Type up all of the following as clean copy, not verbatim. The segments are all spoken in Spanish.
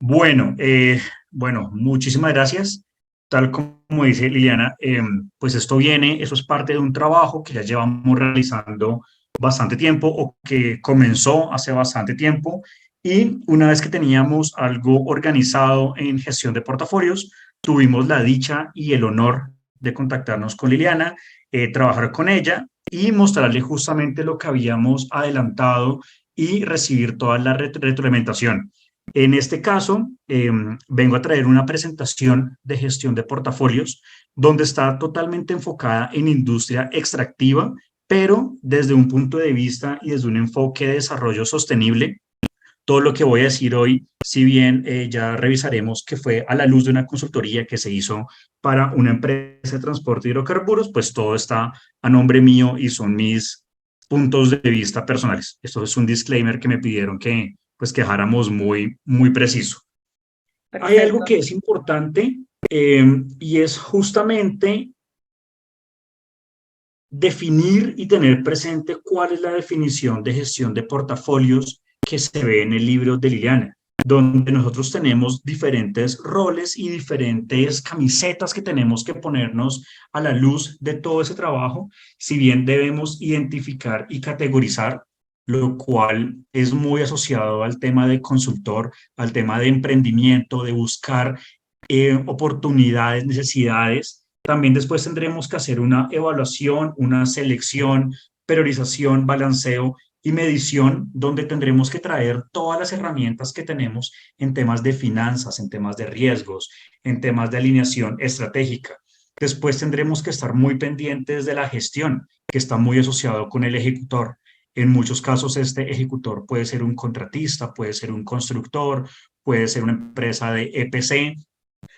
Bueno, muchísimas gracias. Tal como dice Liliana, pues eso es parte de un trabajo que ya llevamos realizando bastante tiempo o que comenzó hace bastante tiempo. Y una vez que teníamos algo organizado en gestión de portafolios, tuvimos la dicha y el honor de contactarnos con Liliana, trabajar con ella y mostrarle justamente lo que habíamos adelantado y recibir toda la retroalimentación. En este caso, vengo a traer una presentación de gestión de portafolios donde está totalmente enfocada en industria extractiva, pero desde un punto de vista y desde un enfoque de desarrollo sostenible. Todo lo que voy a decir hoy, si bien ya revisaremos que fue a la luz de una consultoría que se hizo para una empresa de transporte de hidrocarburos, pues todo está a nombre mío y son mis puntos de vista personales. Esto es un disclaimer que me pidieron que pues que dejáramos muy preciso. Hay algo Perfecto. que es importante y es justamente definir y tener presente cuál es la definición de gestión de portafolios que se ve en el libro de Liliana, donde nosotros tenemos diferentes roles y diferentes camisetas que tenemos que ponernos a la luz de todo ese trabajo, si bien debemos identificar y categorizar, lo cual es muy asociado al tema de consultor, al tema de emprendimiento, de buscar oportunidades, necesidades. También después tendremos que hacer una evaluación, una selección, priorización, balanceo y medición, donde tendremos que traer todas las herramientas que tenemos en temas de finanzas, en temas de riesgos, en temas de alineación estratégica. Después tendremos que estar muy pendientes de la gestión, que está muy asociado con el ejecutor. En muchos casos este ejecutor puede ser un contratista, puede ser un constructor, puede ser una empresa de EPC.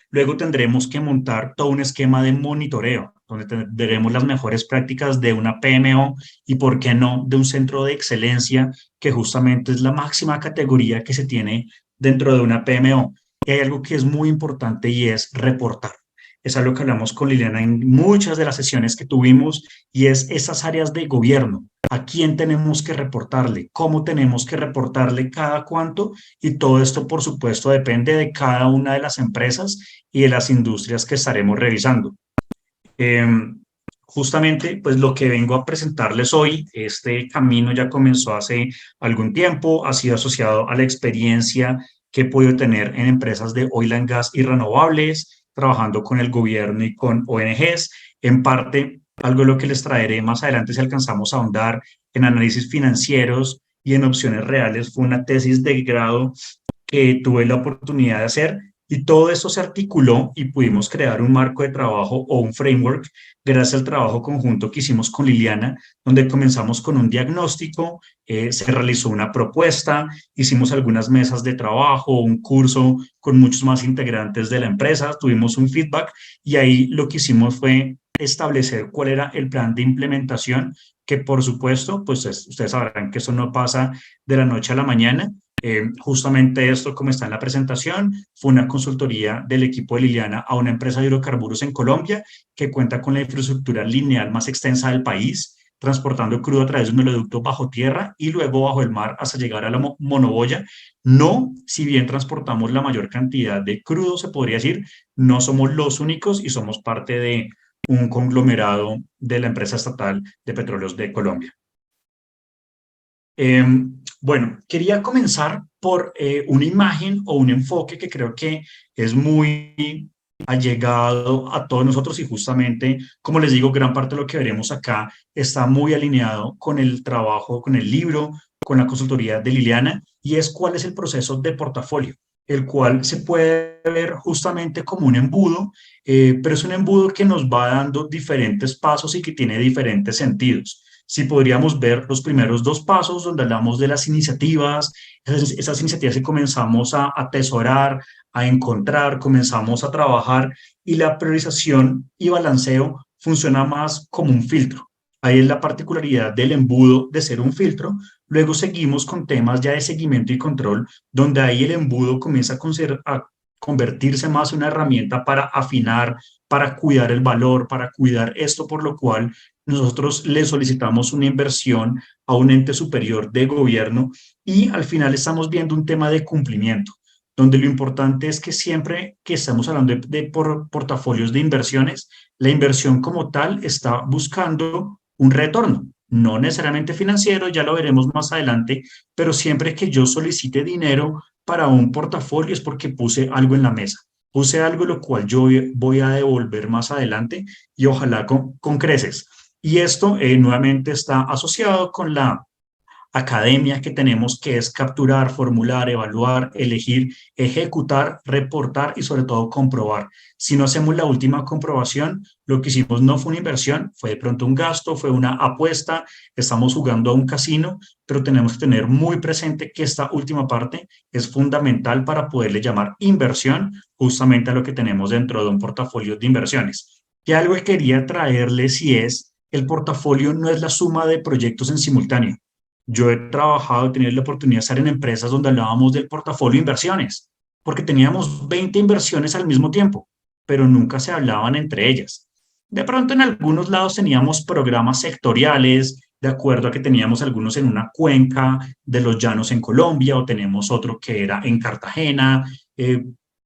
Luego tendremos que montar todo un esquema de monitoreo, donde tendremos las mejores prácticas de una PMO y, por qué no, de un centro de excelencia, que justamente es la máxima categoría que se tiene dentro de una PMO. Y hay algo que es muy importante y es reportar. Es algo que hablamos con Liliana en muchas de las sesiones que tuvimos y es esas áreas de gobierno. ¿A quién tenemos que reportarle? ¿Cómo tenemos que reportarle cada cuánto? Y todo esto, por supuesto, depende de cada una de las empresas y de las industrias que estaremos revisando. Eh, Justamente, pues lo que vengo a presentarles hoy, este camino ya comenzó hace algún tiempo, ha sido asociado a la experiencia que he podido tener en empresas de oil and gas y renovables, trabajando con el gobierno y con ONGs. En parte, algo de lo que les traeré más adelante si alcanzamos a ahondar en análisis financieros y en opciones reales, fue una tesis de grado que tuve la oportunidad de hacer, y todo esto se articuló y pudimos crear un marco de trabajo o un framework gracias al trabajo conjunto que hicimos con Liliana, donde comenzamos con un diagnóstico, se realizó una propuesta, hicimos algunas mesas de trabajo, un curso con muchos más integrantes de la empresa, tuvimos un feedback y ahí lo que hicimos fue establecer cuál era el plan de implementación, que por supuesto, pues ustedes sabrán que eso no pasa de la noche a la mañana. Justamente esto, como está en la presentación, fue una consultoría del equipo de Liliana a una empresa de hidrocarburos en Colombia que cuenta con la infraestructura lineal más extensa del país, transportando crudo a través de un oleoducto bajo tierra y luego bajo el mar hasta llegar a la monoboya. No, si bien transportamos la mayor cantidad de crudo, se podría decir, no somos los únicos y somos parte de un conglomerado de la empresa estatal de petróleos de Colombia. Eh, bueno, quería comenzar por una imagen o un enfoque que creo que es muy allegado a todos nosotros y justamente, como les digo, gran parte de lo que veremos acá está muy alineado con el trabajo, con el libro, con la consultoría de Liliana, y es cuál es el proceso de portafolio, el cual se puede ver justamente como un embudo, pero es un embudo que nos va dando diferentes pasos y que tiene diferentes sentidos. Si podríamos ver los primeros dos pasos donde hablamos de las iniciativas, esas iniciativas que comenzamos a atesorar, a encontrar, comenzamos a trabajar, y la priorización y balanceo funciona más como un filtro. Ahí es la particularidad del embudo de ser un filtro. Luego seguimos con temas ya de seguimiento y control, donde ahí el embudo comienza a convertirse más en una herramienta para afinar, para cuidar el valor, para cuidar esto, por lo cual nosotros le solicitamos una inversión a un ente superior de gobierno, y al final estamos viendo un tema de cumplimiento, donde lo importante es que siempre que estamos hablando portafolios de inversiones, la inversión como tal está buscando un retorno, no necesariamente financiero, ya lo veremos más adelante, pero siempre que yo solicite dinero para un portafolio es porque puse algo en la mesa, puse algo lo cual yo voy a devolver más adelante y ojalá con creces. Y esto nuevamente está asociado con la academia que tenemos, que es capturar, formular, evaluar, elegir, ejecutar, reportar y sobre todo comprobar. Si no hacemos la última comprobación, lo que hicimos no fue una inversión, fue de pronto un gasto, fue una apuesta, estamos jugando a un casino, pero tenemos que tener muy presente que esta última parte es fundamental para poderle llamar inversión justamente a lo que tenemos dentro de un portafolio de inversiones. Y algo que quería traerles y es, el portafolio no es la suma de proyectos en simultáneo. Yo he trabajado, he tenido la oportunidad de estar en empresas donde hablábamos del portafolio de inversiones, porque teníamos 20 inversiones al mismo tiempo, pero nunca se hablaban entre ellas. De pronto en algunos lados teníamos programas sectoriales, de acuerdo a que teníamos algunos en una cuenca de los llanos en Colombia o tenemos otro que era en Cartagena,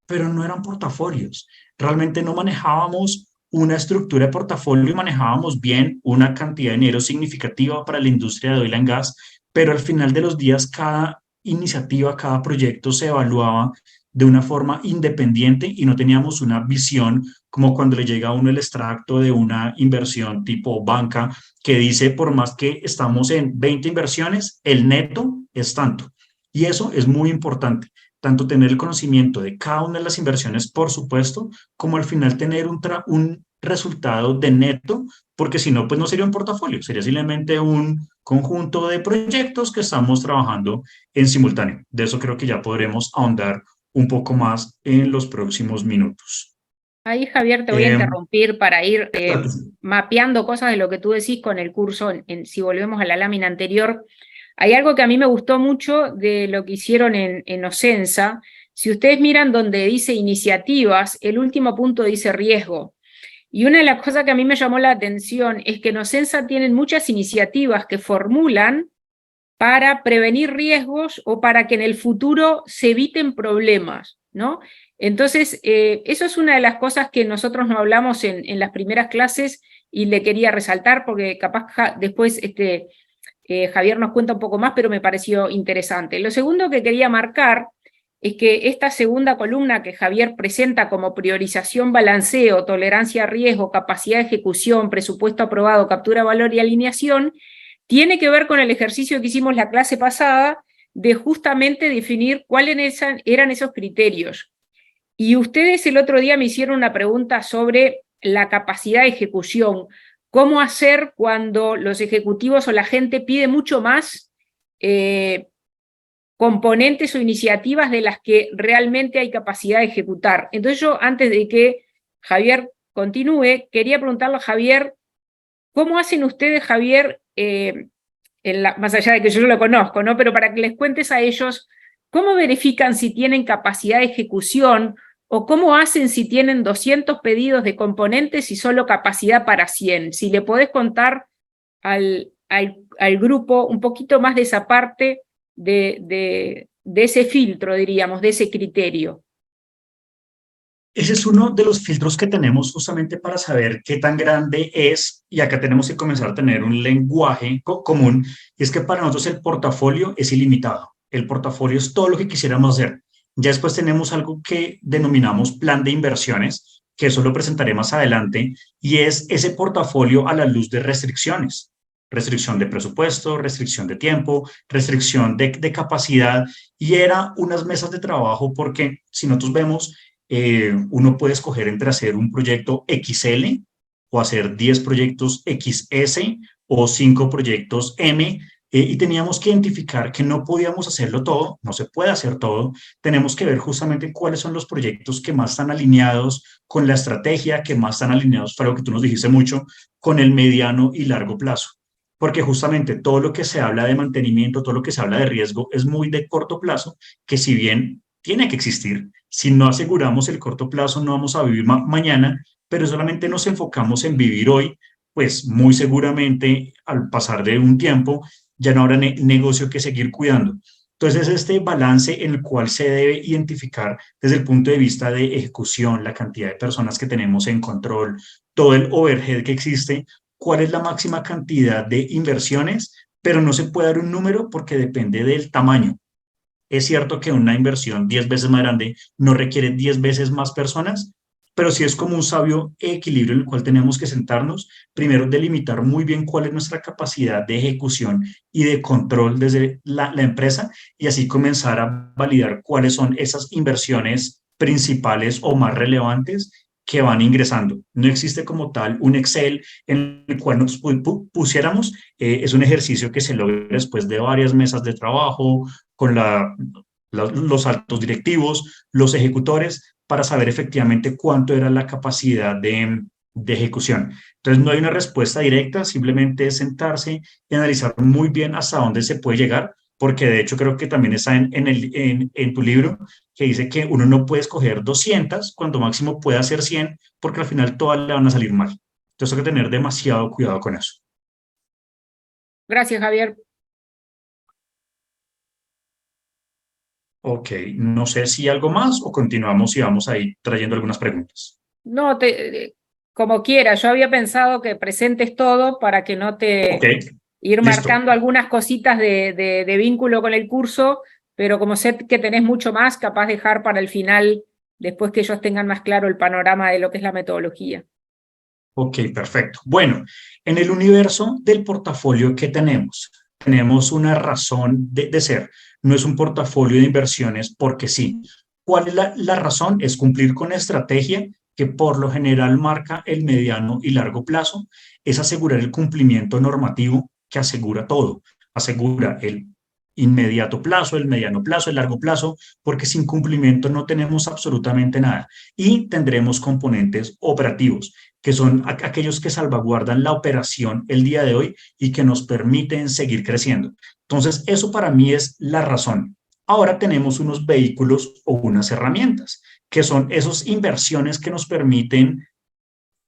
pero no eran portafolios. Realmente no manejábamos una estructura de portafolio y manejábamos bien una cantidad de dinero significativa para la industria de oil and gas, pero al final de los días cada iniciativa, cada proyecto se evaluaba de una forma independiente y no teníamos una visión como cuando le llega a uno el extracto de una inversión tipo banca que dice por más que estamos en 20 inversiones, el neto es tanto. Y eso es muy importante, tanto tener el conocimiento de cada una de las inversiones, por supuesto, como al final tener un resultado de neto, porque si no, pues no sería un portafolio, sería simplemente un conjunto de proyectos que estamos trabajando en simultáneo. De eso creo que ya podremos ahondar un poco más en los próximos minutos. Ahí, Javier, te voy a Eh, interrumpir para ir mapeando cosas de lo que tú decís con el curso. Si volvemos a la lámina anterior, hay algo que a mí me gustó mucho de lo que hicieron en Ocensa. Si ustedes miran donde dice iniciativas, el último punto dice riesgo. Y una de las cosas que a mí me llamó la atención es que en Ocensa tienen muchas iniciativas que formulan para prevenir riesgos o para que en el futuro se eviten problemas, ¿no? Entonces, eso es una de las cosas que nosotros no hablamos en las primeras clases y le quería resaltar porque capaz después Javier nos cuenta un poco más, pero me pareció interesante. Lo segundo que quería marcar es que esta segunda columna que Javier presenta como priorización, balanceo, tolerancia a riesgo, capacidad de ejecución, presupuesto aprobado, captura de valor y alineación, tiene que ver con el ejercicio que hicimos la clase pasada de justamente definir cuáles eran esos criterios. Y ustedes el otro día me hicieron una pregunta sobre la capacidad de ejecución. ¿Cómo hacer cuando los ejecutivos o la gente pide mucho más componentes o iniciativas de las que realmente hay capacidad de ejecutar? Entonces yo, antes de que Javier continúe, quería preguntarle a Javier, ¿cómo hacen ustedes, Javier, más allá de que yo lo conozco, ¿no? Pero para que les cuentes a ellos, ¿cómo verifican si tienen capacidad de ejecución o cómo hacen si tienen 200 pedidos de componentes y solo capacidad para 100? Si le podés contar al grupo un poquito más de esa parte de ese filtro, diríamos, de ese criterio. Ese es uno de los filtros que tenemos justamente para saber qué tan grande es, y acá tenemos que comenzar a tener un lenguaje común, y es que para nosotros el portafolio es ilimitado. El portafolio es todo lo que quisiéramos hacer. Ya después tenemos algo que denominamos plan de inversiones, que eso lo presentaré más adelante, y es ese portafolio a la luz de restricciones. Restricción de presupuesto, restricción de tiempo, restricción de capacidad, y era unas mesas de trabajo porque si nosotros vemos uno puede escoger entre hacer un proyecto XL o hacer 10 proyectos XS o 5 proyectos M, y teníamos que identificar que no podíamos hacerlo todo, no se puede hacer todo, tenemos que ver justamente cuáles son los proyectos que más están alineados con la estrategia, que más están alineados, para lo que tú nos dijiste mucho, con el mediano y largo plazo. Porque justamente todo lo que se habla de mantenimiento, todo lo que se habla de riesgo es muy de corto plazo, que si bien tiene que existir, si no aseguramos el corto plazo no vamos a vivir mañana, pero solamente nos enfocamos en vivir hoy, pues muy seguramente al pasar de un tiempo ya no habrá negocio que seguir cuidando. Entonces, es este balance en el cual se debe identificar desde el punto de vista de ejecución, la cantidad de personas que tenemos en control, todo el overhead que existe, cuál es la máxima cantidad de inversiones, pero no se puede dar un número porque depende del tamaño. Es cierto que una inversión 10 veces más grande no requiere 10 veces más personas, pero sí es como un sabio equilibrio en el cual tenemos que sentarnos, primero delimitar muy bien cuál es nuestra capacidad de ejecución y de control desde la empresa y así comenzar a validar cuáles son esas inversiones principales o más relevantes que van ingresando. No existe como tal un Excel en el cual nos pusiéramos, es un ejercicio que se logra después de varias mesas de trabajo, con los altos directivos, los ejecutores, para saber efectivamente cuánto era la capacidad de ejecución. Entonces, no hay una respuesta directa, simplemente es sentarse y analizar muy bien hasta dónde se puede llegar, porque de hecho creo que también está en tu libro, que dice que uno no puede escoger 200, cuando máximo puede hacer 100, porque al final todas le van a salir mal. Entonces hay que tener demasiado cuidado con eso. Gracias, Javier. Ok, no sé si algo más o continuamos y vamos ahí trayendo algunas preguntas. No, como quieras, yo había pensado que presentes todo para que no Ok, te ir listo. marcando algunas cositas de vínculo con el curso, pero como sé que tenés mucho más, capaz dejar para el final, después que ellos tengan más claro el panorama de lo que es la metodología. Ok, perfecto. Bueno, en el universo del portafolio que tenemos una razón de ser. No es un portafolio de inversiones porque sí. ¿Cuál es la razón? Es cumplir con la estrategia que por lo general marca el mediano y largo plazo. Es asegurar el cumplimiento normativo que asegura todo. Asegura el inmediato plazo, el mediano plazo, el largo plazo, porque sin cumplimiento no tenemos absolutamente nada. Y tendremos componentes operativos que son aquellos que salvaguardan la operación el día de hoy y que nos permiten seguir creciendo. Entonces, eso para mí es la razón. Ahora tenemos unos vehículos o unas herramientas, que son esas inversiones que nos permiten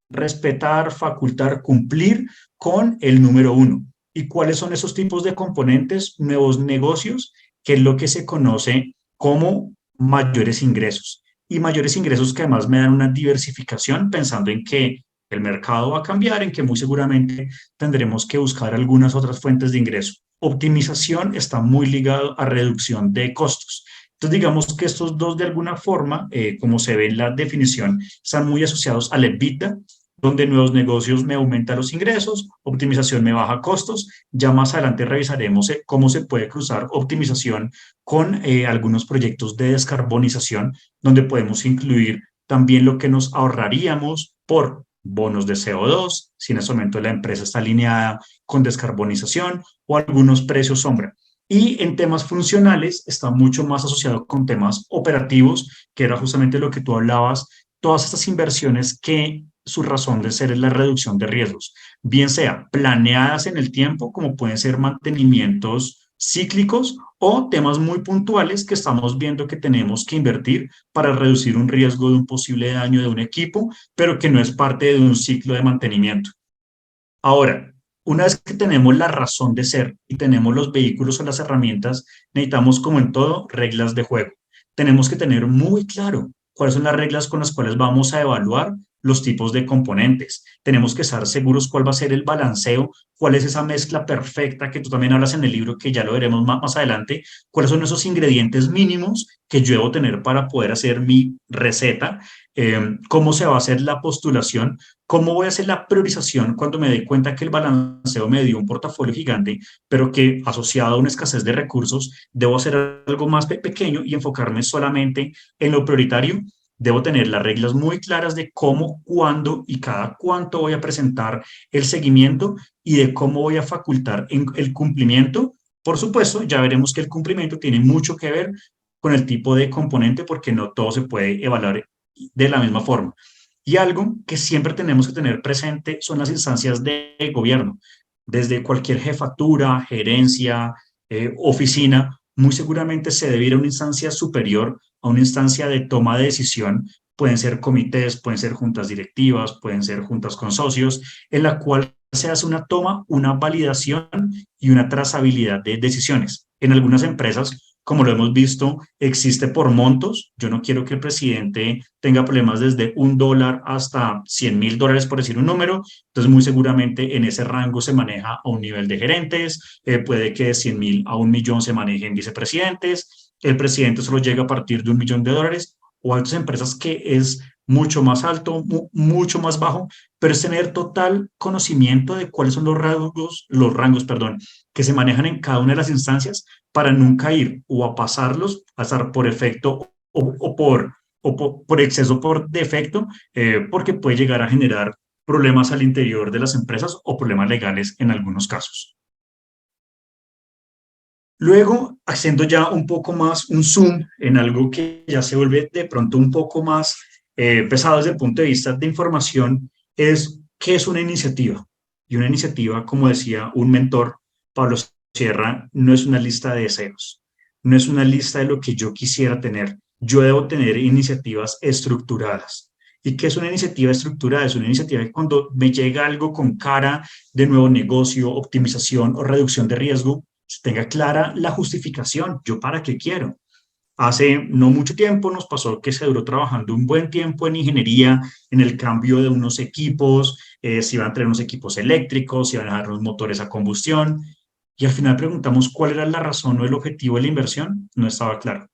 respetar, facultar, cumplir con el número uno. ¿Y cuáles son esos tipos de componentes? Nuevos negocios, que es lo que se conoce como mayores ingresos. Y mayores ingresos que además me dan una diversificación pensando en que el mercado va a cambiar, en que muy seguramente tendremos que buscar algunas otras fuentes de ingreso. Optimización está muy ligado a reducción de costos. Entonces, digamos que estos dos, de alguna forma, como se ve en la definición, están muy asociados al EBITDA, donde nuevos negocios me aumentan los ingresos, optimización me baja costos. Ya más adelante revisaremos cómo se puede cruzar optimización con algunos proyectos de descarbonización, donde podemos incluir también lo que nos ahorraríamos por bonos de CO2, si en ese momento la empresa está alineada con descarbonización o algunos precios sombra. Y en temas funcionales está mucho más asociado con temas operativos, que era justamente lo que tú hablabas, todas estas inversiones que su razón de ser es la reducción de riesgos, bien sea planeadas en el tiempo, como pueden ser mantenimientos cíclicos o temas muy puntuales que estamos viendo que tenemos que invertir para reducir un riesgo de un posible daño de un equipo, pero que no es parte de un ciclo de mantenimiento. Ahora, una vez que tenemos la razón de ser y tenemos los vehículos o las herramientas, necesitamos, como en todo, reglas de juego. Tenemos que tener muy claro cuáles son las reglas con las cuales vamos a evaluar los tipos de componentes. Tenemos que estar seguros cuál va a ser el balanceo, cuál es esa mezcla perfecta que tú también hablas en el libro, que ya lo veremos más adelante, cuáles son esos ingredientes mínimos que yo debo tener para poder hacer mi receta, cómo se va a hacer la postulación, cómo voy a hacer la priorización cuando me dé cuenta que el balanceo me dio un portafolio gigante, pero que asociado a una escasez de recursos, debo hacer algo más pequeño y enfocarme solamente en lo prioritario. Debo tener las reglas muy claras de cómo, cuándo y cada cuánto voy a presentar el seguimiento y de cómo voy a facultar en el cumplimiento. Por supuesto, ya veremos que el cumplimiento tiene mucho que ver con el tipo de componente porque no todo se puede evaluar de la misma forma. Y algo que siempre tenemos que tener presente son las instancias de gobierno. Desde cualquier jefatura, gerencia, oficina, muy seguramente se debe ir a una instancia superior, a una instancia de toma de decisión. Pueden ser comités, pueden ser juntas directivas, pueden ser juntas con socios, en la cual se hace una toma, una validación y una trazabilidad de decisiones. En algunas empresas como lo hemos visto, existe por montos. Yo no quiero que el presidente tenga problemas desde $1 hasta $100.000, por decir un número. Entonces, muy seguramente en ese rango se maneja a un nivel de gerentes, puede que de 100.000 a 1.000.000 se manejen vicepresidentes, el presidente solo llega a partir de $1.000.000, o otras empresas que es mucho más alto, mucho más bajo, pero es tener total conocimiento de cuáles son los rangos, perdón, que se manejan en cada una de las instancias para nunca ir o a pasarlos, a estar por efecto por exceso, por defecto, porque puede llegar a generar problemas al interior de las empresas o problemas legales en algunos casos. Luego, haciendo ya un poco más un zoom en algo que ya se vuelve de pronto un poco más pesado desde el punto de vista de información, es qué es una iniciativa. Y una iniciativa, como decía un mentor, Pablo Sierra, no es una lista de deseos, no es una lista de lo que yo quisiera tener. Yo debo tener iniciativas estructuradas. ¿Y qué es una iniciativa estructurada? Es una iniciativa que cuando me llega algo con cara de nuevo negocio, optimización o reducción de riesgo, tenga clara la justificación, yo para qué quiero. Hace no mucho tiempo nos pasó que se duró trabajando un buen tiempo en ingeniería, en el cambio de unos equipos, si iban a traer unos equipos eléctricos, si iban a dejar los motores a combustión, y al final preguntamos cuál era la razón o el objetivo de la inversión, no estaba claro.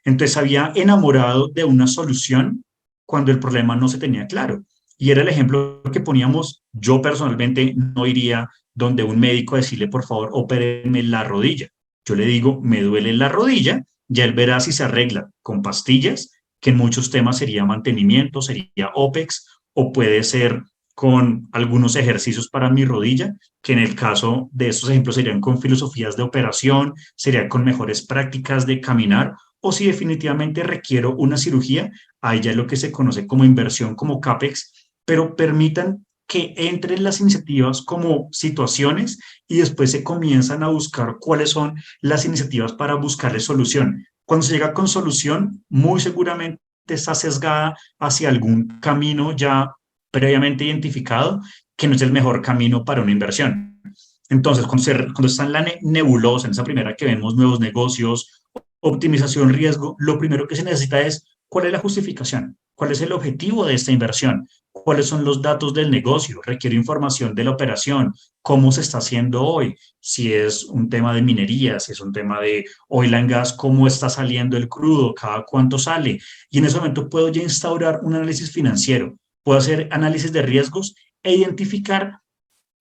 Entonces había enamorado de una solución cuando el problema no se tenía claro. Y era el ejemplo que poníamos. Yo personalmente no iría donde un médico a decirle, por favor, opéreme la rodilla. Yo le digo, me duele la rodilla, ya él verá si se arregla con pastillas, que en muchos temas sería mantenimiento, sería OPEX, o puede ser con algunos ejercicios para mi rodilla, que en el caso de estos ejemplos serían con filosofías de operación, sería con mejores prácticas de caminar, o si definitivamente requiero una cirugía, ahí ya es lo que se conoce como inversión, como CAPEX, pero permitan que entren las iniciativas como situaciones y después se comienzan a buscar cuáles son las iniciativas para buscarle solución. Cuando se llega con solución, muy seguramente está sesgada hacia algún camino ya previamente identificado que no es el mejor camino para una inversión. Entonces, cuando está en la nebulosa, en esa primera que vemos nuevos negocios, optimización, riesgo, lo primero que se necesita es cuál es la justificación, cuál es el objetivo de esta inversión, cuáles son los datos del negocio, requiere información de la operación, cómo se está haciendo hoy, si es un tema de minería, si es un tema de oil and gas, cómo está saliendo el crudo, cada cuánto sale. Y en ese momento puedo ya instaurar un análisis financiero, puedo hacer análisis de riesgos e identificar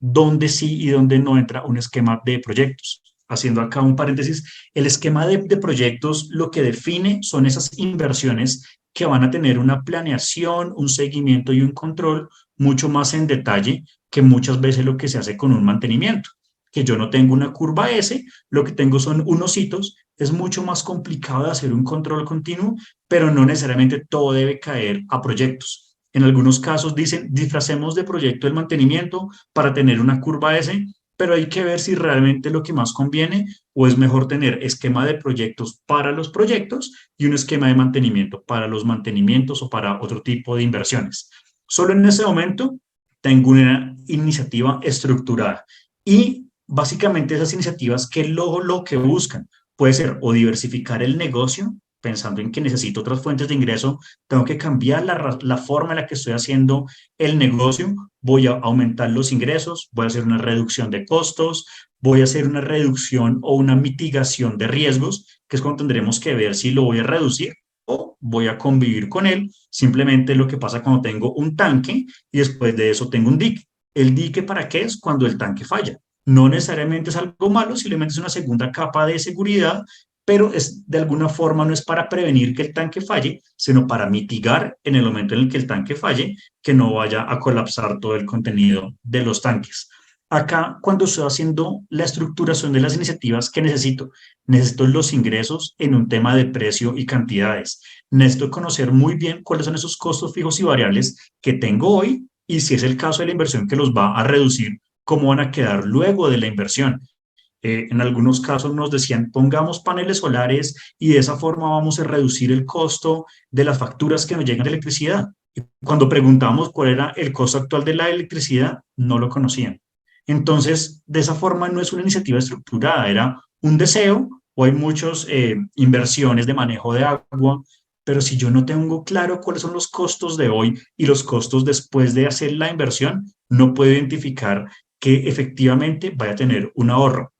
dónde sí y dónde no entra un esquema de proyectos. Haciendo acá un paréntesis, el esquema de proyectos lo que define son esas inversiones que van a tener una planeación, un seguimiento y un control mucho más en detalle que muchas veces lo que se hace con un mantenimiento. Que yo no tengo una curva S, lo que tengo son unos hitos, es mucho más complicado de hacer un control continuo, pero no necesariamente todo debe caer a proyectos. En algunos casos dicen, disfracemos de proyecto el mantenimiento para tener una curva S, pero hay que ver si realmente lo que más conviene o es mejor tener esquema de proyectos para los proyectos y un esquema de mantenimiento para los mantenimientos o para otro tipo de inversiones. Solo en ese momento tengo una iniciativa estructurada y básicamente esas iniciativas que lo que buscan puede ser o diversificar el negocio, pensando en que necesito otras fuentes de ingreso, tengo que cambiar la forma en la que estoy haciendo el negocio, voy a aumentar los ingresos, voy a hacer una reducción de costos, voy a hacer una reducción o una mitigación de riesgos, que es cuando tendremos que ver si lo voy a reducir o voy a convivir con él. Simplemente lo que pasa cuando tengo un tanque y después de eso tengo un dique. ¿El dique para qué es? Cuando el tanque falla. No necesariamente es algo malo, simplemente es una segunda capa de seguridad, pero es, de alguna forma no es para prevenir que el tanque falle, sino para mitigar en el momento en el que el tanque falle, que no vaya a colapsar todo el contenido de los tanques. Acá, cuando estoy haciendo la estructuración de las iniciativas, ¿qué necesito? Necesito los ingresos en un tema de precio y cantidades. Necesito conocer muy bien cuáles son esos costos fijos y variables que tengo hoy y si es el caso de la inversión que los va a reducir, cómo van a quedar luego de la inversión. En algunos casos nos decían, pongamos paneles solares y de esa forma vamos a reducir el costo de las facturas que nos llegan de electricidad. Y cuando preguntamos cuál era el costo actual de la electricidad, no lo conocían. Entonces, de esa forma no es una iniciativa estructurada, era un deseo o hay muchas inversiones de manejo de agua, pero si yo no tengo claro cuáles son los costos de hoy y los costos después de hacer la inversión, no puedo identificar que efectivamente vaya a tener un ahorro.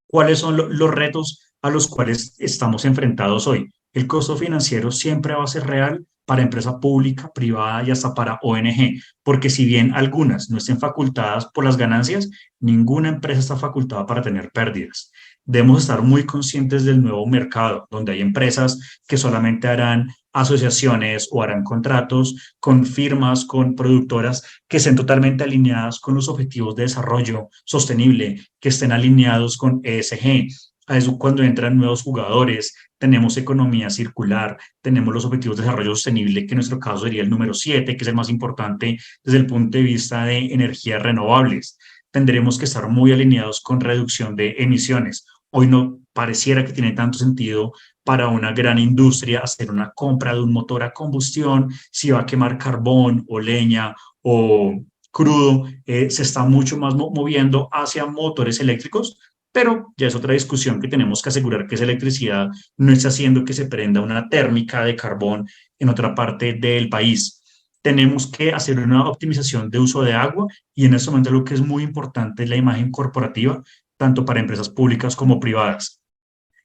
¿Cuáles son los retos a los cuales estamos enfrentados hoy? El costo financiero siempre va a ser real para empresa pública, privada y hasta para ONG, porque si bien algunas no estén facultadas por las ganancias, ninguna empresa está facultada para tener pérdidas. Debemos estar muy conscientes del nuevo mercado, donde hay empresas que solamente harán asociaciones o harán contratos con firmas, con productoras que estén totalmente alineadas con los objetivos de desarrollo sostenible, que estén alineados con ESG. A eso cuando entran nuevos jugadores, tenemos economía circular, tenemos los objetivos de desarrollo sostenible, que en nuestro caso sería el número 7, que es el más importante desde el punto de vista de energías renovables. Tendremos que estar muy alineados con reducción de emisiones. Hoy no pareciera que tiene tanto sentido para una gran industria hacer una compra de un motor a combustión, si va a quemar carbón o leña o crudo, se está mucho más moviendo hacia motores eléctricos, pero ya es otra discusión que tenemos que asegurar que esa electricidad no está haciendo que se prenda una térmica de carbón en otra parte del país. Tenemos que hacer una optimización de uso de agua y en este momento lo que es muy importante es la imagen corporativa, tanto para empresas públicas como privadas.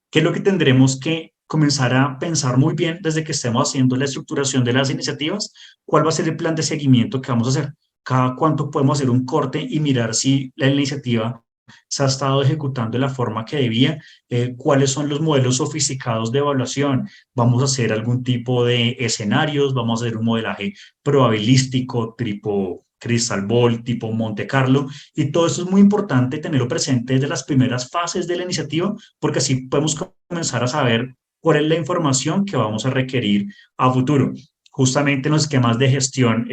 ¿Qué es lo que tendremos que comenzar a pensar muy bien desde que estemos haciendo la estructuración de las iniciativas? ¿Cuál va a ser el plan de seguimiento que vamos a hacer? ¿Cada cuánto podemos hacer un corte y mirar si la iniciativa se ha estado ejecutando de la forma que debía? ¿Cuáles son los modelos sofisticados de evaluación? ¿Vamos a hacer algún tipo de escenarios? ¿Vamos a hacer un modelaje probabilístico tipo Crystal Ball, tipo Monte Carlo? Y todo eso es muy importante tenerlo presente desde las primeras fases de la iniciativa, porque así podemos comenzar a saber cuál es la información que vamos a requerir a futuro. Justamente en los esquemas de gestión,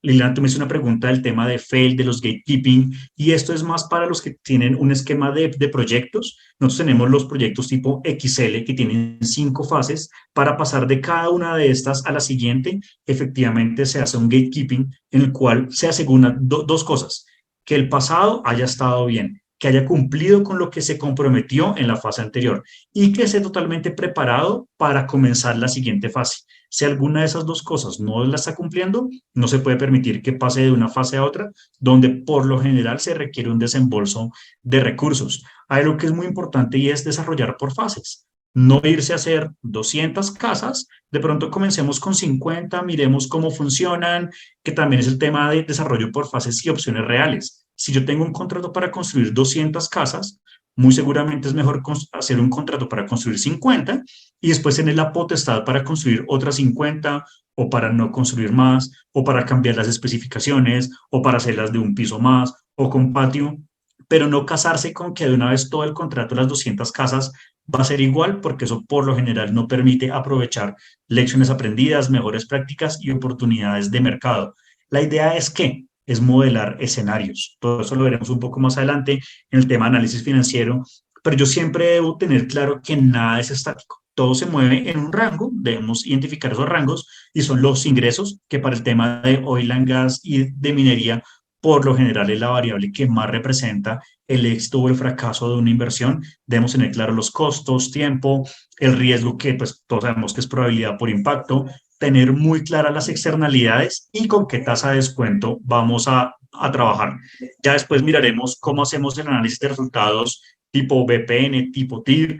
Liliana, tú me hiciste una pregunta del tema de fail, de los gatekeeping, y esto es más para los que tienen un esquema de proyectos. Nosotros tenemos los proyectos tipo XL que tienen 5 fases. Para pasar de cada una de estas a la siguiente, efectivamente se hace un gatekeeping en el cual se aseguran dos cosas: que el pasado haya estado bien, que haya cumplido con lo que se comprometió en la fase anterior y que esté totalmente preparado para comenzar la siguiente fase. Si alguna de esas dos cosas no la está cumpliendo, no se puede permitir que pase de una fase a otra, donde por lo general se requiere un desembolso de recursos. Hay algo que es muy importante y es desarrollar por fases. No irse a hacer 200 casas, de pronto comencemos con 50, miremos cómo funcionan, que también es el tema de desarrollo por fases y opciones reales. Si yo tengo un contrato para construir 200 casas, muy seguramente es mejor hacer un contrato para construir 50 y después tener la potestad para construir otras 50 o para no construir más o para cambiar las especificaciones o para hacerlas de un piso más o con patio, pero no casarse con que de una vez todo el contrato de las 200 casas va a ser igual, porque eso por lo general no permite aprovechar lecciones aprendidas, mejores prácticas y oportunidades de mercado. La idea es que es modelar escenarios. Todo eso lo veremos un poco más adelante en el tema de análisis financiero, pero yo siempre debo tener claro que nada es estático. Todo se mueve en un rango, debemos identificar esos rangos y son los ingresos, que para el tema de oil and gas y de minería, por lo general es la variable que más representa el éxito o el fracaso de una inversión. Debemos tener claro los costos, tiempo, el riesgo, que pues todos sabemos que es probabilidad por impacto, tener muy claras las externalidades y con qué tasa de descuento vamos a trabajar. Ya después miraremos cómo hacemos el análisis de resultados tipo BPN, tipo TIR.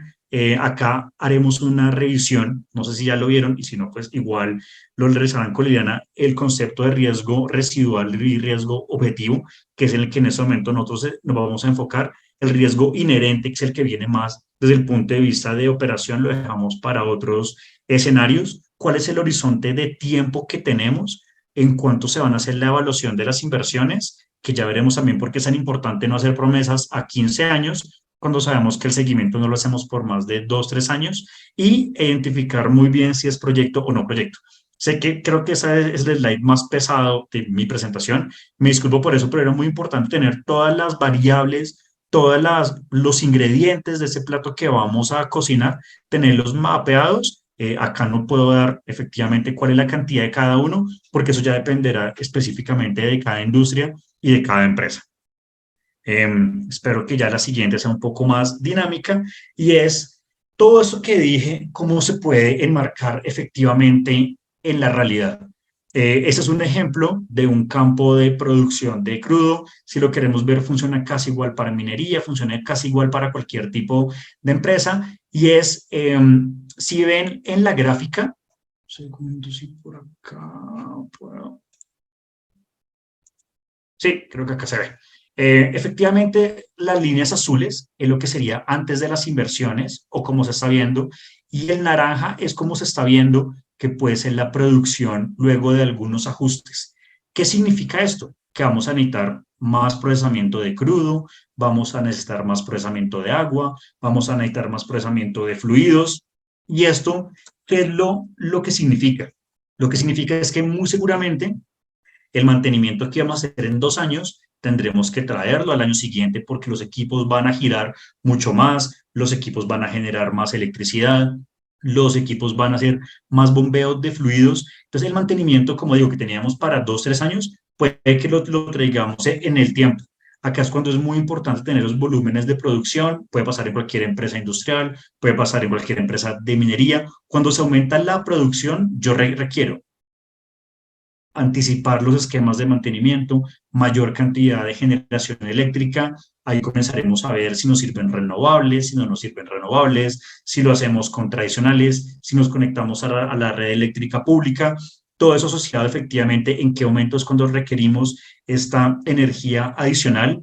Acá haremos una revisión, no sé si ya lo vieron y si no, pues igual lo realizarán con Liliana, el concepto de riesgo residual y riesgo objetivo, que es el que en este momento nosotros nos vamos a enfocar. El riesgo inherente, que es el que viene más desde el punto de vista de operación, lo dejamos para otros escenarios. ¿Cuál es el horizonte de tiempo que tenemos? ¿En cuánto se van a hacer la evaluación de las inversiones? Que ya veremos también por qué es tan importante no hacer promesas a 15 años, cuando sabemos que el seguimiento no lo hacemos por más de 2, 3 años, y identificar muy bien si es proyecto o no proyecto. Sé que creo que ese es el slide más pesado de mi presentación. Me disculpo por eso, pero era muy importante tener todas las variables, los ingredientes de ese plato que vamos a cocinar, tenerlos mapeados. Acá no puedo dar efectivamente cuál es la cantidad de cada uno, porque eso ya dependerá específicamente de cada industria y de cada empresa. Espero que ya la siguiente sea un poco más dinámica y es todo eso que dije, ¿cómo se puede enmarcar efectivamente en la realidad? Este es un ejemplo de un campo de producción de crudo. Si lo queremos ver, funciona casi igual para minería, funciona casi igual para cualquier tipo de empresa. Y es, si ven en la gráfica, un segundo, si por acá puedo. Sí, creo que acá se ve. Efectivamente, las líneas azules es lo que sería antes de las inversiones o como se está viendo, y el naranja es como se está viendo que puede ser la producción luego de algunos ajustes. ¿Qué significa esto? Que vamos a necesitar más procesamiento de crudo, vamos a necesitar más procesamiento de agua, vamos a necesitar más procesamiento de fluidos. ¿Y esto qué es lo que significa? Lo que significa es que muy seguramente el mantenimiento que vamos a hacer en 2 años tendremos que traerlo al año siguiente porque los equipos van a girar mucho más, los equipos van a generar más electricidad, los equipos van a hacer más bombeos de fluidos. Entonces, el mantenimiento, como digo, que teníamos para 2, 3 años, puede que lo traigamos en el tiempo. Acá es cuando es muy importante tener los volúmenes de producción, puede pasar en cualquier empresa industrial, puede pasar en cualquier empresa de minería. Cuando se aumenta la producción, yo requiero anticipar los esquemas de mantenimiento, mayor cantidad de generación eléctrica. Ahí comenzaremos a ver si nos sirven renovables, si no nos sirven renovables, si lo hacemos con tradicionales, si nos conectamos a la red eléctrica pública. Todo eso asociado efectivamente en qué momento es cuando requerimos esta energía adicional.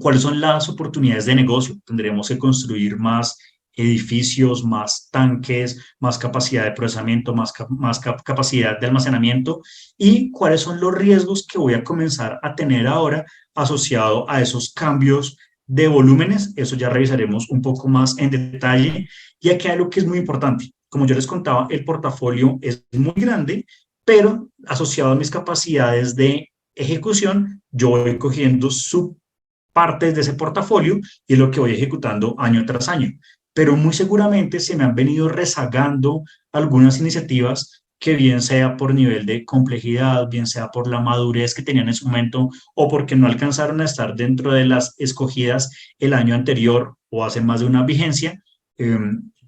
¿Cuáles son las oportunidades de negocio? Tendremos que construir más edificios, más tanques, más capacidad de procesamiento, más capacidad de almacenamiento, y cuáles son los riesgos que voy a comenzar a tener ahora asociado a esos cambios de volúmenes. Eso ya revisaremos un poco más en detalle. Y aquí hay algo que es muy importante. Como yo les contaba, el portafolio es muy grande, pero asociado a mis capacidades de ejecución, yo voy cogiendo subpartes de ese portafolio y es lo que voy ejecutando año tras año, pero muy seguramente se me han venido rezagando algunas iniciativas que bien sea por nivel de complejidad, bien sea por la madurez que tenían en su momento o porque no alcanzaron a estar dentro de las escogidas el año anterior o hace más de una vigencia.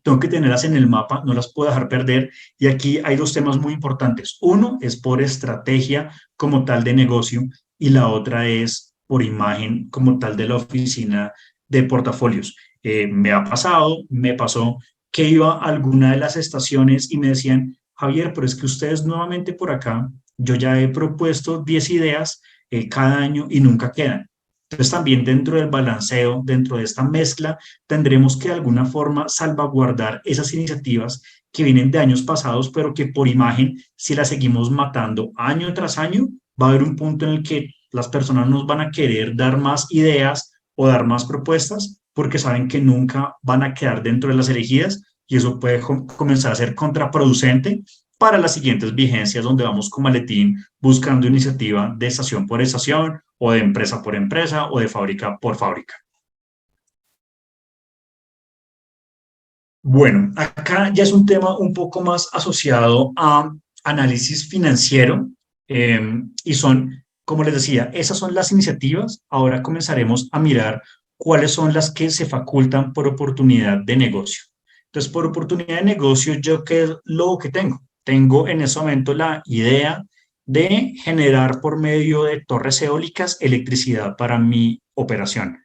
Tengo que tenerlas en el mapa, no las puedo dejar perder. Y aquí hay dos temas muy importantes. Uno es por estrategia como tal de negocio y la otra es por imagen como tal de la oficina de portafolios. Me pasó que iba a alguna de las estaciones y me decían, Javier, pero es que ustedes nuevamente por acá, yo ya he propuesto 10 ideas cada año y nunca quedan. Entonces también dentro del balanceo, dentro de esta mezcla, tendremos que de alguna forma salvaguardar esas iniciativas que vienen de años pasados, pero que por imagen, si las seguimos matando año tras año, va a haber un punto en el que las personas nos van a querer dar más ideas o dar más propuestas porque saben que nunca van a quedar dentro de las elegidas y eso puede comenzar a ser contraproducente para las siguientes vigencias donde vamos con maletín buscando iniciativa de estación por estación o de empresa por empresa o de fábrica por fábrica. Bueno, acá ya es un tema un poco más asociado a análisis financiero y son, como les decía, esas son las iniciativas. Ahora comenzaremos a mirar cuáles son las que se facultan por oportunidad de negocio. Entonces, por oportunidad de negocio, ¿yo qué es lo que tengo? Tengo en ese momento la idea de generar por medio de torres eólicas electricidad para mi operación.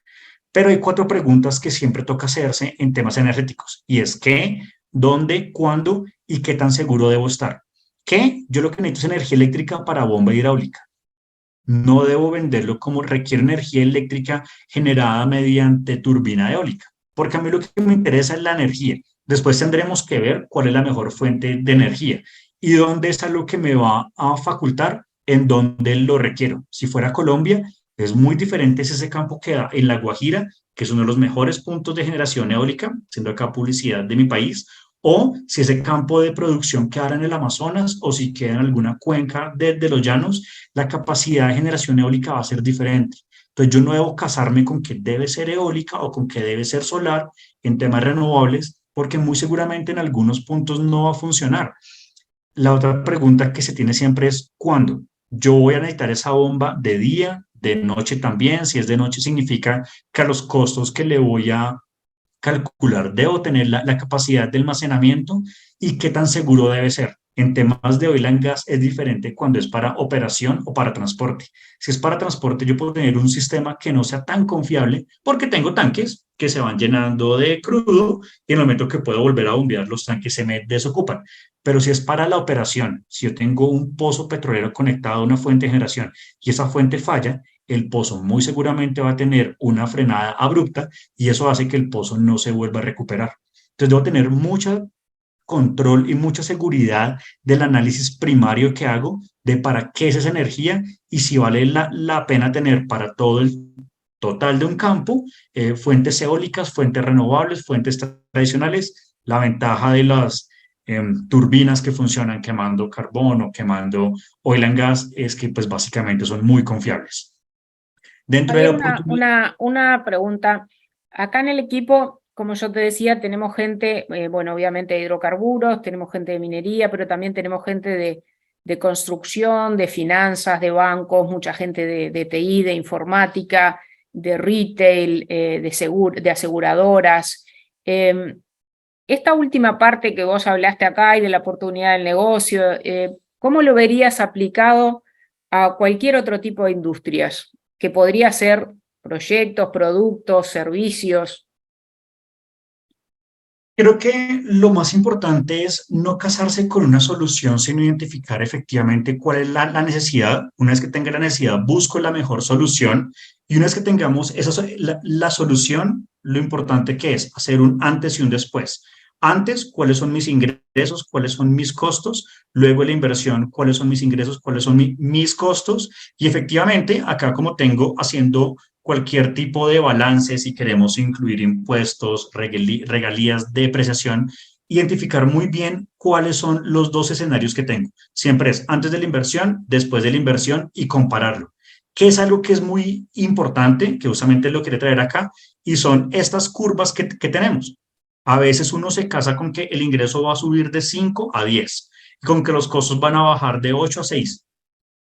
Pero hay 4 preguntas que siempre toca hacerse en temas energéticos y es qué, dónde, cuándo y qué tan seguro debo estar. ¿Qué? Yo lo que necesito es energía eléctrica para bomba hidráulica. No debo venderlo como requiere energía eléctrica generada mediante turbina eólica, porque a mí lo que me interesa es la energía. Después tendremos que ver cuál es la mejor fuente de energía y dónde está lo que me va a facultar, en dónde lo requiero. Si fuera Colombia, es muy diferente si ese campo queda en La Guajira, que es uno de los mejores puntos de generación eólica, siendo acá publicidad de mi país, o si ese campo de producción queda en el Amazonas o si queda en alguna cuenca de los llanos, la capacidad de generación eólica va a ser diferente. Entonces yo no debo casarme con que debe ser eólica o con que debe ser solar en temas renovables, porque muy seguramente en algunos puntos no va a funcionar. La otra pregunta que se tiene siempre es ¿cuándo? Yo voy a necesitar esa bomba de día, de noche también. Si es de noche significa que a los costos que le voy a calcular, debo tener la capacidad de almacenamiento y qué tan seguro debe ser. En temas de oil and gas es diferente cuando es para operación o para transporte. Si es para transporte, yo puedo tener un sistema que no sea tan confiable porque tengo tanques que se van llenando de crudo y en el momento que puedo volver a bombear, los tanques se me desocupan. Pero si es para la operación, si yo tengo un pozo petrolero conectado a una fuente de generación y esa fuente falla, el pozo muy seguramente va a tener una frenada abrupta y eso hace que el pozo no se vuelva a recuperar. Entonces debo tener mucho control y mucha seguridad del análisis primario que hago de para qué es esa energía y si vale la pena tener para todo el total de un campo fuentes eólicas, fuentes renovables, fuentes tradicionales. La ventaja de las turbinas que funcionan quemando carbón o quemando oil and gas es que pues básicamente son muy confiables. Dentro de la Javier, oportunidad, una pregunta. Acá en el equipo, como yo te decía, tenemos gente, bueno, obviamente de hidrocarburos, tenemos gente de minería, pero también tenemos gente de construcción, de finanzas, de bancos, mucha gente de TI, de informática, de retail, de aseguradoras. Esta última parte que vos hablaste acá y de la oportunidad del negocio, ¿cómo lo verías aplicado a cualquier otro tipo de industrias? Que podría ser proyectos, productos, servicios. creo que lo más importante es no casarse con una solución, sino identificar efectivamente cuál es la necesidad. Una vez que tenga la necesidad, busco la mejor solución. Y una vez que tengamos la solución, lo importante que es hacer un antes y un después. Antes, cuáles son mis ingresos, cuáles son mis costos. Luego la inversión, cuáles son mis ingresos, cuáles son mis costos. Y efectivamente, acá como tengo haciendo cualquier tipo de balance, si queremos incluir impuestos, regalías, depreciación, identificar muy bien cuáles son los dos escenarios que tengo. Siempre es antes de la inversión, después de la inversión y compararlo. Que es algo que es muy importante, que justamente lo quiere traer acá, y son estas curvas que tenemos. A veces uno se casa con que el ingreso va a subir de 5 a 10, con que los costos van a bajar de 8 a 6,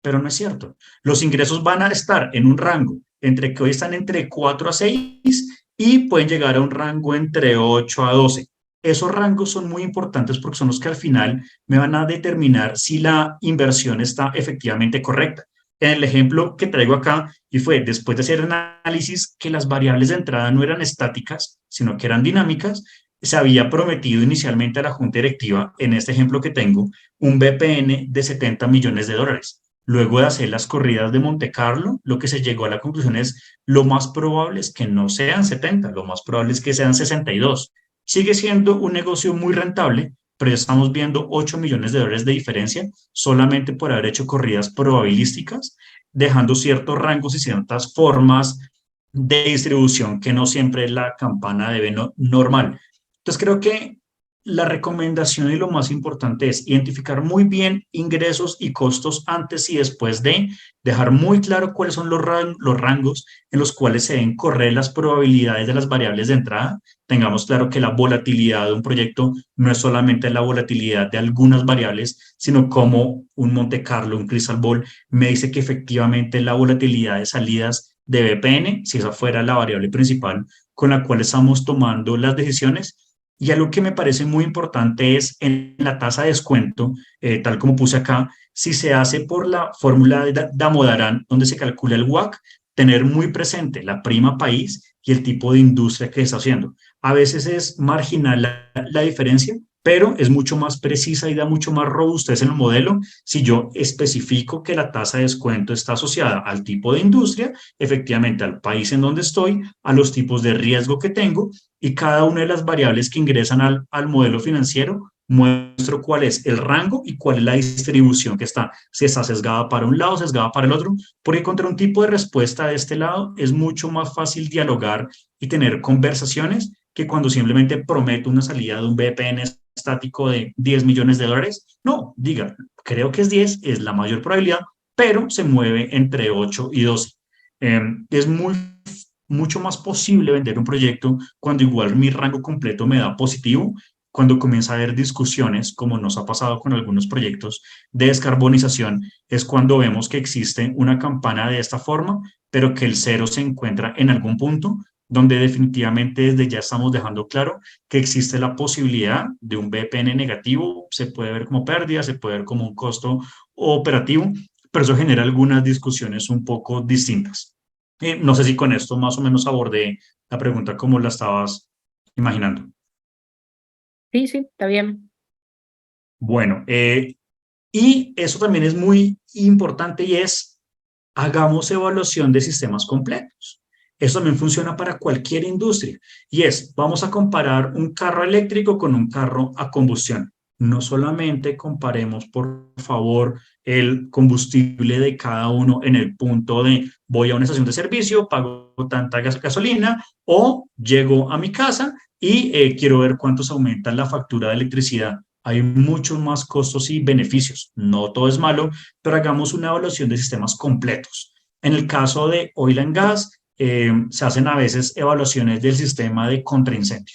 pero no es cierto. Los ingresos van a estar en un rango entre que hoy están entre 4 a 6 y pueden llegar a un rango entre 8 a 12. Esos rangos son muy importantes porque son los que al final me van a determinar si la inversión está efectivamente correcta. En el ejemplo que traigo acá, y fue después de hacer el análisis que las variables de entrada no eran estáticas, sino que eran dinámicas, se había prometido inicialmente a la junta directiva, en este ejemplo que tengo, un BPN de 70 millones de dólares. Luego de hacer las corridas de Monte Carlo, lo que se llegó a la conclusión es lo más probable es que no sean 70, lo más probable es que sean 62. Sigue siendo un negocio muy rentable, pero ya estamos viendo 8 millones de dólares de diferencia solamente por haber hecho corridas probabilísticas, dejando ciertos rangos y ciertas formas de distribución que no siempre es la campana debe normal. Entonces creo que la recomendación y lo más importante es identificar muy bien ingresos y costos antes y después de dejar muy claro cuáles son los rangos en los cuales se deben correr las probabilidades de las variables de entrada. Tengamos claro que la volatilidad de un proyecto no es solamente la volatilidad de algunas variables, sino como un Monte Carlo, un Crystal Ball, me dice que efectivamente la volatilidad de salidas de BPN, si esa fuera la variable principal con la cual estamos tomando las decisiones. Y algo que me parece muy importante es en la tasa de descuento, tal como puse acá, si se hace por la fórmula de Damodaran, donde se calcula el WACC, tener muy presente la prima país y el tipo de industria que está haciendo. A veces es marginal la diferencia, pero es mucho más precisa y da mucho más robustez en el modelo si yo especifico que la tasa de descuento está asociada al tipo de industria, efectivamente al país en donde estoy, a los tipos de riesgo que tengo y cada una de las variables que ingresan al modelo financiero muestro cuál es el rango y cuál es la distribución que está, si está sesgada para un lado, sesgada para el otro, porque contra un tipo de respuesta de este lado es mucho más fácil dialogar y tener conversaciones que cuando simplemente prometo una salida de un BPN estático de 10 millones de dólares. No, diga, creo que es 10, es la mayor probabilidad, pero se mueve entre 8 y 12. Es mucho más posible vender un proyecto cuando igual mi rango completo me da positivo, cuando comienza a haber discusiones, como nos ha pasado con algunos proyectos de descarbonización, es cuando vemos que existe una campana de esta forma, pero que el cero se encuentra en algún punto, donde definitivamente desde ya estamos dejando claro que existe la posibilidad de un BPN negativo, se puede ver como pérdida, se puede ver como un costo operativo, pero eso genera algunas discusiones un poco distintas. No sé si con esto más o menos abordé la pregunta como la estabas imaginando. Sí, sí, está bien. Bueno, y eso también es muy importante y es, hagamos evaluación de sistemas completos. Eso también funciona para cualquier industria y es, vamos a comparar un carro eléctrico con un carro a combustión. No solamente comparemos, por favor, el combustible de cada uno en el punto de voy a una estación de servicio, pago tanta gasolina o llego a mi casa y quiero ver cuánto se aumenta la factura de electricidad. Hay muchos más costos y beneficios. No todo es malo, pero hagamos una evaluación de sistemas completos. En el caso de oil and gas, se hacen a veces evaluaciones del sistema de contraincendio.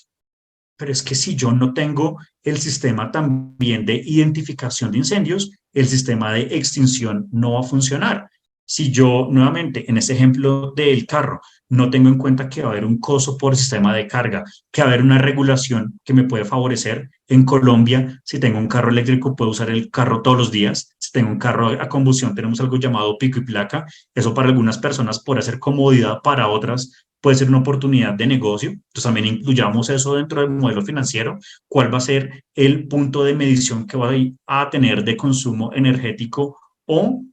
Pero es que si yo no tengo el sistema también de identificación de incendios, el sistema de extinción no va a funcionar. Si yo, nuevamente, en este ejemplo del carro, no tengo en cuenta que va a haber un costo por sistema de carga, que va a haber una regulación que me puede favorecer. En Colombia, si tengo un carro eléctrico, puedo usar el carro todos los días. Si tengo un carro a combustión, tenemos algo llamado pico y placa. Eso para algunas personas puede ser comodidad, para otras puede ser una oportunidad de negocio. Entonces también incluyamos eso dentro del modelo financiero. ¿Cuál va a ser el punto de medición que va a tener de consumo energético o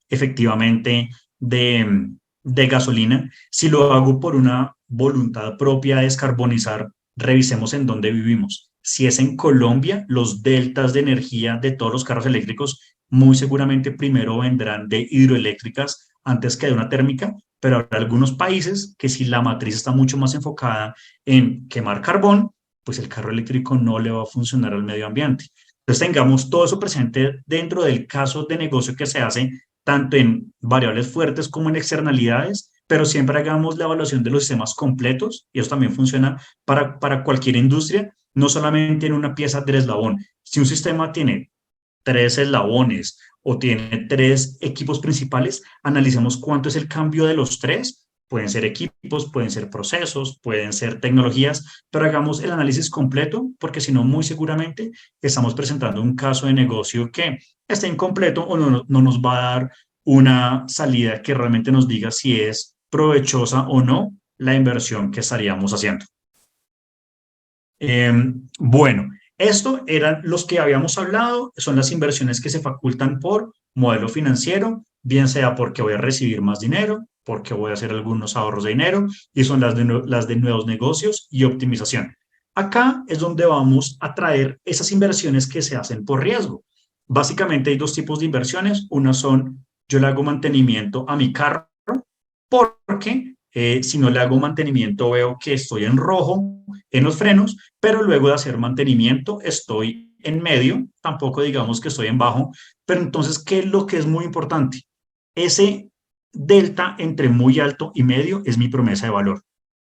efectivamente de gasolina? Si lo hago por una voluntad propia de descarbonizar, revisemos en dónde vivimos. Si es en Colombia, los deltas de energía de todos los carros eléctricos muy seguramente primero vendrán de hidroeléctricas antes que de una térmica, pero habrá algunos países que si la matriz está mucho más enfocada en quemar carbón, pues el carro eléctrico no le va a funcionar al medio ambiente. Entonces tengamos todo eso presente dentro del caso de negocio que se hace, tanto en variables fuertes como en externalidades, pero siempre hagamos la evaluación de los sistemas completos, y eso también funciona para cualquier industria, no solamente en una pieza del eslabón. Si un sistema tiene 3 eslabones o tiene 3 equipos principales, analicemos cuánto es el cambio de los 3. Pueden ser equipos, pueden ser procesos, pueden ser tecnologías, pero hagamos el análisis completo porque si no, muy seguramente estamos presentando un caso de negocio que está incompleto o no nos va a dar una salida que realmente nos diga si es provechosa o no la inversión que estaríamos haciendo. Bueno, esto eran los que habíamos hablado, son las inversiones que se facultan por modelo financiero, bien sea porque voy a recibir más dinero, porque voy a hacer algunos ahorros de dinero, y son las de nuevos negocios y optimización. Acá es donde vamos a traer esas inversiones que se hacen por riesgo. Básicamente hay 2 tipos de inversiones. Una son, yo le hago mantenimiento a mi carro porque si no le hago mantenimiento veo que estoy en rojo en los frenos, pero luego de hacer mantenimiento estoy en medio, tampoco digamos que estoy en bajo, pero entonces, ¿qué es lo que es muy importante? Ese delta entre muy alto y medio es mi promesa de valor.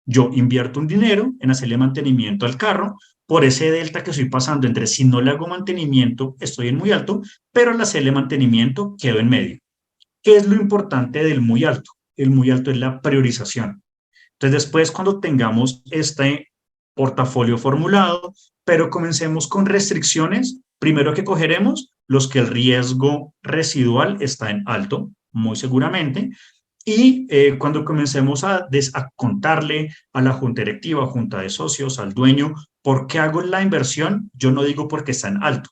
Yo invierto un dinero en hacerle mantenimiento al carro, por ese delta que estoy pasando entre si no le hago mantenimiento estoy en muy alto, pero al hacerle mantenimiento quedo en medio. ¿Qué es lo importante del muy alto? El muy alto es la priorización. Entonces, después, cuando tengamos este portafolio formulado, pero comencemos con restricciones, primero que cogeremos los que el riesgo residual está en alto, muy seguramente, y cuando comencemos a contarle a la junta directiva, junta de socios, al dueño, ¿por qué hago la inversión? Yo no digo porque está en alto,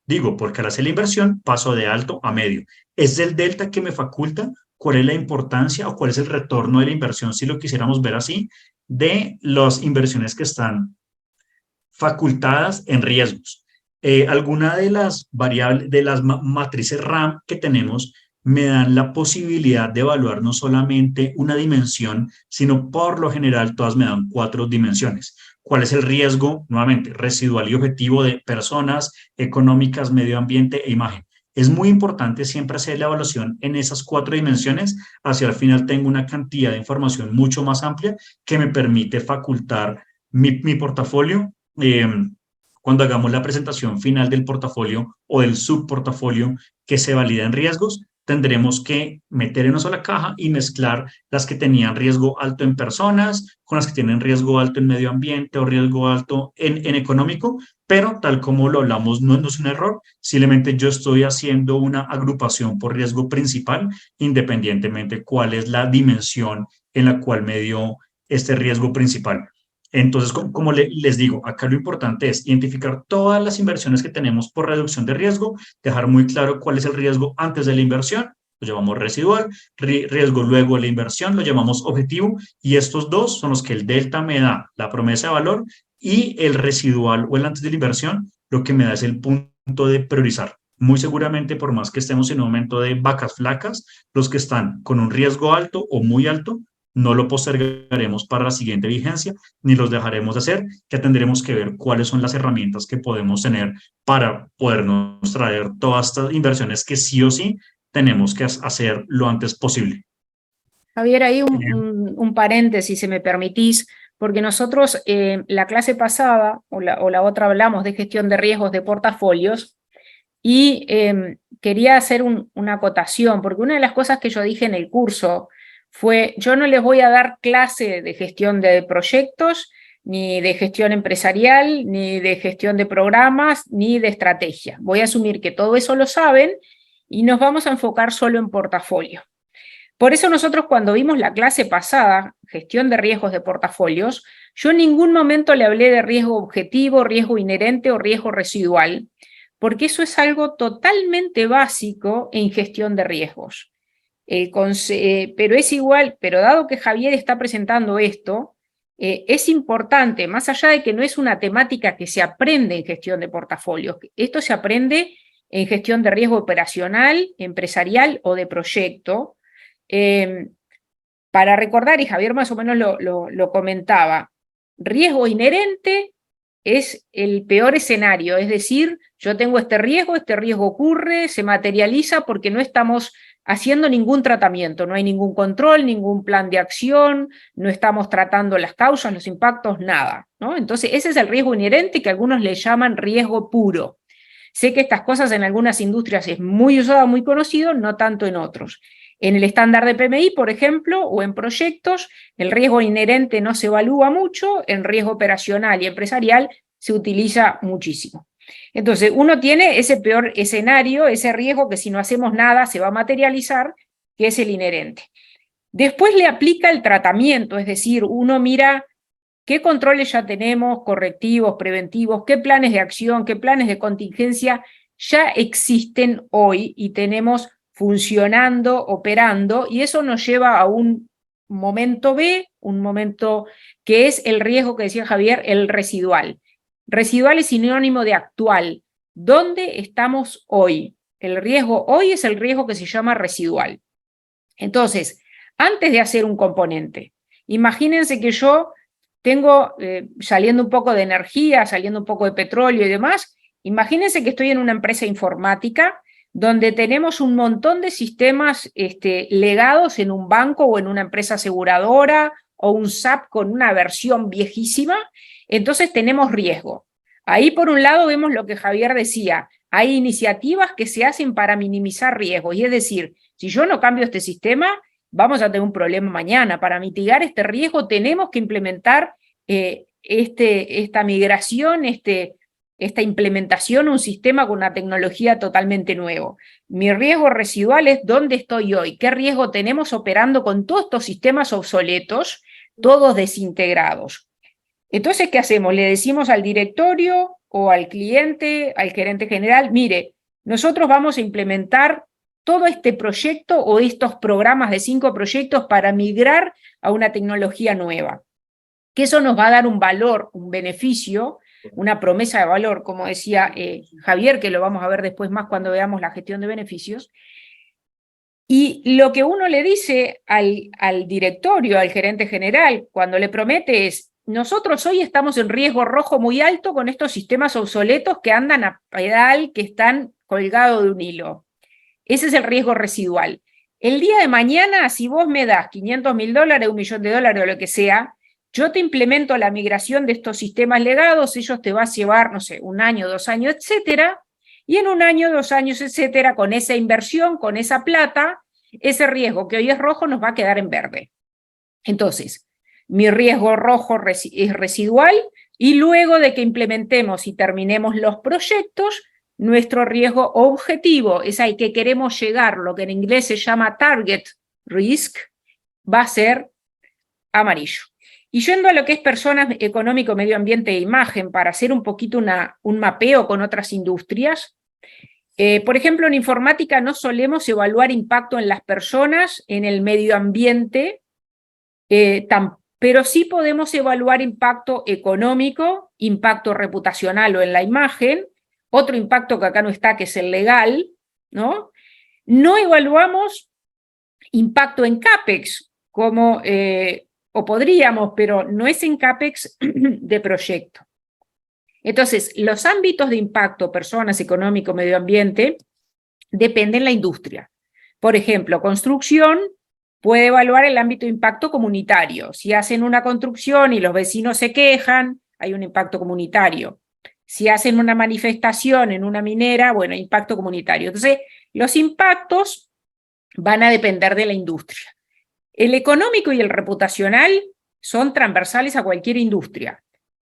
digo porque al hacer la inversión paso de alto a medio. Es el delta que me faculta cuál es la importancia o cuál es el retorno de la inversión, si lo quisiéramos ver así, de las inversiones que están facultadas en riesgos. Alguna de las variables, de las matrices RAM que tenemos, me dan la posibilidad de evaluar no solamente una dimensión, sino por lo general todas me dan 4 dimensiones. ¿Cuál es el riesgo? Nuevamente, residual y objetivo de personas, económicas, medio ambiente e imagen. Es muy importante siempre hacer la evaluación en esas 4 dimensiones. Hacia el final tengo una cantidad de información mucho más amplia que me permite facultar mi portafolio eh, cuando hagamos la presentación final del portafolio o del subportafolio que se valida en riesgos, tendremos que meter en una sola caja y mezclar las que tenían riesgo alto en personas con las que tienen riesgo alto en medio ambiente o riesgo alto en económico, pero tal como lo hablamos, no es un error, simplemente yo estoy haciendo una agrupación por riesgo principal, independientemente cuál es la dimensión en la cual me dio este riesgo principal. Entonces, como les digo, acá lo importante es identificar todas las inversiones que tenemos por reducción de riesgo, dejar muy claro cuál es el riesgo antes de la inversión, lo llamamos residual, riesgo luego de la inversión, lo llamamos objetivo, y estos dos son los que el delta me da, la promesa de valor, y el residual o el antes de la inversión, lo que me da es el punto de priorizar. Muy seguramente, por más que estemos en un momento de vacas flacas, los que están con un riesgo alto o muy alto, no lo postergaremos para la siguiente vigencia, ni los dejaremos de hacer, ya tendremos que ver cuáles son las herramientas que podemos tener para podernos traer todas estas inversiones que sí o sí tenemos que hacer lo antes posible. Javier, ahí un paréntesis, si me permitís, porque nosotros la clase pasada o la otra hablamos de gestión de riesgos de portafolios y quería hacer una acotación, porque una de las cosas que yo dije en el curso fue, yo no les voy a dar clase de gestión de proyectos, ni de gestión empresarial, ni de gestión de programas, ni de estrategia. Voy a asumir que todo eso lo saben y nos vamos a enfocar solo en portafolio. Por eso nosotros cuando vimos la clase pasada, gestión de riesgos de portafolios, yo en ningún momento le hablé de riesgo objetivo, riesgo inherente o riesgo residual, porque eso es algo totalmente básico en gestión de riesgos. Pero es igual, pero dado que Javier está presentando esto, es importante, más allá de que no es una temática que se aprende en gestión de portafolios, esto se aprende en gestión de riesgo operacional, empresarial o de proyecto. Para recordar, y Javier más o menos lo comentaba, riesgo inherente es el peor escenario, es decir, yo tengo este riesgo ocurre, se materializa porque no estamos haciendo ningún tratamiento, no hay ningún control, ningún plan de acción, no estamos tratando las causas, los impactos, nada, ¿no? Entonces ese es el riesgo inherente que algunos le llaman riesgo puro. Sé que estas cosas en algunas industrias es muy usado, muy conocido, no tanto en otros. En el estándar de PMI, por ejemplo, o en proyectos, el riesgo inherente no se evalúa mucho, en riesgo operacional y empresarial se utiliza muchísimo. Entonces, uno tiene ese peor escenario, ese riesgo que si no hacemos nada se va a materializar, que es el inherente. Después le aplica el tratamiento, es decir, uno mira qué controles ya tenemos, correctivos, preventivos, qué planes de acción, qué planes de contingencia ya existen hoy y tenemos funcionando, operando, y eso nos lleva a un momento B, un momento que es el riesgo que decía Javier, el residual. Residual es sinónimo de actual. ¿Dónde estamos hoy? El riesgo hoy es el riesgo que se llama residual. Entonces, antes de hacer un componente, imagínense que yo tengo, saliendo un poco de energía, saliendo un poco de petróleo y demás, imagínense que estoy en una empresa informática donde tenemos un montón de sistemas legados en un banco o en una empresa aseguradora o un SAP con una versión viejísima, entonces tenemos riesgo. Ahí por un lado vemos lo que Javier decía, hay iniciativas que se hacen para minimizar riesgos, y es decir, si yo no cambio este sistema, vamos a tener un problema mañana. Para mitigar este riesgo tenemos que implementar esta migración, esta implementación, un sistema con una tecnología totalmente nuevo. Mi riesgo residual es dónde estoy hoy, qué riesgo tenemos operando con todos estos sistemas obsoletos, todos desintegrados. Entonces, ¿qué hacemos? Le decimos al directorio o al cliente, al gerente general, mire, nosotros vamos a implementar todo este proyecto o estos programas de 5 proyectos para migrar a una tecnología nueva. Que eso nos va a dar un valor, un beneficio, una promesa de valor, como decía Javier, que lo vamos a ver después más cuando veamos la gestión de beneficios. Y lo que uno le dice al directorio, al gerente general, cuando le promete es, nosotros hoy estamos en riesgo rojo muy alto con estos sistemas obsoletos que andan a pedal, que están colgados de un hilo. Ese es el riesgo residual. El día de mañana, si vos me das $500.000, $1.000.000 o lo que sea, yo te implemento la migración de estos sistemas legados, ellos te va a llevar, no sé, 1 año, 2 años, etcétera, y en 1 año, 2 años, etcétera, con esa inversión, con esa plata, ese riesgo que hoy es rojo nos va a quedar en verde. Entonces, mi riesgo rojo es residual y luego de que implementemos y terminemos los proyectos, nuestro riesgo objetivo es al que queremos llegar, lo que en inglés se llama target risk, va a ser amarillo. Y yendo a lo que es personas, económico, medio ambiente e imagen, para hacer un poquito un mapeo con otras industrias, por ejemplo, en informática no solemos evaluar impacto en las personas, en el medio ambiente, pero sí podemos evaluar impacto económico, impacto reputacional o en la imagen, otro impacto que acá no está, que es el legal, ¿no? No evaluamos impacto en CAPEX, como, o podríamos, pero no es en CAPEX de proyecto. Entonces, los ámbitos de impacto, personas, económico, medio ambiente, dependen de la industria. Por ejemplo, construcción puede evaluar el ámbito de impacto comunitario. Si hacen una construcción y los vecinos se quejan, hay un impacto comunitario. Si hacen una manifestación en una minera, bueno, impacto comunitario. Entonces, los impactos van a depender de la industria. El económico y el reputacional son transversales a cualquier industria.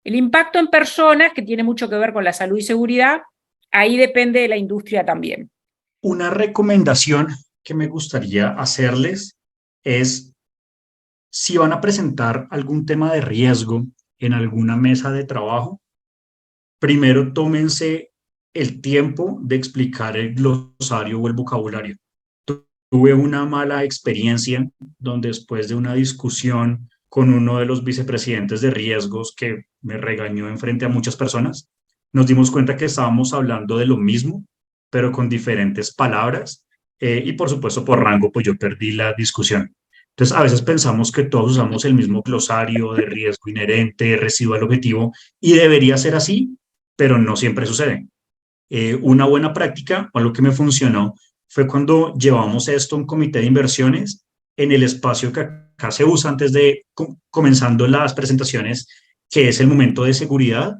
El impacto en personas, que tiene mucho que ver con la salud y seguridad, ahí depende de la industria también. Una recomendación que me gustaría hacerles es, si van a presentar algún tema de riesgo en alguna mesa de trabajo, primero tómense el tiempo de explicar el glosario o el vocabulario. Tuve una mala experiencia donde después de una discusión con uno de los vicepresidentes de riesgos que me regañó en frente a muchas personas, nos dimos cuenta que estábamos hablando de lo mismo, pero con diferentes palabras, y por supuesto por rango, pues yo perdí la discusión. Entonces, a veces pensamos que todos usamos el mismo glosario de riesgo inherente, residual objetivo, y debería ser así, pero no siempre sucede. Una buena práctica, o algo que me funcionó, fue cuando llevamos esto a un comité de inversiones en el espacio que acá se usa antes de comenzando las presentaciones, que es el momento de seguridad.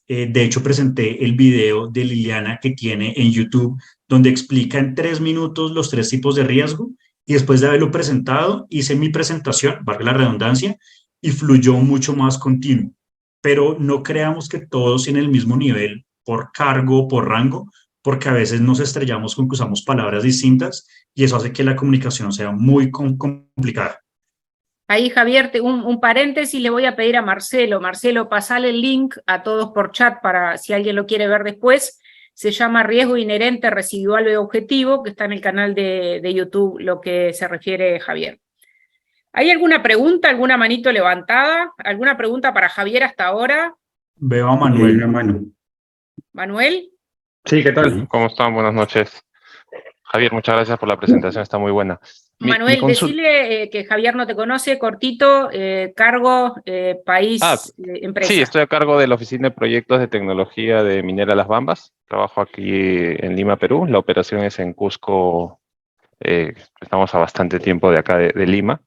De hecho, presenté el video de Liliana que tiene en YouTube, donde explica en 3 minutos los 3 tipos de riesgo, y después de haberlo presentado, hice mi presentación, valga la redundancia, y fluyó mucho más continuo. Pero no creamos que todos tienen el mismo nivel por cargo, por rango, porque a veces nos estrellamos con que usamos palabras distintas y eso hace que la comunicación sea muy complicada. Ahí, Javier, un paréntesis, le voy a pedir a Marcelo. Marcelo, pasale el link a todos por chat para si alguien lo quiere ver después. Se llama Riesgo Inherente, Residual y Objetivo, que está en el canal de YouTube, lo que se refiere Javier. ¿Hay alguna pregunta, alguna manito levantada? ¿Alguna pregunta para Javier hasta ahora? Veo a Manuel. Una mano. ¿Manuel? Sí, ¿qué tal? ¿Cómo están? Buenas noches. Javier, muchas gracias por la presentación, está muy buena. Manuel, decile que Javier no te conoce, cortito, cargo, país, empresa. Sí, estoy a cargo de la Oficina de Proyectos de Tecnología de Minera Las Bambas. Trabajo aquí en Lima, Perú. La operación es en Cusco. Estamos a bastante tiempo de acá de Lima,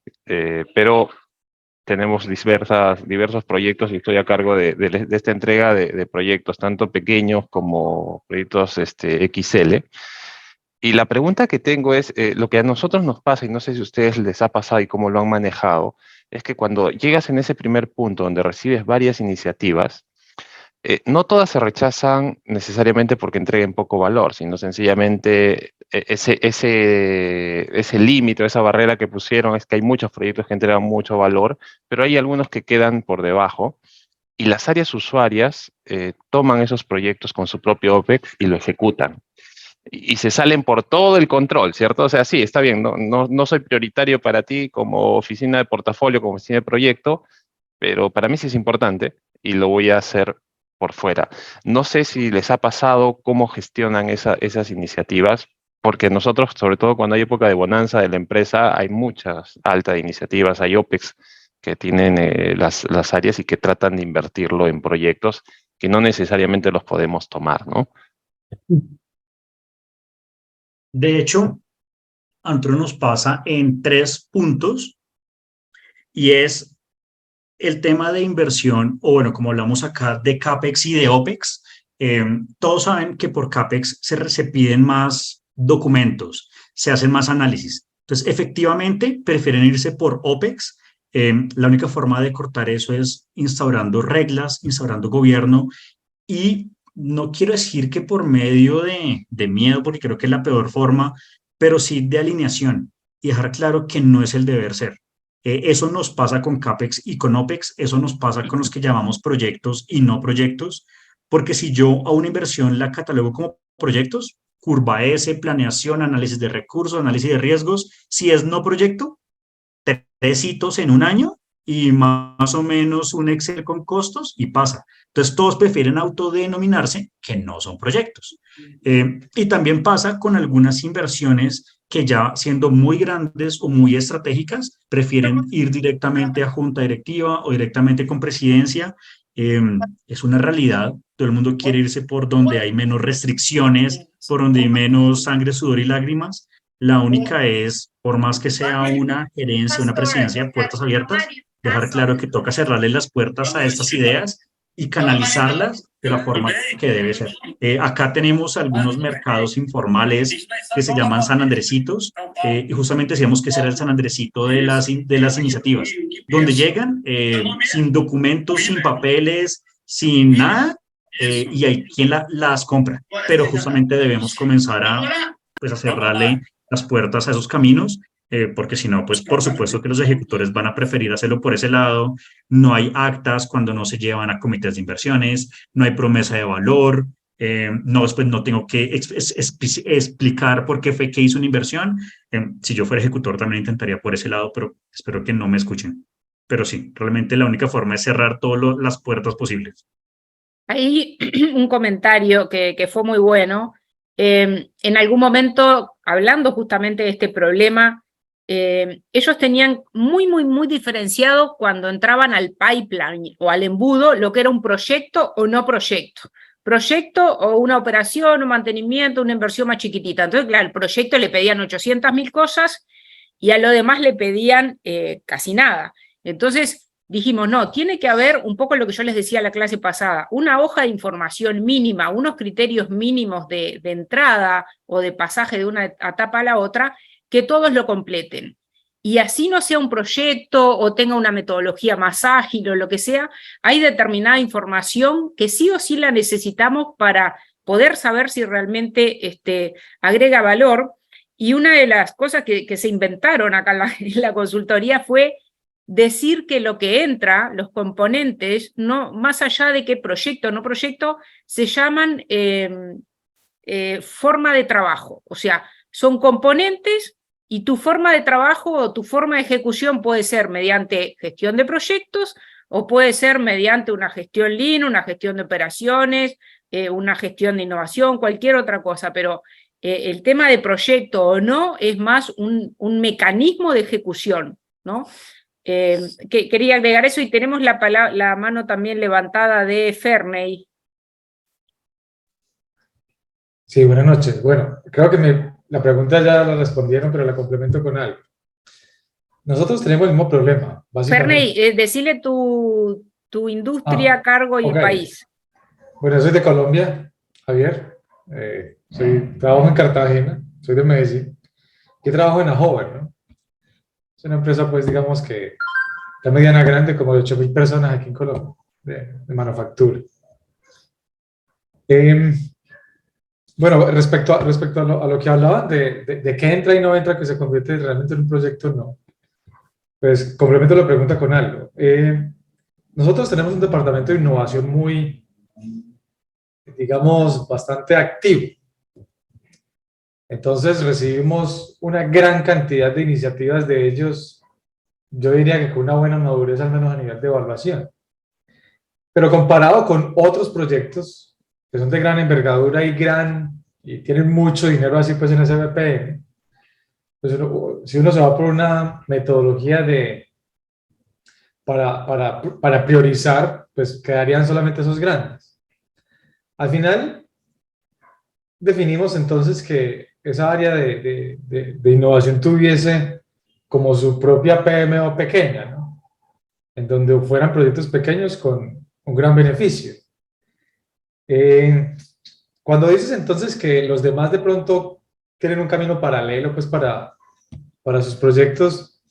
pero tenemos diversos proyectos y estoy a cargo de esta entrega de proyectos, tanto pequeños como proyectos XL. Y la pregunta que tengo es, lo que a nosotros nos pasa, y no sé si a ustedes les ha pasado y cómo lo han manejado, es que cuando llegas en ese primer punto donde recibes varias iniciativas, no todas se rechazan necesariamente porque entreguen poco valor, sino sencillamente ese límite, esa barrera que pusieron es que hay muchos proyectos que entregan mucho valor, pero hay algunos que quedan por debajo y las áreas usuarias toman esos proyectos con su propio OPEX y lo ejecutan. Y se salen por todo el control, ¿cierto? O sea, sí, está bien, no soy prioritario para ti como oficina de portafolio, como oficina de proyecto, pero para mí sí es importante y lo voy a hacer por fuera. No sé si les ha pasado cómo gestionan esas iniciativas, porque nosotros, sobre todo cuando hay época de bonanza de la empresa, hay muchas altas iniciativas, hay OPEX que tienen las áreas y que tratan de invertirlo en proyectos que no necesariamente los podemos tomar, ¿no? De hecho, a nosotros nos pasa en 3 puntos y es el tema de inversión, o bueno, como hablamos acá, de CAPEX y de OPEX, Todos saben que por CAPEX se piden más documentos, se hacen más análisis. Entonces, efectivamente, prefieren irse por OPEX. La única forma de cortar eso es instaurando reglas, instaurando gobierno y no quiero decir que por medio de miedo, porque creo que es la peor forma, pero sí de alineación y dejar claro que no es el deber ser. Eso nos pasa con CAPEX y con OPEX, eso nos pasa con los que llamamos proyectos y no proyectos, porque si yo a una inversión la catalogo como proyectos, curva S, planeación, análisis de recursos, análisis de riesgos, si es no proyecto, 3 hitos en un año y más o menos un Excel con costos y pasa. Entonces todos prefieren autodenominarse que no son proyectos. Y también pasa con algunas inversiones que ya siendo muy grandes o muy estratégicas, prefieren ir directamente a junta directiva o directamente con presidencia. Es una realidad, todo el mundo quiere irse por donde hay menos restricciones, por donde hay menos sangre, sudor y lágrimas. La única es, por más que sea una gerencia, una presidencia de puertas abiertas, dejar claro que toca cerrarle las puertas a estas ideas y canalizarlas de la forma que debe ser. Acá tenemos algunos mercados informales que se llaman San Andresitos, y justamente decíamos que ese era el San Andresito de las iniciativas, donde llegan sin documentos, sin papeles, sin nada, y hay quien las compra. Pero justamente debemos comenzar pues, a cerrarle las puertas a esos caminos, porque si no, pues por supuesto que los ejecutores van a preferir hacerlo por ese lado. No hay actas cuando no se llevan a comités de inversiones, no hay promesa de valor, no, después no tengo que explicar por qué fue que hizo una inversión. Si yo fuera ejecutor también intentaría por ese lado, pero espero que no me escuchen. Pero sí, realmente la única forma es cerrar todas las puertas posibles. Hay un comentario que fue muy bueno. En algún momento, hablando justamente de este problema, ellos tenían muy diferenciado cuando entraban al pipeline o al embudo lo que era un proyecto o no proyecto. Proyecto o una operación, un mantenimiento, una inversión más chiquitita. Entonces, claro, el proyecto le pedían 800.000 cosas y a lo demás le pedían casi nada. Entonces dijimos, no, tiene que haber un poco lo que yo les decía la clase pasada, una hoja de información mínima, unos criterios mínimos de entrada o de pasaje de una etapa a la otra, que todos lo completen. Y así no sea un proyecto o tenga una metodología más ágil o lo que sea, hay determinada información que sí o sí la necesitamos para poder saber si realmente agrega valor. Y una de las cosas que se inventaron acá en la consultoría fue decir que lo que entra, los componentes, no, más allá de qué proyecto o no proyecto, se llaman forma de trabajo. O sea, son componentes y tu forma de trabajo o tu forma de ejecución puede ser mediante gestión de proyectos o puede ser mediante una gestión Lean, una gestión de operaciones, una gestión de innovación, cualquier otra cosa, pero el tema de proyecto o no es más un mecanismo de ejecución, ¿no? Quería agregar eso y tenemos la mano también levantada de Ferney. Sí, buenas noches. Bueno, creo que la pregunta ya la respondieron, pero la complemento con algo. Nosotros tenemos el mismo problema, básicamente. Ferney, decile tu industria, cargo y okay. país. Bueno, soy de Colombia, Javier. Trabajo en Cartagena, soy de Medellín. Y trabajo en Ahover, ¿no? Es una empresa, pues, digamos que la mediana grande, como de 8.000 personas aquí en Colombia, de manufactura. Bueno, respecto a lo que hablaban de qué entra y no entra, que se convierte realmente en un proyecto, no. Pues complemento la pregunta con algo. Nosotros tenemos un departamento de innovación muy, digamos, bastante activo. Entonces recibimos una gran cantidad de iniciativas de ellos, yo diría que con una buena madurez, al menos a nivel de evaluación. Pero comparado con otros proyectos que son de gran envergadura y tienen mucho dinero así pues en ese BPM, pues si uno se va por una metodología para priorizar, pues quedarían solamente esos grandes. Al final, definimos entonces que esa área de innovación tuviese como su propia PMO pequeña, ¿no? En donde fueran proyectos pequeños con un gran beneficio. Cuando dices entonces que los demás de pronto tienen un camino paralelo pues para sus proyectos,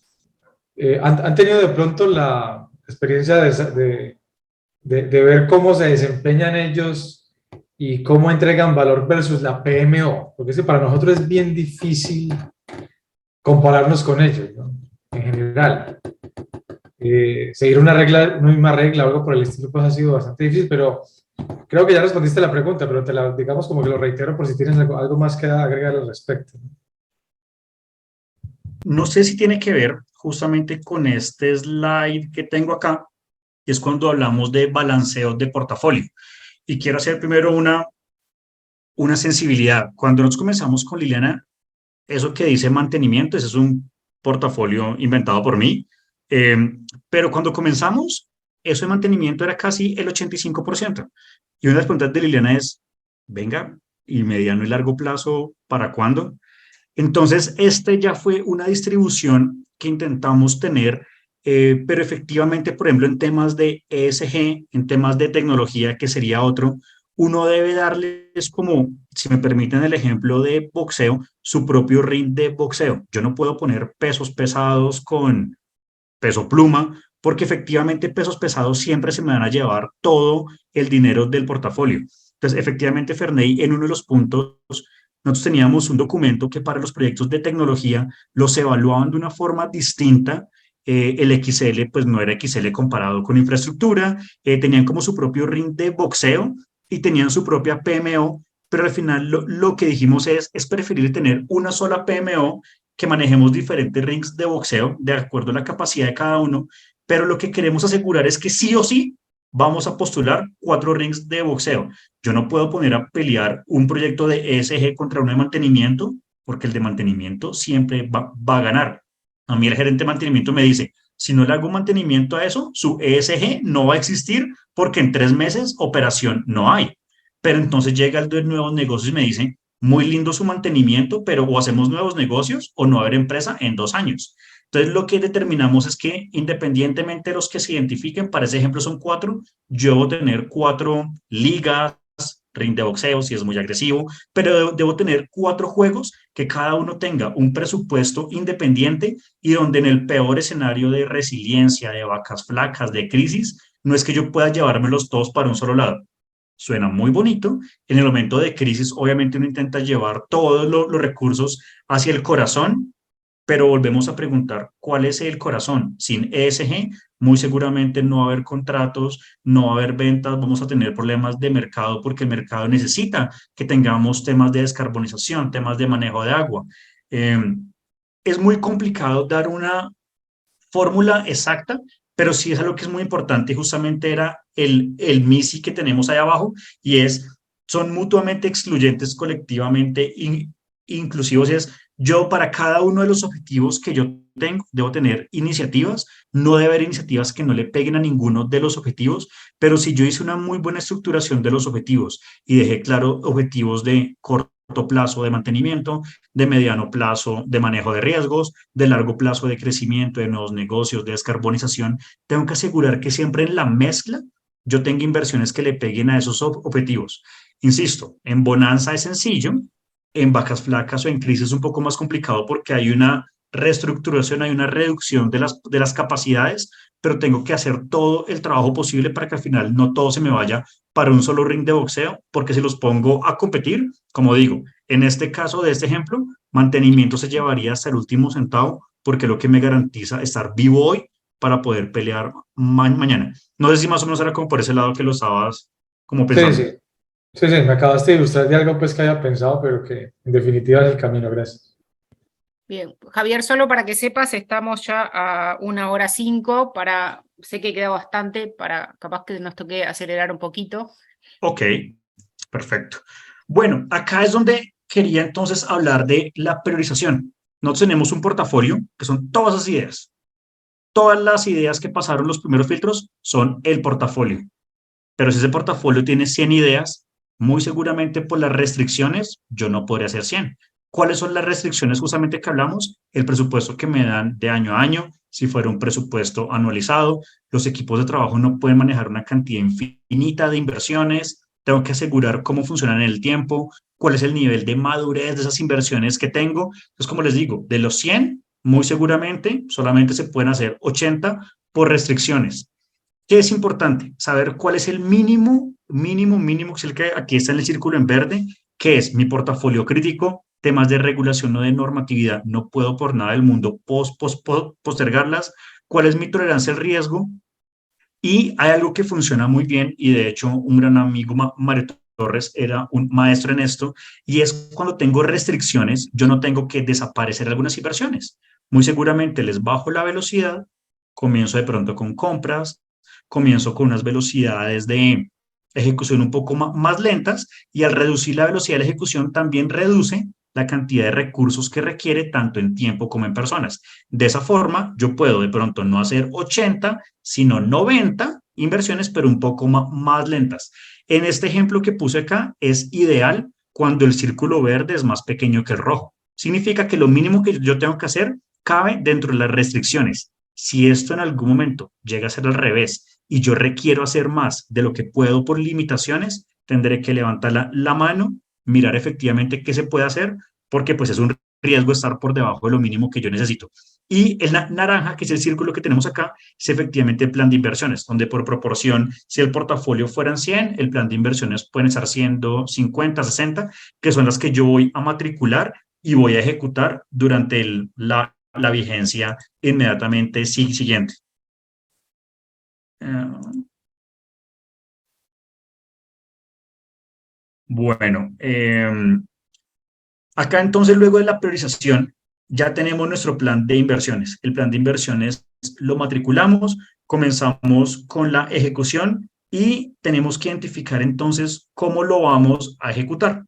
¿han tenido de pronto la experiencia de ver cómo se desempeñan ellos y cómo entregan valor versus la PMO? Porque es que para nosotros es bien difícil compararnos con ellos, ¿no? En general. Seguir una misma regla o algo por el estilo pues ha sido bastante difícil, pero creo que ya respondiste la pregunta, pero digamos como que lo reitero por si tienes algo más que agregar al respecto. No sé si tiene que ver justamente con este slide que tengo acá, que es cuando hablamos de balanceo de portafolio. Y quiero hacer primero una sensibilidad. Cuando nosotros comenzamos con Liliana, eso que dice mantenimiento, ese es un portafolio inventado por mí, eh, pero cuando comenzamos, eso de mantenimiento era casi el 85%. Y una de las preguntas de Liliana es, venga, ¿y mediano y largo plazo para cuándo? Entonces, este ya fue una distribución que intentamos tener, pero efectivamente, por ejemplo, en temas de ESG, en temas de tecnología, que sería otro, uno debe darles como, si me permiten el ejemplo de boxeo, su propio ring de boxeo. Yo no puedo poner pesos pesados con peso pluma, porque efectivamente pesos pesados siempre se me van a llevar todo el dinero del portafolio. Entonces, efectivamente, Ferney, en uno de los puntos, nosotros teníamos un documento que para los proyectos de tecnología los evaluaban de una forma distinta. El XL, pues no era XL comparado con infraestructura, tenían como su propio ring de boxeo y tenían su propia PMO, pero al final lo que dijimos es preferible tener una sola PMO que manejemos diferentes rings de boxeo de acuerdo a la capacidad de cada uno, pero lo que queremos asegurar es que sí o sí vamos a postular 4 rings de boxeo. Yo no puedo poner a pelear un proyecto de ESG contra uno de mantenimiento, porque el de mantenimiento siempre va a ganar. A mí el gerente de mantenimiento me dice, si no le hago mantenimiento a eso, su ESG no va a existir porque en 3 meses operación no hay. Pero entonces llega el de nuevos negocios y me dice, muy lindo su mantenimiento, pero o hacemos nuevos negocios o no haber empresa en 2 años. Entonces, lo que determinamos es que independientemente de los que se identifiquen, para ese ejemplo son 4, yo debo tener 4 ligas, ring de boxeo si es muy agresivo, pero debo tener 4 juegos que cada uno tenga un presupuesto independiente y donde en el peor escenario de resiliencia, de vacas flacas, de crisis, no es que yo pueda llevármelos todos para un solo lado. Suena muy bonito. En el momento de crisis, obviamente uno intenta llevar todos los recursos hacia el corazón, pero volvemos a preguntar, ¿cuál es el corazón? Sin ESG, muy seguramente no va a haber contratos, no va a haber ventas, vamos a tener problemas de mercado porque el mercado necesita que tengamos temas de descarbonización, temas de manejo de agua. Eh, es muy complicado dar una fórmula exacta, pero sí es algo que es muy importante y justamente era el MISI que tenemos ahí abajo y son mutuamente excluyentes colectivamente inclusivos. Es yo para cada uno de los objetivos que yo tengo, debo tener iniciativas, no debe haber iniciativas que no le peguen a ninguno de los objetivos, pero si yo hice una muy buena estructuración de los objetivos y dejé claro objetivos de corto plazo de mantenimiento, de mediano plazo de manejo de riesgos, de largo plazo de crecimiento, de nuevos negocios, de descarbonización, tengo que asegurar que siempre en la mezcla yo tenga inversiones que le peguen a esos objetivos. Insisto, en bonanza es sencillo, en vacas flacas o en crisis es un poco más complicado porque hay una reestructuración, hay una reducción de las capacidades, pero tengo que hacer todo el trabajo posible para que al final no todo se me vaya para un solo ring de boxeo, porque si los pongo a competir, como digo, en este caso de este ejemplo, mantenimiento se llevaría hasta el último centavo, porque es lo que me garantiza estar vivo hoy para poder pelear mañana. No sé si más o menos era como por ese lado que lo estabas como Sí, pensando. sí. Sí, sí, me acabaste de ilustrar de algo pues que haya pensado, pero que en definitiva es el camino. Gracias. Bien, Javier, solo para que sepas, estamos ya a 1:05 sé que queda bastante, para capaz que nos toque acelerar un poquito. Ok, perfecto. Bueno, acá es donde quería entonces hablar de la priorización. Nosotros tenemos un portafolio que son todas esas ideas. Todas las ideas que pasaron los primeros filtros son el portafolio. Pero si ese portafolio tiene 100 ideas, muy seguramente por las restricciones yo no podría hacer 100. ¿Cuáles son las restricciones justamente que hablamos? El presupuesto que me dan de año a año, si fuera un presupuesto anualizado, los equipos de trabajo no pueden manejar una cantidad infinita de inversiones, tengo que asegurar cómo funcionan en el tiempo, cuál es el nivel de madurez de esas inversiones que tengo. Entonces, como les digo, de los 100, muy seguramente solamente se pueden hacer 80 por restricciones. ¿Qué es importante? Saber cuál es el mínimo, que es el que aquí está en el círculo en verde, que es mi portafolio crítico, temas de regulación o de normatividad, no puedo por nada del mundo postergarlas, cuál es mi tolerancia al riesgo, y hay algo que funciona muy bien, y de hecho un gran amigo, Mario Torres, era un maestro en esto, y es cuando tengo restricciones, yo no tengo que desaparecer algunas inversiones. Muy seguramente les bajo la velocidad, comienzo de pronto con compras, comienzo con unas velocidades de ejecución un poco más lentas, y al reducir la velocidad de la ejecución también reduce la cantidad de recursos que requiere tanto en tiempo como en personas. De esa forma, yo puedo de pronto no hacer 80, sino 90 inversiones, pero un poco más lentas. En este ejemplo que puse acá, es ideal cuando el círculo verde es más pequeño que el rojo. Significa que lo mínimo que yo tengo que hacer cabe dentro de las restricciones. Si esto en algún momento llega a ser al revés y yo requiero hacer más de lo que puedo por limitaciones, tendré que levantar la mano, mirar efectivamente qué se puede hacer, porque pues es un riesgo estar por debajo de lo mínimo que yo necesito. Y el naranja, que es el círculo que tenemos acá, es efectivamente el plan de inversiones, donde por proporción, si el portafolio fueran 100, el plan de inversiones pueden estar siendo 50, 60, que son las que yo voy a matricular y voy a ejecutar durante la vigencia inmediatamente siguiente. Bueno, acá entonces luego de la priorización ya tenemos nuestro plan de inversiones. El plan de inversiones lo matriculamos, comenzamos con la ejecución y tenemos que identificar entonces cómo lo vamos a ejecutar.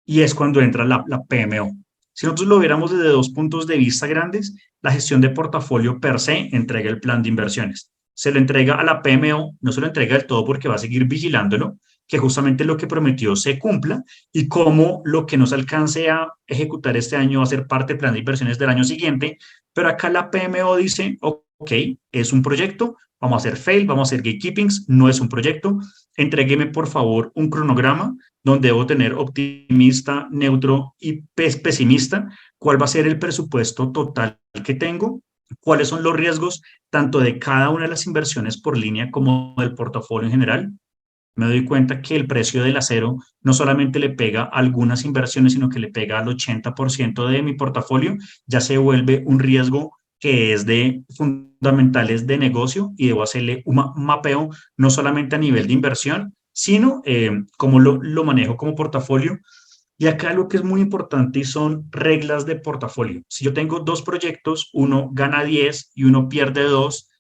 Y es cuando entra la PMO. Si nosotros lo viéramos desde dos puntos de vista grandes, la gestión de portafolio per se entrega el plan de inversiones. Se lo entrega a la PMO, no se lo entrega del todo porque va a seguir vigilándolo, que justamente lo que prometió se cumpla, y cómo lo que no se alcance a ejecutar este año va a ser parte del plan de inversiones del año siguiente. Pero acá la PMO dice, ok, es un proyecto, vamos a hacer fail, vamos a hacer gatekeepings, no es un proyecto, entrégueme por favor un cronograma donde debo tener optimista, neutro y pesimista, cuál va a ser el presupuesto total que tengo, cuáles son los riesgos tanto de cada una de las inversiones por línea como del portafolio en general. Me doy cuenta que el precio del acero no solamente le pega a algunas inversiones, sino que le pega al 80% de mi portafolio, ya se vuelve un riesgo que es de fundamentales de negocio, y debo hacerle un mapeo no solamente a nivel de inversión, sino cómo lo manejo como portafolio. Y acá lo que es muy importante son reglas de portafolio. Si yo tengo dos proyectos, uno gana 10 y uno pierde 2,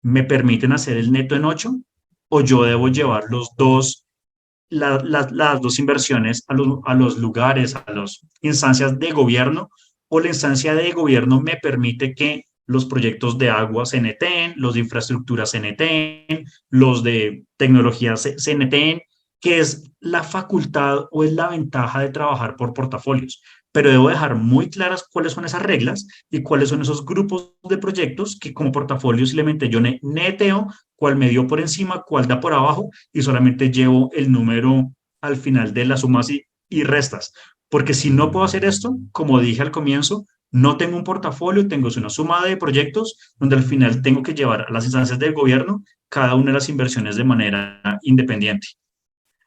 ¿me permiten hacer el neto en 8? ¿O yo debo llevar las dos inversiones a los lugares, a las instancias de gobierno? ¿O la instancia de gobierno me permite que los proyectos de agua se neteen, los de infraestructura se neteen, los de tecnología se neteen? Que es la facultad o es la ventaja de trabajar por portafolios. Pero debo dejar muy claras cuáles son esas reglas y cuáles son esos grupos de proyectos que como portafolio simplemente yo neteo cuál me dio por encima, cuál da por abajo, y solamente llevo el número al final de las sumas y restas. Porque si no puedo hacer esto, como dije al comienzo, no tengo un portafolio, tengo una suma de proyectos donde al final tengo que llevar a las instancias del gobierno cada una de las inversiones de manera independiente.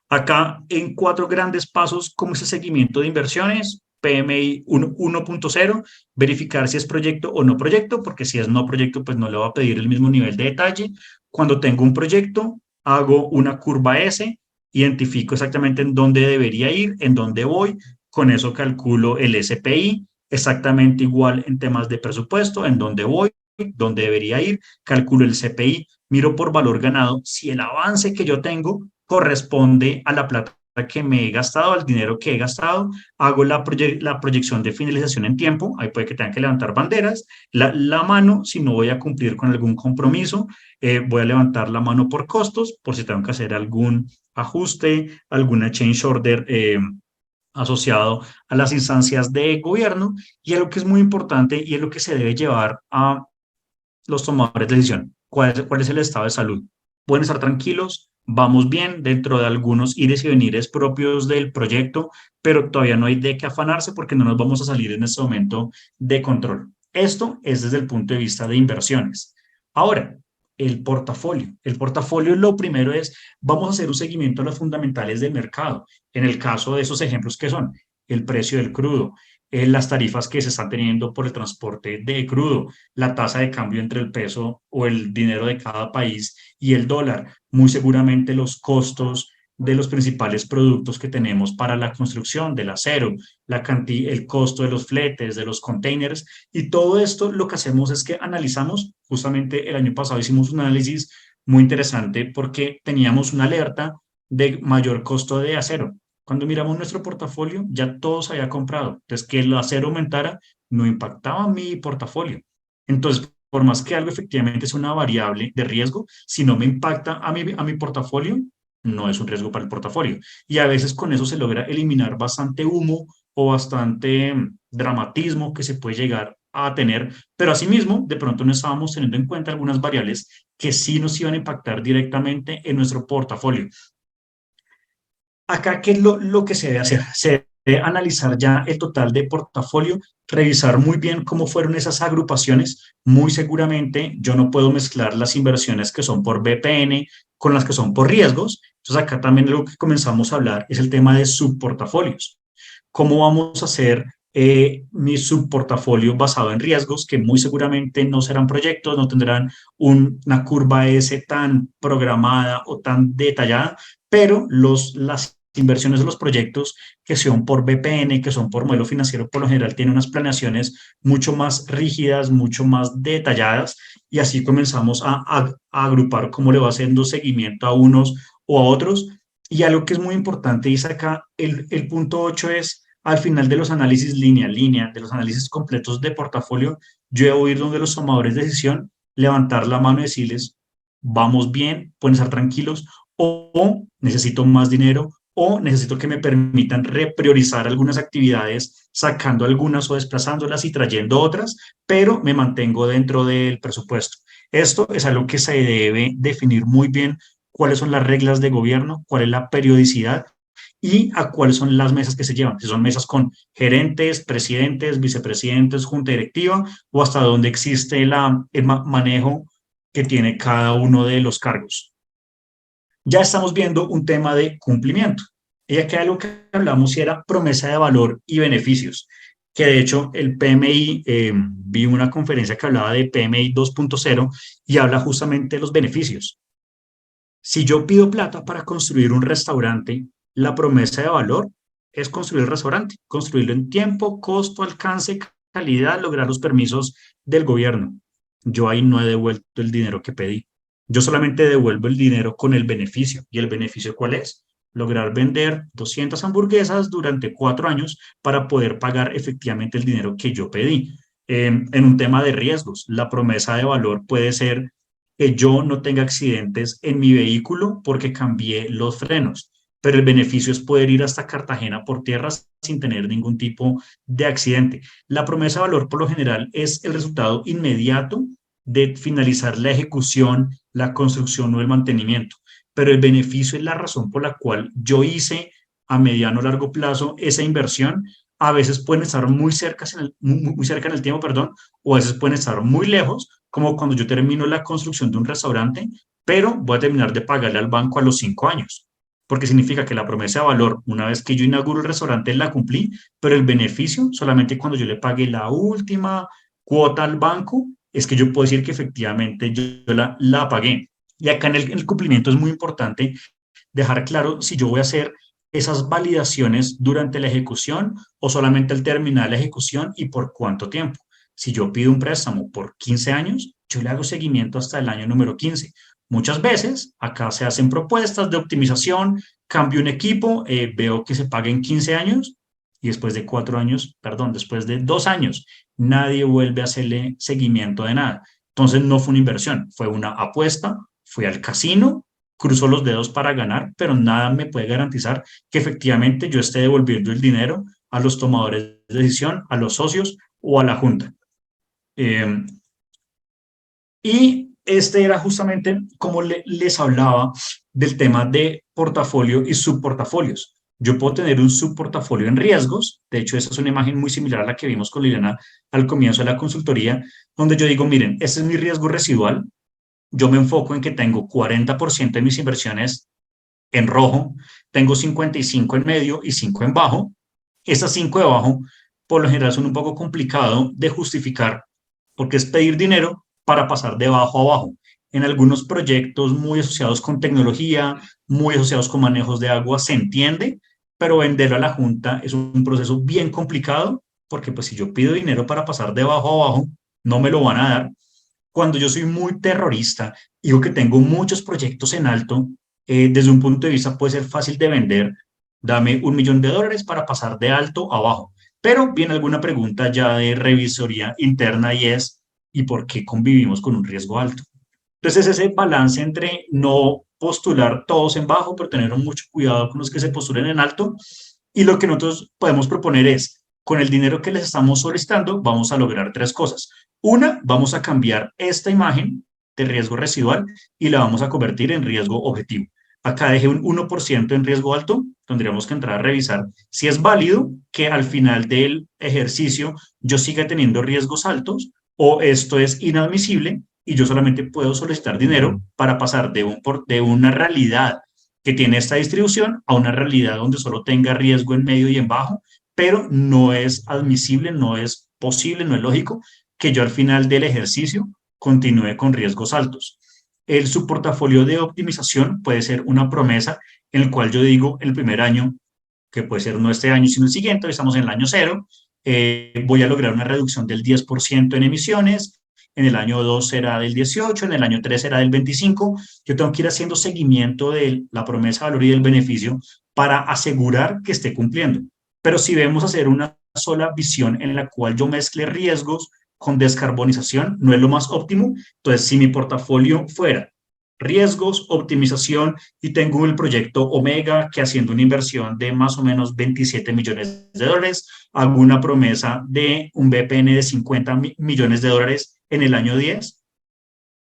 Acá en 4 grandes pasos, como es el seguimiento de inversiones. PMI 1.0, verificar si es proyecto o no proyecto, porque si es no proyecto, pues no le va a pedir el mismo nivel de detalle. Cuando tengo un proyecto, hago una curva S, identifico exactamente en dónde debería ir, en dónde voy, con eso calculo el SPI, exactamente igual en temas de presupuesto, en dónde voy, dónde debería ir, calculo el CPI, miro por valor ganado si el avance que yo tengo corresponde a la plata que me he gastado, al dinero que he gastado, hago la proyección de finalización en tiempo, ahí puede que tengan que levantar banderas, la mano, si no voy a cumplir con algún compromiso, voy a levantar la mano por costos, por si tengo que hacer algún ajuste, alguna change order asociado a las instancias de gobierno. Y es lo que es muy importante y es lo que se debe llevar a los tomadores de decisión. ¿Cuál es el estado de salud? ¿Pueden estar tranquilos? vamos bien dentro de algunos ires y venires propios del proyecto, pero todavía no hay de qué afanarse porque no nos vamos a salir en este momento de control. Esto es desde el punto de vista de inversiones. Ahora, el portafolio. El portafolio lo primero es, vamos a hacer un seguimiento a los fundamentales del mercado. En el caso de esos ejemplos que son el precio del crudo, las tarifas que se están teniendo por el transporte de crudo, la tasa de cambio entre el peso o el dinero de cada país y el dólar, muy seguramente los costos de los principales productos que tenemos para la construcción del acero, el costo de los fletes, de los containers, y todo esto lo que hacemos es que analizamos, justamente el año pasado hicimos un análisis muy interesante porque teníamos una alerta de mayor costo de acero. Cuando miramos nuestro portafolio, ya todo se había comprado. Entonces, que el acero aumentara no impactaba mi portafolio. Entonces, por más que algo efectivamente es una variable de riesgo, si no me impacta a mi portafolio, no es un riesgo para el portafolio. Y a veces con eso se logra eliminar bastante humo o bastante dramatismo que se puede llegar a tener, pero asimismo, de pronto no estábamos teniendo en cuenta algunas variables que sí nos iban a impactar directamente en nuestro portafolio. Acá, ¿qué es lo que se debe hacer? Se debe analizar ya el total de portafolio, revisar muy bien cómo fueron esas agrupaciones. Muy seguramente yo no puedo mezclar las inversiones que son por BPN con las que son por riesgos. Entonces, acá también lo que comenzamos a hablar es el tema de subportafolios. ¿Cómo vamos a hacer mi subportafolio basado en riesgos que muy seguramente no serán proyectos, no tendrán una curva S tan programada o tan detallada, pero las inversiones de los proyectos que son por BPN, que son por modelo financiero, por lo general tienen unas planeaciones mucho más rígidas, mucho más detalladas, y así comenzamos a agrupar cómo le va haciendo seguimiento a unos o a otros. Y algo que es muy importante, dice acá, el punto 8 es, al final de los análisis línea a línea, de los análisis completos de portafolio, yo debo ir donde los tomadores de decisión, levantar la mano y decirles, vamos bien, pueden estar tranquilos, o necesito más dinero, o necesito que me permitan repriorizar algunas actividades, sacando algunas o desplazándolas y trayendo otras, pero me mantengo dentro del presupuesto. Esto es algo que se debe definir muy bien, cuáles son las reglas de gobierno, cuál es la periodicidad y a cuáles son las mesas que se llevan. Si son mesas con gerentes, presidentes, vicepresidentes, junta directiva o hasta donde existe el manejo que tiene cada uno de los cargos. Ya estamos viendo un tema de cumplimiento. Y acá lo que hablamos era promesa de valor y beneficios, que de hecho el PMI, vi una conferencia que hablaba de PMI 2.0 y habla justamente de los beneficios. Si yo pido plata para construir un restaurante, la promesa de valor es construir el restaurante, construirlo en tiempo, costo, alcance, calidad, lograr los permisos del gobierno. Yo ahí no he devuelto el dinero que pedí. Yo solamente devuelvo el dinero con el beneficio. ¿Y el beneficio cuál es? Lograr vender 200 hamburguesas durante 4 años para poder pagar efectivamente el dinero que yo pedí. En un tema de riesgos, la promesa de valor puede ser que yo no tenga accidentes en mi vehículo porque cambié los frenos, pero el beneficio es poder ir hasta Cartagena por tierra sin tener ningún tipo de accidente. La promesa de valor por lo general es el resultado inmediato de finalizar la ejecución, la construcción o el mantenimiento, pero el beneficio es la razón por la cual yo hice a mediano o largo plazo esa inversión. A veces pueden estar muy cerca en el tiempo, perdón, o a veces pueden estar muy lejos, como cuando yo termino la construcción de un restaurante, pero voy a terminar de pagarle al banco a los 5 años, porque significa que la promesa de valor, una vez que yo inauguro el restaurante, la cumplí, pero el beneficio solamente cuando yo le pague la última cuota al banco, es que yo puedo decir que efectivamente yo la pagué. Y acá en el cumplimiento es muy importante dejar claro si yo voy a hacer esas validaciones durante la ejecución o solamente al terminar la ejecución y por cuánto tiempo. Si yo pido un préstamo por 15 años, yo le hago seguimiento hasta el año número 15. Muchas veces acá se hacen propuestas de optimización, cambio un equipo, veo que se paga en 15 años y después de 4 años, perdón, después de 2 años, nadie vuelve a hacerle seguimiento de nada. Entonces no fue una inversión, fue una apuesta, fui al casino, cruzo los dedos para ganar, pero nada me puede garantizar que efectivamente yo esté devolviendo el dinero a los tomadores de decisión, a los socios o a la junta. Y este era justamente como les hablaba del tema de portafolio y subportafolios. Yo puedo tener un subportafolio en riesgos, de hecho esa es una imagen muy similar a la que vimos con Liliana al comienzo de la consultoría, donde yo digo, miren, este es mi riesgo residual, yo me enfoco en que tengo 40% de mis inversiones en rojo, tengo 55 en medio y 5 en bajo. Esas 5 de abajo, por lo general, son un poco complicado de justificar porque es pedir dinero para pasar de bajo a bajo. En algunos proyectos muy asociados con tecnología, muy asociados con manejos de agua, se entiende, pero venderlo a la Junta es un proceso bien complicado porque pues si yo pido dinero para pasar de bajo a bajo, no me lo van a dar. Cuando yo soy muy terrorista, digo que tengo muchos proyectos en alto, desde un punto de vista puede ser fácil de vender, dame $1.000.000 para pasar de alto a bajo. Pero viene alguna pregunta ya de revisoría interna y es, ¿y por qué convivimos con un riesgo alto? Entonces ese balance entre no postular todos en bajo, pero tener mucho cuidado con los que se postulen en alto. Y lo que nosotros podemos proponer es, con el dinero que les estamos solicitando, vamos a lograr 3 cosas. Una, vamos a cambiar esta imagen de riesgo residual y la vamos a convertir en riesgo objetivo. Acá dejé un 1% en riesgo alto, tendríamos que entrar a revisar si es válido que al final del ejercicio yo siga teniendo riesgos altos o esto es inadmisible y yo solamente puedo solicitar dinero para pasar de una realidad que tiene esta distribución a una realidad donde solo tenga riesgo en medio y en bajo, pero no es admisible, no es posible, no es lógico que yo al final del ejercicio continúe con riesgos altos. El subportafolio de optimización puede ser una promesa en el cual yo digo el primer año, que puede ser no este año, sino el siguiente, estamos en el año 0, voy a lograr una reducción del 10% en emisiones, en el año 2 será del 18, en el año 3 será del 25. Yo tengo que ir haciendo seguimiento de la promesa de valor y del beneficio para asegurar que esté cumpliendo. Pero si vemos hacer una sola visión en la cual yo mezcle riesgos con descarbonización, no es lo más óptimo. Entonces, si mi portafolio fuera riesgos, optimización y tengo el proyecto Omega que haciendo una inversión de más o menos $27 millones, hago una promesa de un BPN de $50 millones en el año 10.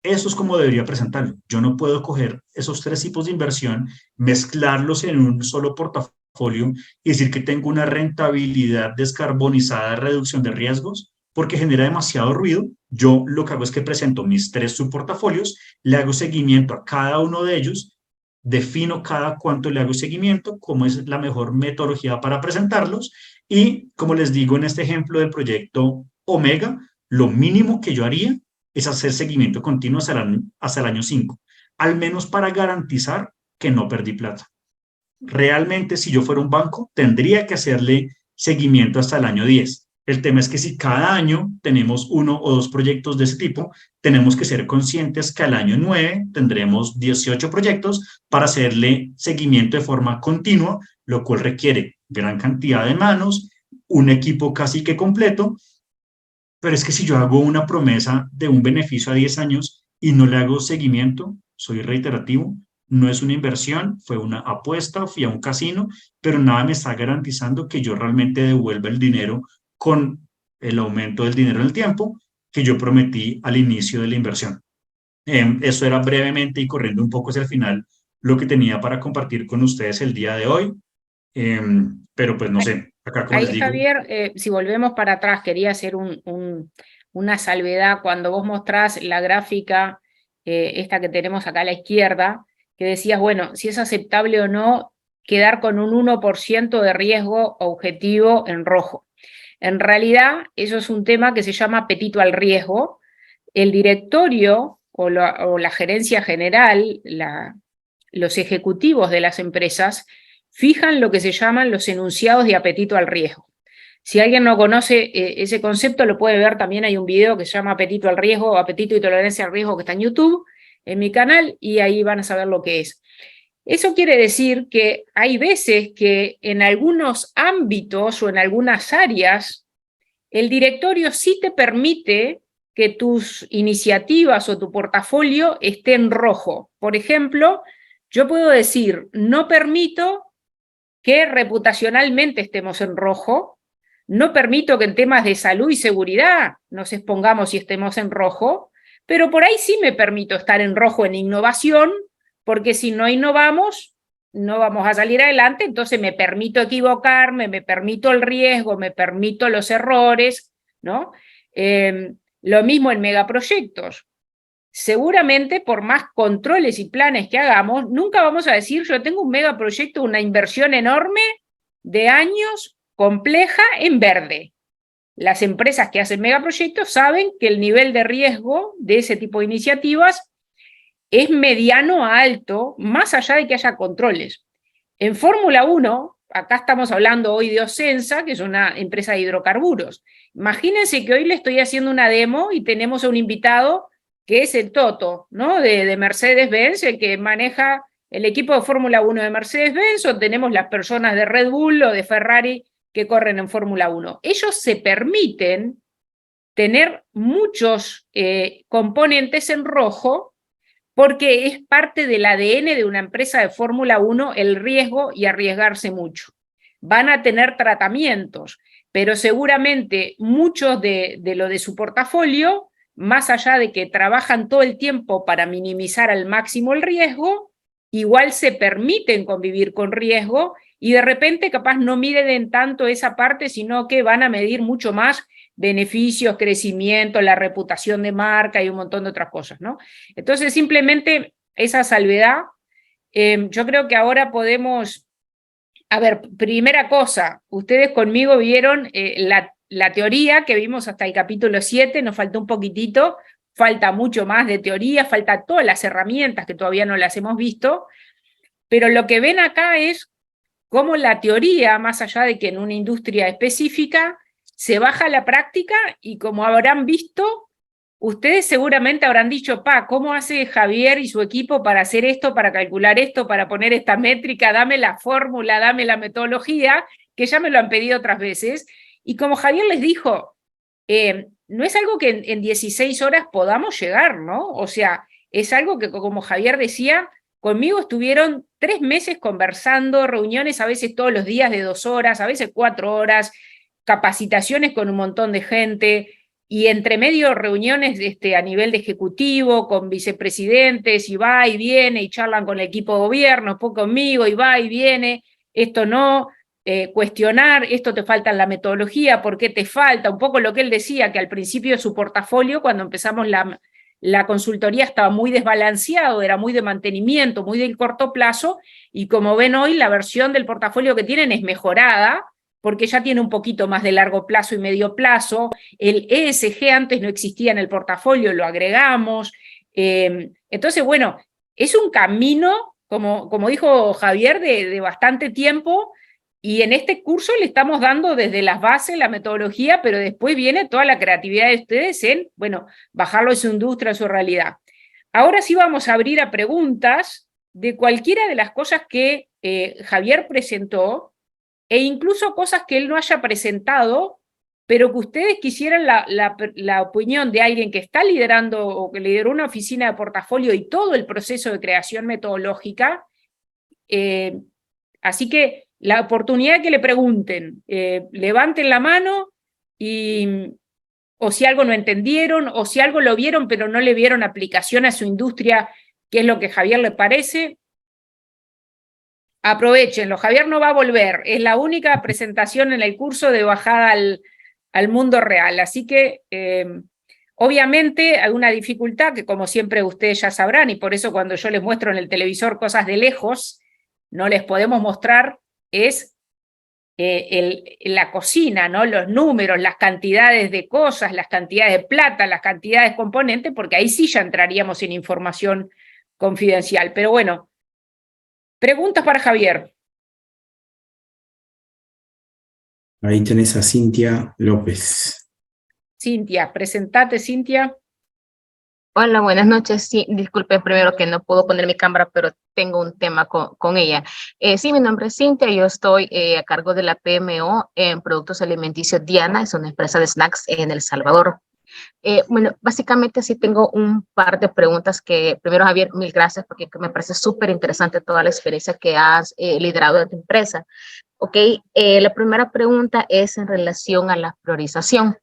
Eso es como debería presentarlo. Yo no puedo coger esos 3 tipos de inversión, mezclarlos en un solo portafolio y decir que tengo una rentabilidad descarbonizada, reducción de riesgos, porque genera demasiado ruido. Yo lo que hago es que presento mis 3 subportafolios, le hago seguimiento a cada uno de ellos, defino cada cuánto le hago seguimiento, cómo es la mejor metodología para presentarlos y, como les digo en este ejemplo del proyecto Omega, lo mínimo que yo haría es hacer seguimiento continuo hasta el año 5, al menos para garantizar que no perdí plata. Realmente, si yo fuera un banco, tendría que hacerle seguimiento hasta el año 10. El tema es que si cada año tenemos 1 o 2 proyectos de ese tipo, tenemos que ser conscientes que al año 9 tendremos 18 proyectos para hacerle seguimiento de forma continua, lo cual requiere gran cantidad de manos, un equipo casi que completo. Pero es que si yo hago una promesa de un beneficio a 10 años y no le hago seguimiento, soy reiterativo, no es una inversión, fue una apuesta, fui a un casino, pero nada me está garantizando que yo realmente devuelva el dinero con el aumento del dinero en el tiempo que yo prometí al inicio de la inversión. Eso era brevemente y corriendo un poco hacia el final lo que tenía para compartir con ustedes el día de hoy. Pero pues no sé, acá como les Ahí, digo. Javier, si volvemos para atrás, quería hacer una salvedad. Cuando vos mostrás la gráfica, esta que tenemos acá a la izquierda, que decías, bueno, si es aceptable o no quedar con un 1% de riesgo objetivo en rojo. En realidad, eso es un tema que se llama apetito al riesgo. El directorio o la gerencia general, los ejecutivos de las empresas, fijan lo que se llaman los enunciados de apetito al riesgo. Si alguien no conoce ese concepto, lo puede ver, también hay un video que se llama Apetito al riesgo, apetito y tolerancia al riesgo, que está en YouTube, en mi canal, y ahí van a saber lo que es. Eso quiere decir que hay veces que en algunos ámbitos o en algunas áreas, el directorio sí te permite que tus iniciativas o tu portafolio esté en rojo. Por ejemplo, yo puedo decir, no permito que reputacionalmente estemos en rojo, no permito que en temas de salud y seguridad nos expongamos y estemos en rojo, pero por ahí sí me permito estar en rojo en innovación, porque si no innovamos, no vamos a salir adelante, entonces me permito equivocarme, me permito el riesgo, me permito los errores, ¿no? Lo mismo en megaproyectos. Seguramente por más controles y planes que hagamos, nunca vamos a decir yo tengo un megaproyecto, una inversión enorme de años, compleja, en verde. Las empresas que hacen megaproyectos saben que el nivel de riesgo de ese tipo de iniciativas es mediano a alto, más allá de que haya controles. En Fórmula 1, acá estamos hablando hoy de Ocensa, que es una empresa de hidrocarburos. Imagínense que hoy le estoy haciendo una demo y tenemos a un invitado que es el Toto, ¿no? de Mercedes-Benz, el que maneja el equipo de Fórmula 1 de Mercedes-Benz, o tenemos las personas de Red Bull o de Ferrari que corren en Fórmula 1. Ellos se permiten tener muchos componentes en rojo porque es parte del ADN de una empresa de Fórmula 1 el riesgo y arriesgarse mucho. Van a tener tratamientos, pero seguramente muchos de lo de su portafolio, más allá de que trabajan todo el tiempo para minimizar al máximo el riesgo, igual se permiten convivir con riesgo y de repente capaz no miden tanto esa parte, sino que van a medir mucho más beneficios, crecimiento, la reputación de marca y un montón de otras cosas, ¿no? Entonces, simplemente esa salvedad, yo creo que ahora podemos, a ver, primera cosa, ustedes conmigo vieron la teoría que vimos hasta el capítulo 7, nos faltó un poquitito, falta mucho más de teoría, falta todas las herramientas que todavía no las hemos visto, pero lo que ven acá es cómo la teoría, más allá de que en una industria específica, se baja a la práctica y como habrán visto, ustedes seguramente habrán dicho, ¿cómo hace Javier y su equipo para hacer esto, para calcular esto, para poner esta métrica? Dame la fórmula, dame la metodología, que ya me lo han pedido otras veces. Y como Javier les dijo, no es algo que en 16 horas podamos llegar, ¿no? O sea, es algo que, como Javier decía, conmigo estuvieron 3 meses conversando, reuniones a veces todos los días de 2 horas, a veces 4 horas, capacitaciones con un montón de gente, y entre medio reuniones a nivel de ejecutivo, con vicepresidentes, y va y viene, y charlan con el equipo de gobierno, después conmigo, y va y viene, esto no, cuestionar, esto te falta en la metodología, ¿por qué te falta? Un poco lo que él decía, que al principio de su portafolio, cuando empezamos la consultoría estaba muy desbalanceado, era muy de mantenimiento, muy del corto plazo, y como ven hoy, la versión del portafolio que tienen es mejorada, porque ya tiene un poquito más de largo plazo y medio plazo. El ESG antes no existía en el portafolio, lo agregamos. Entonces, bueno, es un camino, como dijo Javier, de bastante tiempo, y en este curso le estamos dando desde las bases, la metodología, pero después viene toda la creatividad de ustedes en, bueno, bajarlo a su industria, a su realidad. Ahora sí vamos a abrir a preguntas de cualquiera de las cosas que Javier presentó, e incluso cosas que él no haya presentado, pero que ustedes quisieran la opinión de alguien que está liderando o que lideró una oficina de portafolio y todo el proceso de creación metodológica. Así que la oportunidad que le pregunten, levanten la mano o si algo no entendieron, o si algo lo vieron pero no le vieron aplicación a su industria, que es lo que a Javier le parece. Aprovechenlo, Javier no va a volver, es la única presentación en el curso de bajada al mundo real, así que obviamente hay una dificultad que como siempre ustedes ya sabrán, y por eso cuando yo les muestro en el televisor cosas de lejos, no les podemos mostrar, es la cocina, ¿no? Los números, las cantidades de cosas, las cantidades de plata, las cantidades de componentes, porque ahí sí ya entraríamos en información confidencial, pero bueno. Preguntas para Javier. Ahí tenés a Cintia López. Cintia, presentate, Cintia. Hola, buenas noches. Sí, disculpe primero que no puedo poner mi cámara, pero tengo un tema con ella. Sí, mi nombre es Cintia, yo estoy a cargo de la PMO en Productos Alimenticios Diana, es una empresa de snacks en El Salvador. Bueno, básicamente sí tengo un par de preguntas que, primero Javier, mil gracias porque me parece súper interesante toda la experiencia que has liderado de tu empresa. Ok, la primera pregunta es en relación a la priorización.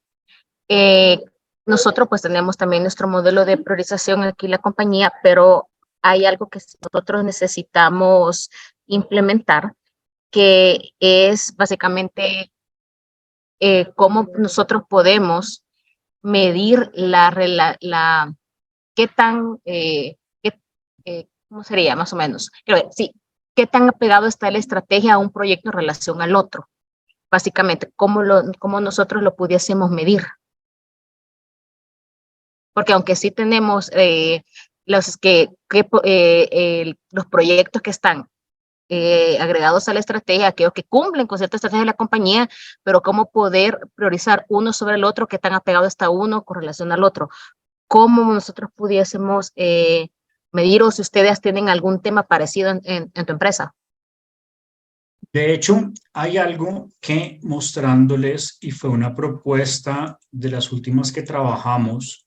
nosotros pues tenemos también nuestro modelo de priorización aquí en la compañía, pero hay algo que nosotros necesitamos implementar, que es básicamente cómo nosotros podemos medir qué tan, ¿cómo sería más o menos? Sí, qué tan apegado está la estrategia a un proyecto en relación al otro. Básicamente, cómo nosotros lo pudiésemos medir. Porque aunque sí tenemos los proyectos que están agregados a la estrategia, aquellos que cumplen con cierta estrategia de la compañía, pero cómo poder priorizar uno sobre el otro, qué tan apegado está uno con relación al otro. Cómo nosotros pudiésemos medir, o si ustedes tienen algún tema parecido en tu empresa. De hecho, hay algo que mostrándoles, y fue una propuesta de las últimas que trabajamos,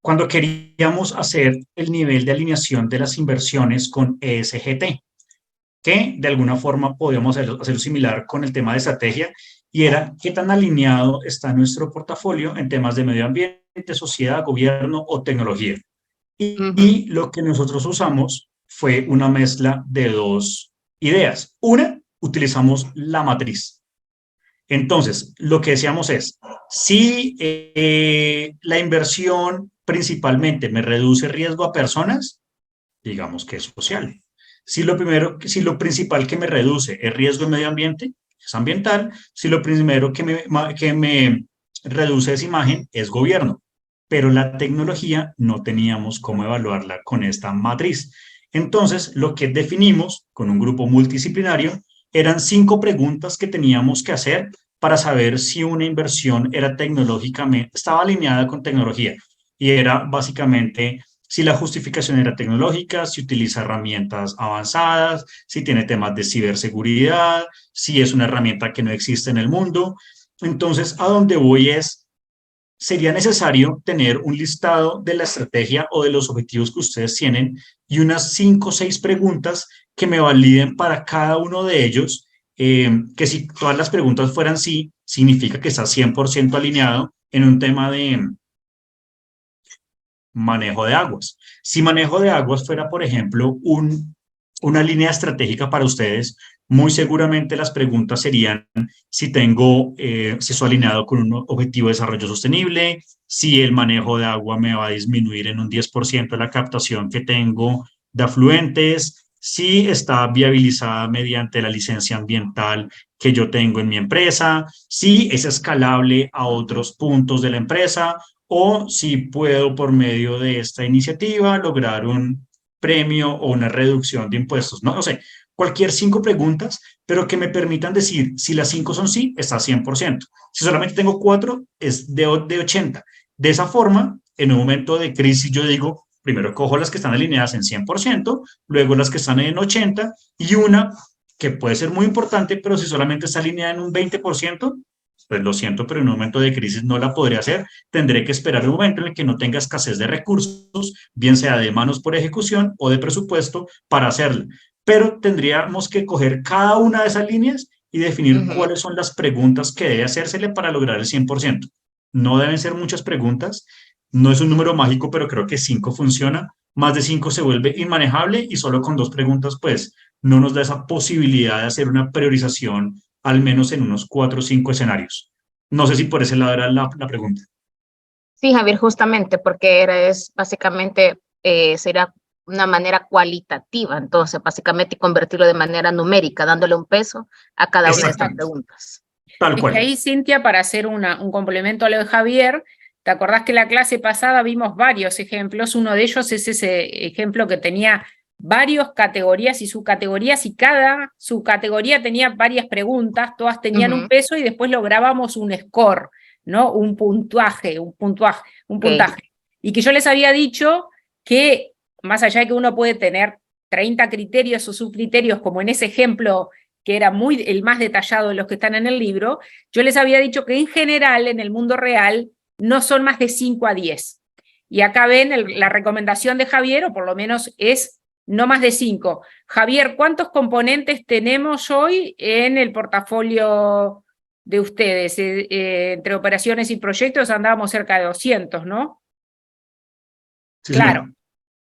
cuando queríamos hacer el nivel de alineación de las inversiones con ESGT, que de alguna forma podíamos hacerlo similar con el tema de estrategia, y era qué tan alineado está nuestro portafolio en temas de medio ambiente, sociedad, gobierno o tecnología. Y lo que nosotros usamos fue una mezcla de dos ideas. Una, utilizamos la matriz. Entonces, lo que decíamos es, si la inversión principalmente me reduce riesgo a personas, digamos que es social. Si lo principal que me reduce es riesgo de medio ambiente, es ambiental. Si lo primero que me reduce es imagen, es gobierno. Pero la tecnología no teníamos cómo evaluarla con esta matriz. Entonces, lo que definimos con un grupo multidisciplinario eran 5 preguntas que teníamos que hacer para saber si una inversión era tecnológicamente, estaba alineada con tecnología. Y era básicamente si la justificación era tecnológica, si utiliza herramientas avanzadas, si tiene temas de ciberseguridad, si es una herramienta que no existe en el mundo. Entonces, a donde voy es, sería necesario tener un listado de la estrategia o de los objetivos que ustedes tienen y unas 5 o 6 preguntas que me validen para cada uno de ellos, que si todas las preguntas fueran sí, significa que está 100% alineado en un tema de manejo de aguas. Si manejo de aguas fuera, por ejemplo, una línea estratégica para ustedes, muy seguramente las preguntas serían si si estoy alineado con un objetivo de desarrollo sostenible, si el manejo de agua me va a disminuir en un 10% la captación que tengo de afluentes, si está viabilizada mediante la licencia ambiental que yo tengo en mi empresa, si es escalable a otros puntos de la empresa, o si puedo por medio de esta iniciativa lograr un premio o una reducción de impuestos. No sé, cualquier 5 preguntas, pero que me permitan decir si las 5 son sí, está 100%. Si solamente tengo 4, es de 80. De esa forma, en un momento de crisis yo digo, primero cojo las que están alineadas en 100%, luego las que están en 80 y una que puede ser muy importante, pero si solamente está alineada en un 20%, pues lo siento, pero en un momento de crisis no la podré hacer. Tendré que esperar un momento en el que no tenga escasez de recursos, bien sea de manos por ejecución o de presupuesto para hacerla. Pero tendríamos que coger cada una de esas líneas y definir cuáles son las preguntas que debe hacérsele para lograr el 100%. No deben ser muchas preguntas, no es un número mágico, pero creo que 5 funciona. Más de 5 se vuelve inmanejable y solo con 2 preguntas, pues, no nos da esa posibilidad de hacer una priorización al menos en unos 4 o 5 escenarios. No sé si por ese lado era la pregunta. Sí, Javier, justamente porque es básicamente, será una manera cualitativa, entonces básicamente convertirlo de manera numérica, dándole un peso a cada una de estas preguntas. Tal cual. Es que ahí, Cintia, para hacer un complemento a lo de Javier, ¿te acordás que la clase pasada vimos varios ejemplos? Uno de ellos es ese ejemplo que tenía varias categorías y subcategorías, y cada subcategoría tenía varias preguntas, todas tenían un peso y después lográbamos un score, ¿no? Un puntaje. Y que yo les había dicho que, más allá de que uno puede tener 30 criterios o subcriterios, como en ese ejemplo que era el más detallado de los que están en el libro, yo les había dicho que en general, en el mundo real, no son más de 5 a 10. Y acá ven la recomendación de Javier, o por lo menos es no más de 5. Javier, ¿cuántos componentes tenemos hoy en el portafolio de ustedes, entre operaciones y proyectos andábamos cerca de 200, ¿no? Sí, Claro. señor.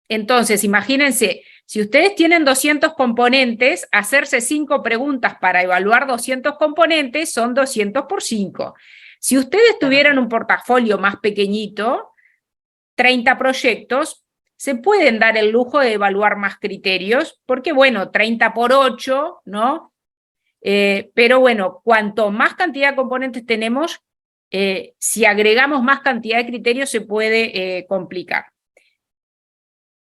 Entonces, imagínense, si ustedes tienen 200 componentes, hacerse 5 preguntas para evaluar 200 componentes son 200 por 5. Si ustedes tuvieran un portafolio más pequeñito, 30 proyectos, se pueden dar el lujo de evaluar más criterios, porque bueno, 30 por 8, ¿no? Pero bueno, cuanto más cantidad de componentes tenemos, si agregamos más cantidad de criterios se puede complicar.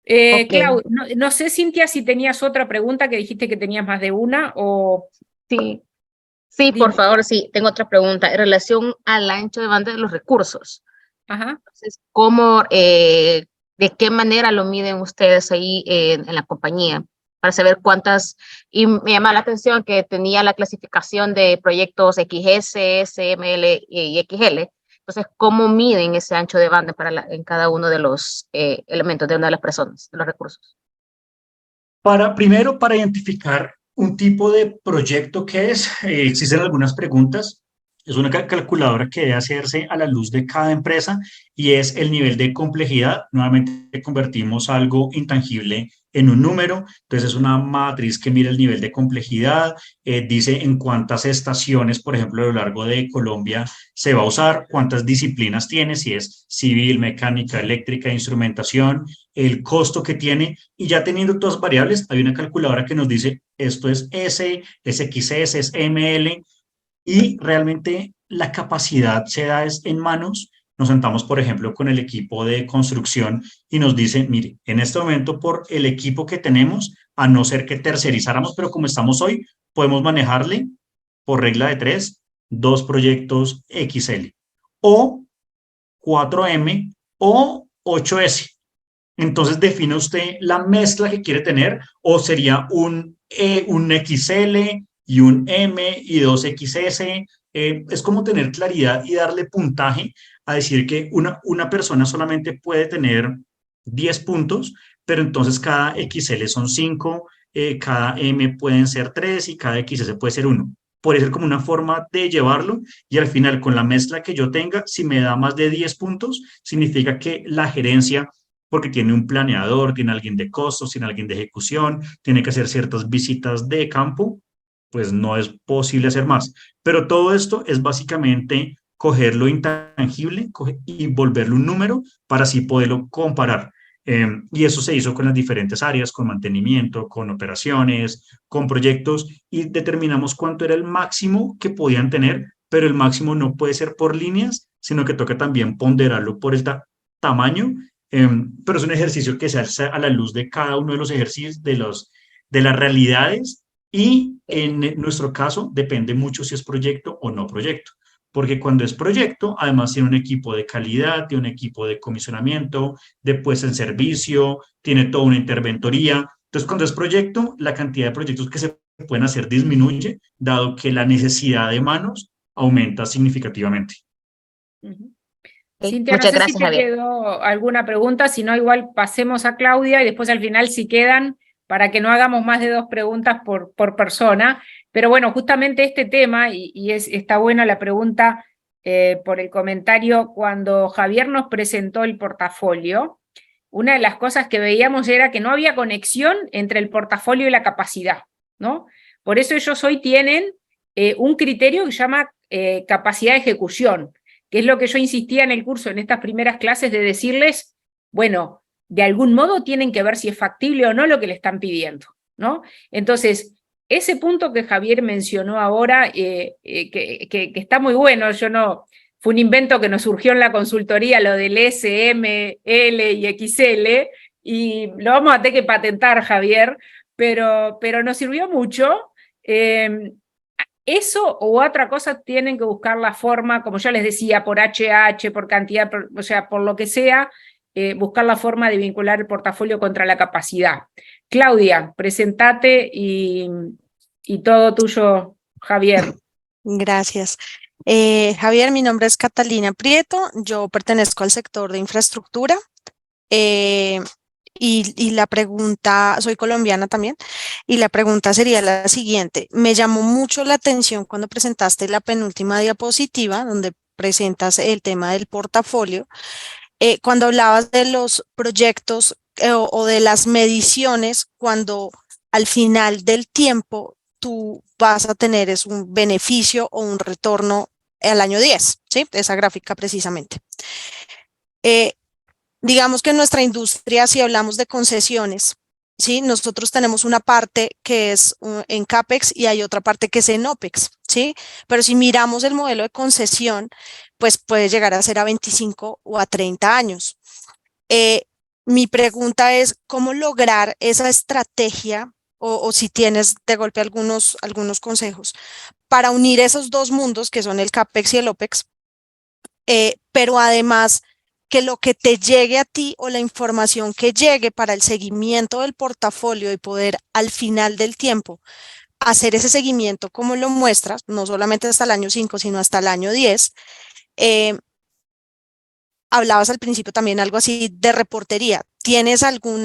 Ok. Clau, no sé, Cintia, si tenías otra pregunta, que dijiste que tenías más de una, o... Sí, sí, por Dime. favor, sí, tengo otra pregunta en relación al ancho de banda de los recursos. Ajá. Entonces, de qué manera lo miden ustedes ahí en la compañía? Para saber cuántas, y me llama la atención que tenía la clasificación de proyectos XS, SML y XL. Entonces, ¿cómo miden ese ancho de banda en cada uno de los elementos de una de las personas, de los recursos? Primero, para identificar un tipo de proyecto que es, existen algunas preguntas. Es una calculadora que debe hacerse a la luz de cada empresa y es el nivel de complejidad. Nuevamente convertimos algo intangible en un número. Entonces es una matriz que mira el nivel de complejidad, dice en cuántas estaciones, por ejemplo, a lo largo de Colombia se va a usar, cuántas disciplinas tiene, si es civil, mecánica, eléctrica, instrumentación, el costo que tiene, y ya teniendo todas las variables, hay una calculadora que nos dice esto es S, es XS, es ML, y realmente la capacidad se da es en manos. Nos sentamos, por ejemplo, con el equipo de construcción y nos dicen, mire, en este momento por el equipo que tenemos, a no ser que tercerizáramos, pero como estamos hoy, podemos manejarle por regla de 3, 2 proyectos XL o 4M o 8S. Entonces define usted la mezcla que quiere tener, o sería un XL y un M y dos XS. Es como tener claridad y darle puntaje a decir que una persona solamente puede tener 10 puntos, pero entonces cada XL son 5, cada M pueden ser 3 y cada XS puede ser 1. Puede ser como una forma de llevarlo, y al final con la mezcla que yo tenga, si me da más de 10 puntos, significa que la gerencia, porque tiene un planeador, tiene alguien de costos, tiene alguien de ejecución, tiene que hacer ciertas visitas de campo, pues no es posible hacer más. Pero todo esto es básicamente coger lo intangible y volverlo un número para así poderlo comparar. Y eso se hizo con las diferentes áreas, con mantenimiento, con operaciones, con proyectos, y determinamos cuánto era el máximo que podían tener, pero el máximo no puede ser por líneas, sino que toca también ponderarlo por el tamaño. Pero es un ejercicio que se hace a la luz de cada uno de los ejercicios, de las realidades, y en nuestro caso depende mucho si es proyecto o no proyecto, porque cuando es proyecto, además tiene un equipo de calidad, tiene un equipo de comisionamiento, de puesta en servicio, tiene toda una interventoría. Entonces, cuando es proyecto, la cantidad de proyectos que se pueden hacer disminuye, dado que la necesidad de manos aumenta significativamente. Cintia, no Muchas sé si gracias, te Javier. quedó alguna pregunta, si no, igual pasemos a Claudia y después al final si quedan, para que no hagamos más de 2 preguntas por persona. Pero bueno, justamente este tema, y está buena la pregunta por el comentario, cuando Javier nos presentó el portafolio, una de las cosas que veíamos era que no había conexión entre el portafolio y la capacidad, ¿no? Por eso ellos hoy tienen un criterio que se llama capacidad de ejecución, que es lo que yo insistía en el curso, en estas primeras clases, de decirles, bueno, de algún modo tienen que ver si es factible o no lo que le están pidiendo, ¿no? Entonces, ese punto que Javier mencionó ahora, que está muy bueno, fue un invento que nos surgió en la consultoría, lo del S, M, L y XL, y lo vamos a tener que patentar, Javier, pero nos sirvió mucho. Eso u otra cosa tienen que buscar la forma, como yo les decía, por HH, por cantidad, o sea, por lo que sea, buscar la forma de vincular el portafolio contra la capacidad. Claudia, presentate y todo tuyo, Javier. Gracias. Javier, mi nombre es Catalina Prieto, yo pertenezco al sector de infraestructura. Y la pregunta, soy colombiana también, y la pregunta sería la siguiente. Me llamó mucho la atención cuando presentaste la penúltima diapositiva, donde presentas el tema del portafolio, cuando hablabas de los proyectos o de las mediciones, cuando al final del tiempo tú vas a tener es un beneficio o un retorno al año 10, ¿sí? Esa gráfica precisamente. Eh, digamos que en nuestra industria, si hablamos de concesiones, ¿sí? Nosotros tenemos una parte que es en CAPEX y hay otra parte que es en OPEX, ¿sí? Pero si miramos el modelo de concesión, pues puede llegar a ser a 25 o a 30 años. Eh, mi pregunta es, ¿cómo lograr esa estrategia o si tienes de golpe algunos consejos para unir esos dos mundos que son el CAPEX y el OPEX, pero además que lo que te llegue a ti o la información que llegue para el seguimiento del portafolio y poder al final del tiempo hacer ese seguimiento como lo muestras, no solamente hasta el año 5, sino hasta el año 10? Hablabas al principio también algo así de reportería. ¿Tienes algo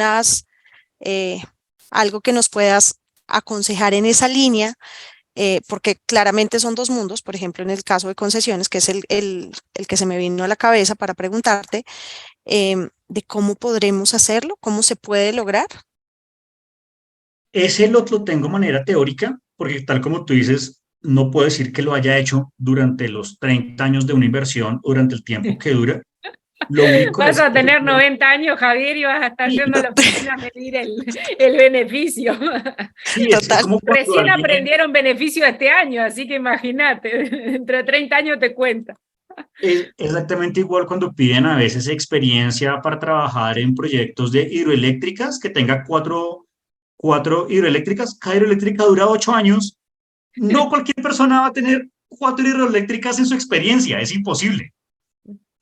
que nos puedas aconsejar en esa línea? Porque claramente son dos mundos, por ejemplo, en el caso de concesiones, que es el que se me vino a la cabeza para preguntarte, de cómo podremos hacerlo, cómo se puede lograr. Ese lo tengo de manera teórica, porque tal como tú dices, no puedo decir que lo haya hecho durante los 30 años de una inversión, durante el tiempo que dura. Lo único Vas es a que tener 90 años, Javier, y vas a estar sí, yendo a la oficina a medir el beneficio. sí, es Total. como cuando Recién alguien aprendieron beneficio este año, así que imagínate, dentro de 30 años te cuenta. es exactamente igual cuando piden a veces experiencia para trabajar en proyectos de hidroeléctricas, que tenga cuatro hidroeléctricas. Cada hidroeléctrica dura 8 años. No cualquier persona va a tener 4 hidroeléctricas en su experiencia, es imposible.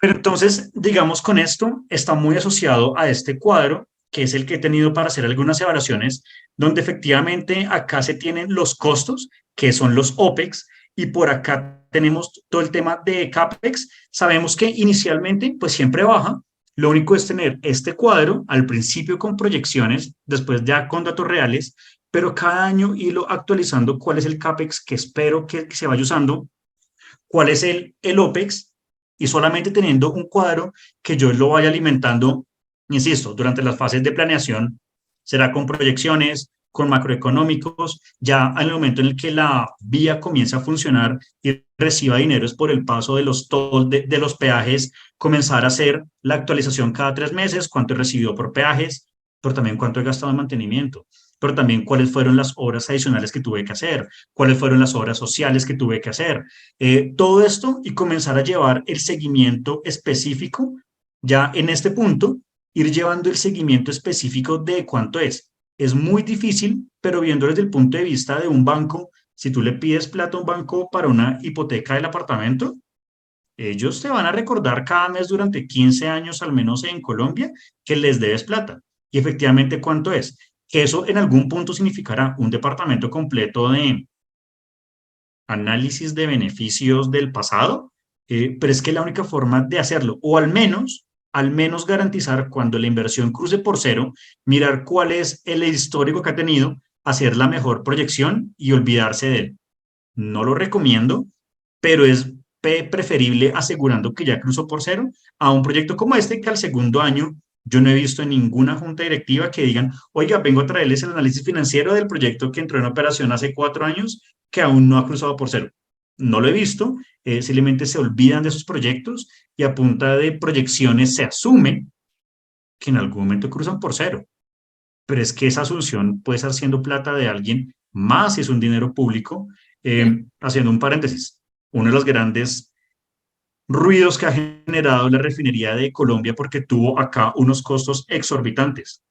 Pero entonces, digamos, con esto está muy asociado a este cuadro, que es el que he tenido para hacer algunas evaluaciones, donde efectivamente acá se tienen los costos, que son los OPEX, y por acá tenemos todo el tema de CAPEX. Sabemos que inicialmente, pues siempre baja. Lo único es tener este cuadro al principio con proyecciones, después ya con datos reales, pero cada año irlo actualizando cuál es el CAPEX que espero que se vaya usando, cuál es el OPEX, y solamente teniendo un cuadro que yo lo vaya alimentando, insisto, durante las fases de planeación, será con proyecciones, con macroeconómicos, ya en el momento en el que la vía comienza a funcionar y reciba dineros por el paso de los tolls, de los peajes, comenzar a hacer la actualización cada 3 meses, cuánto he recibido por peajes, pero también cuánto he gastado en mantenimiento, pero también cuáles fueron las obras adicionales que tuve que hacer, cuáles fueron las obras sociales que tuve que hacer. Todo esto y comenzar a llevar el seguimiento específico, ya en este punto, ir llevando el seguimiento específico de cuánto es. Es muy difícil, pero viendo desde el punto de vista de un banco, si tú le pides plata a un banco para una hipoteca del apartamento, ellos te van a recordar cada mes durante 15 años, al menos en Colombia, que les debes plata. Y efectivamente, ¿cuánto es? Que eso en algún punto significará un departamento completo de análisis de beneficios del pasado, pero es que la única forma de hacerlo, o al menos garantizar cuando la inversión cruce por cero, mirar cuál es el histórico que ha tenido, hacer la mejor proyección y olvidarse de él. No lo recomiendo, pero es preferible asegurando que ya cruzó por cero a un proyecto como este que al segundo año yo no he visto en ninguna junta directiva que digan, oiga, vengo a traerles el análisis financiero del proyecto que entró en operación hace 4 años que aún no ha cruzado por cero. No lo he visto, simplemente se olvidan de esos proyectos y a punta de proyecciones se asume que en algún momento cruzan por cero. Pero es que esa asunción puede estar siendo plata de alguien, más si es un dinero público. Haciendo un paréntesis, uno de los grandes ruidos que ha generado la refinería de Colombia porque tuvo acá unos costos exorbitantes,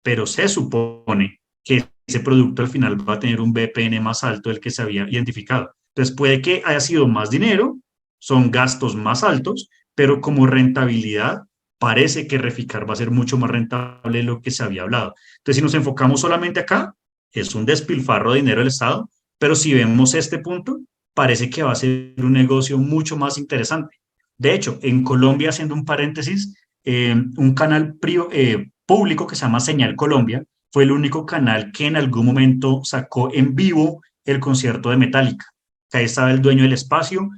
pero se supone que ese producto al final va a tener un BPN más alto del que se había identificado. Entonces puede que haya sido más dinero, son gastos más altos, pero como rentabilidad parece que Reficar va a ser mucho más rentable de lo que se había hablado. Entonces si nos enfocamos solamente acá, es un despilfarro de dinero del Estado, pero si vemos este punto, parece que va a ser un negocio mucho más interesante. De hecho, en Colombia, haciendo un paréntesis, un canal público que se llama Señal Colombia. Fue el único canal que en algún momento sacó en vivo el concierto de Metallica. Ahí estaba el dueño del espacio.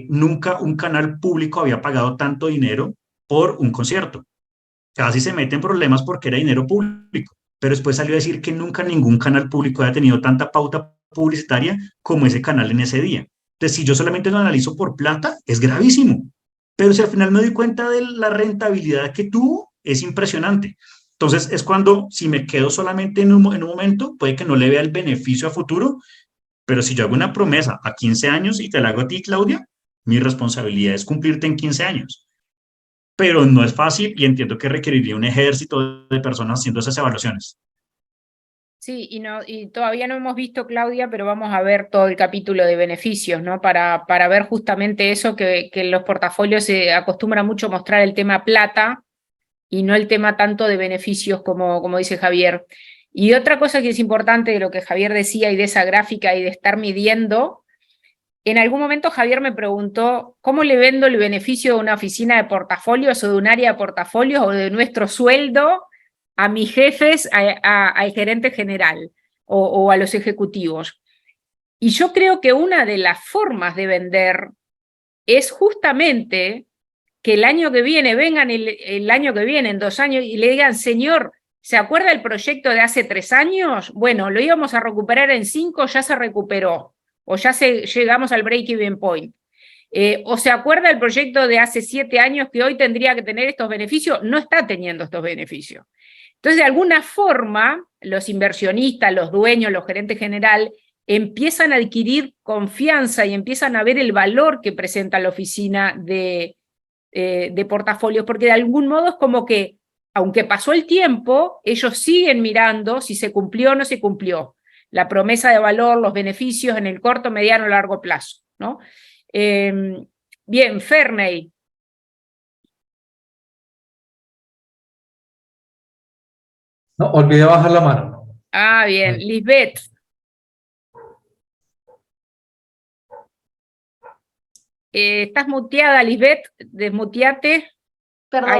Nunca un canal público había pagado tanto dinero por un concierto. Casi se mete en problemas porque era dinero público, pero después salió a decir que nunca ningún canal público había tenido tanta pauta publicitaria como ese canal en ese día. Entonces, si yo solamente lo analizo por plata, es gravísimo. Pero si al final me doy cuenta de la rentabilidad que tuvo, es impresionante. Entonces, es cuando, si me quedo solamente en un momento, puede que no le vea el beneficio a futuro, pero si yo hago una promesa a 15 años y te la hago a ti, Claudia, mi responsabilidad es cumplirte en 15 años. Pero no es fácil y entiendo que requeriría un ejército de personas haciendo esas evaluaciones. Sí, y todavía no hemos visto, Claudia, pero vamos a ver todo el capítulo de beneficios, ¿no? Para ver justamente eso, que en los portafolios se acostumbra mucho mostrar el tema plata y no el tema tanto de beneficios como dice Javier. Y otra cosa que es importante de lo que Javier decía y de esa gráfica y de estar midiendo, en algún momento Javier me preguntó, ¿cómo le vendo el beneficio de una oficina de portafolios o de un área de portafolios o de nuestro sueldo a mis jefes, al gerente general o a los ejecutivos? Y yo creo que una de las formas de vender es justamente que el año que viene, vengan el año que viene, en 2 años, y le digan, señor, ¿se acuerda el proyecto de hace 3 años? Bueno, lo íbamos a recuperar en 5, ya se recuperó, o ya llegamos al break-even point. ¿O se acuerda el proyecto de hace 7 años que hoy tendría que tener estos beneficios? No está teniendo estos beneficios. Entonces, de alguna forma, los inversionistas, los dueños, los gerentes general, empiezan a adquirir confianza y empiezan a ver el valor que presenta la oficina de portafolios, porque de algún modo es como que, aunque pasó el tiempo, ellos siguen mirando si se cumplió o no se cumplió la promesa de valor, los beneficios en el corto, mediano o largo plazo, ¿no? Bien, Ferney. No, olvidé bajar la mano. Ah, bien. Lisbeth. Estás muteada, Lisbeth. Desmuteate. Ahí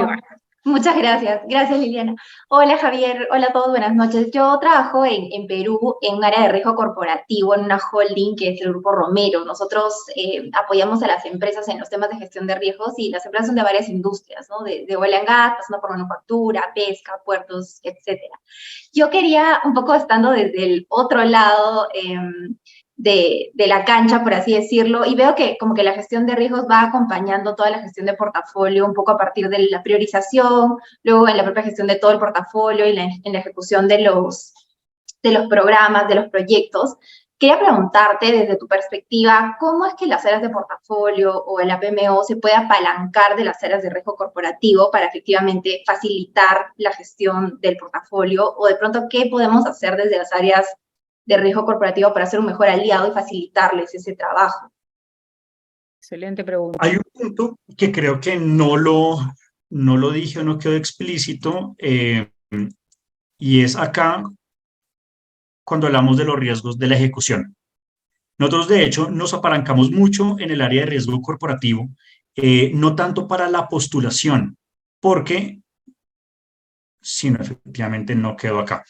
va. Perdón. Muchas gracias. Gracias, Liliana. Hola, Javier. Hola a todos. Buenas noches. Yo trabajo en Perú en un área de riesgo corporativo, en una holding que es el Grupo Romero. Nosotros apoyamos a las empresas en los temas de gestión de riesgos y las empresas son de varias industrias, ¿no? De oil and gas, pasando por manufactura, pesca, puertos, etcétera. Yo quería, un poco estando desde el otro lado de la cancha, por así decirlo, y veo que como que la gestión de riesgos va acompañando toda la gestión de portafolio, un poco a partir de la priorización, luego en la propia gestión de todo el portafolio y en la ejecución de los programas, de los proyectos. Quería preguntarte desde tu perspectiva, ¿cómo es que las áreas de portafolio o el APMO se puede apalancar de las áreas de riesgo corporativo para efectivamente facilitar la gestión del portafolio? O de pronto, ¿qué podemos hacer desde las áreas de riesgo corporativo para ser un mejor aliado y facilitarles ese trabajo? Excelente pregunta. Hay un punto que creo que no lo dije o no quedó explícito, y es acá cuando hablamos de los riesgos de la ejecución. Nosotros, de hecho, nos apalancamos mucho en el área de riesgo corporativo, no tanto para la postulación, porque, si no, efectivamente no quedó acá.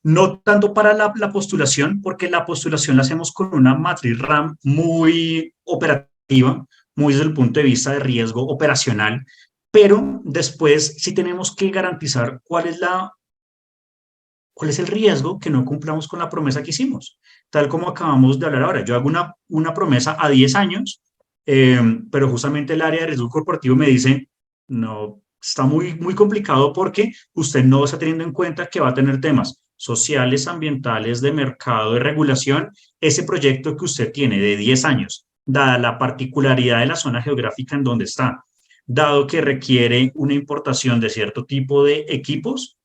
No tanto para la postulación, porque la postulación la hacemos con una matriz RAM muy operativa, muy desde el punto de vista de riesgo operacional, pero después sí tenemos que garantizar cuál es el riesgo que no cumplamos con la promesa que hicimos. Tal como acabamos de hablar ahora, yo hago una promesa a 10 años, pero justamente el área de riesgo corporativo me dice, no, está muy, muy complicado porque usted no está teniendo en cuenta que va a tener temas sociales, ambientales, de mercado, de regulación. Ese proyecto que usted tiene de 10 años, dada la particularidad de la zona geográfica en donde está, dado que requiere una importación de cierto tipo de equipos,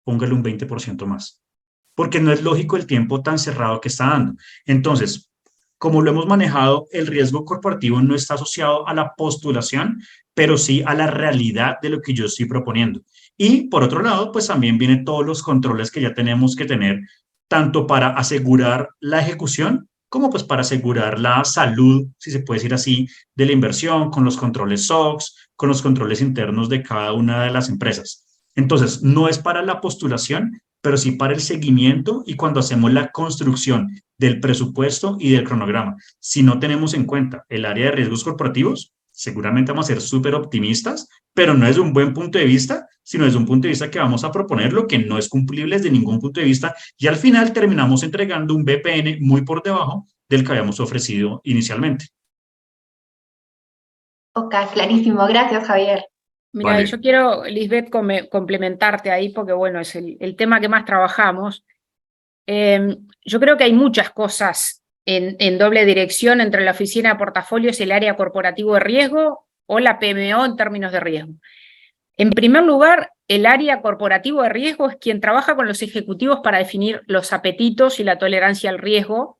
póngale un 20% más, porque no es lógico el tiempo tan cerrado que está dando. Entonces, como lo hemos manejado, el riesgo corporativo no está asociado a la postulación, pero sí a la realidad de lo que yo estoy proponiendo. Y por otro lado, pues también vienen todos los controles que ya tenemos que tener, tanto para asegurar la ejecución, como pues para asegurar la salud, si se puede decir así, de la inversión, con los controles SOX, con los controles internos de cada una de las empresas. Entonces, no es para la postulación, pero sí para el seguimiento y cuando hacemos la construcción del presupuesto y del cronograma. Si no tenemos en cuenta el área de riesgos corporativos, seguramente vamos a ser súper optimistas, pero no es de un buen punto de vista, sino desde un punto de vista que vamos a proponer lo que no es cumplible desde ningún punto de vista y al final terminamos entregando un BPN muy por debajo del que habíamos ofrecido inicialmente. Ok, clarísimo. Gracias, Javier. Mira, Vale. yo quiero, Lisbeth, complementarte ahí porque, bueno, es el tema que más trabajamos. Yo creo que hay muchas cosas en doble dirección entre la oficina de portafolios y el área corporativo de riesgo o la PMO en términos de riesgo. En primer lugar, el área corporativo de riesgo es quien trabaja con los ejecutivos para definir los apetitos y la tolerancia al riesgo,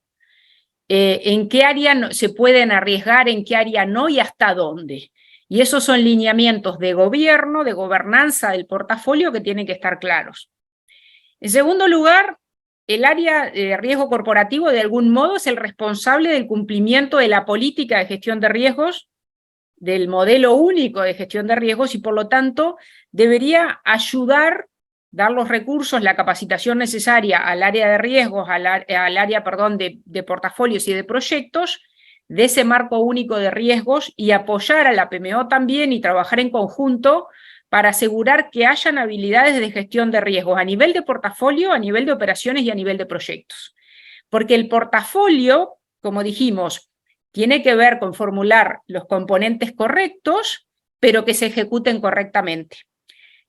en qué área se pueden arriesgar, en qué área no y hasta dónde. Y esos son lineamientos de gobierno, de gobernanza del portafolio que tienen que estar claros. En segundo lugar, el área de riesgo corporativo de algún modo es el responsable del cumplimiento de la política de gestión de riesgos, del modelo único de gestión de riesgos y por lo tanto debería ayudar, dar los recursos, la capacitación necesaria al área de riesgos, al área, perdón, de portafolios y de proyectos, de ese marco único de riesgos y apoyar a la PMO también y trabajar en conjunto para asegurar que hayan habilidades de gestión de riesgos a nivel de portafolio, a nivel de operaciones y a nivel de proyectos. Porque el portafolio, como dijimos, tiene que ver con formular los componentes correctos, pero que se ejecuten correctamente.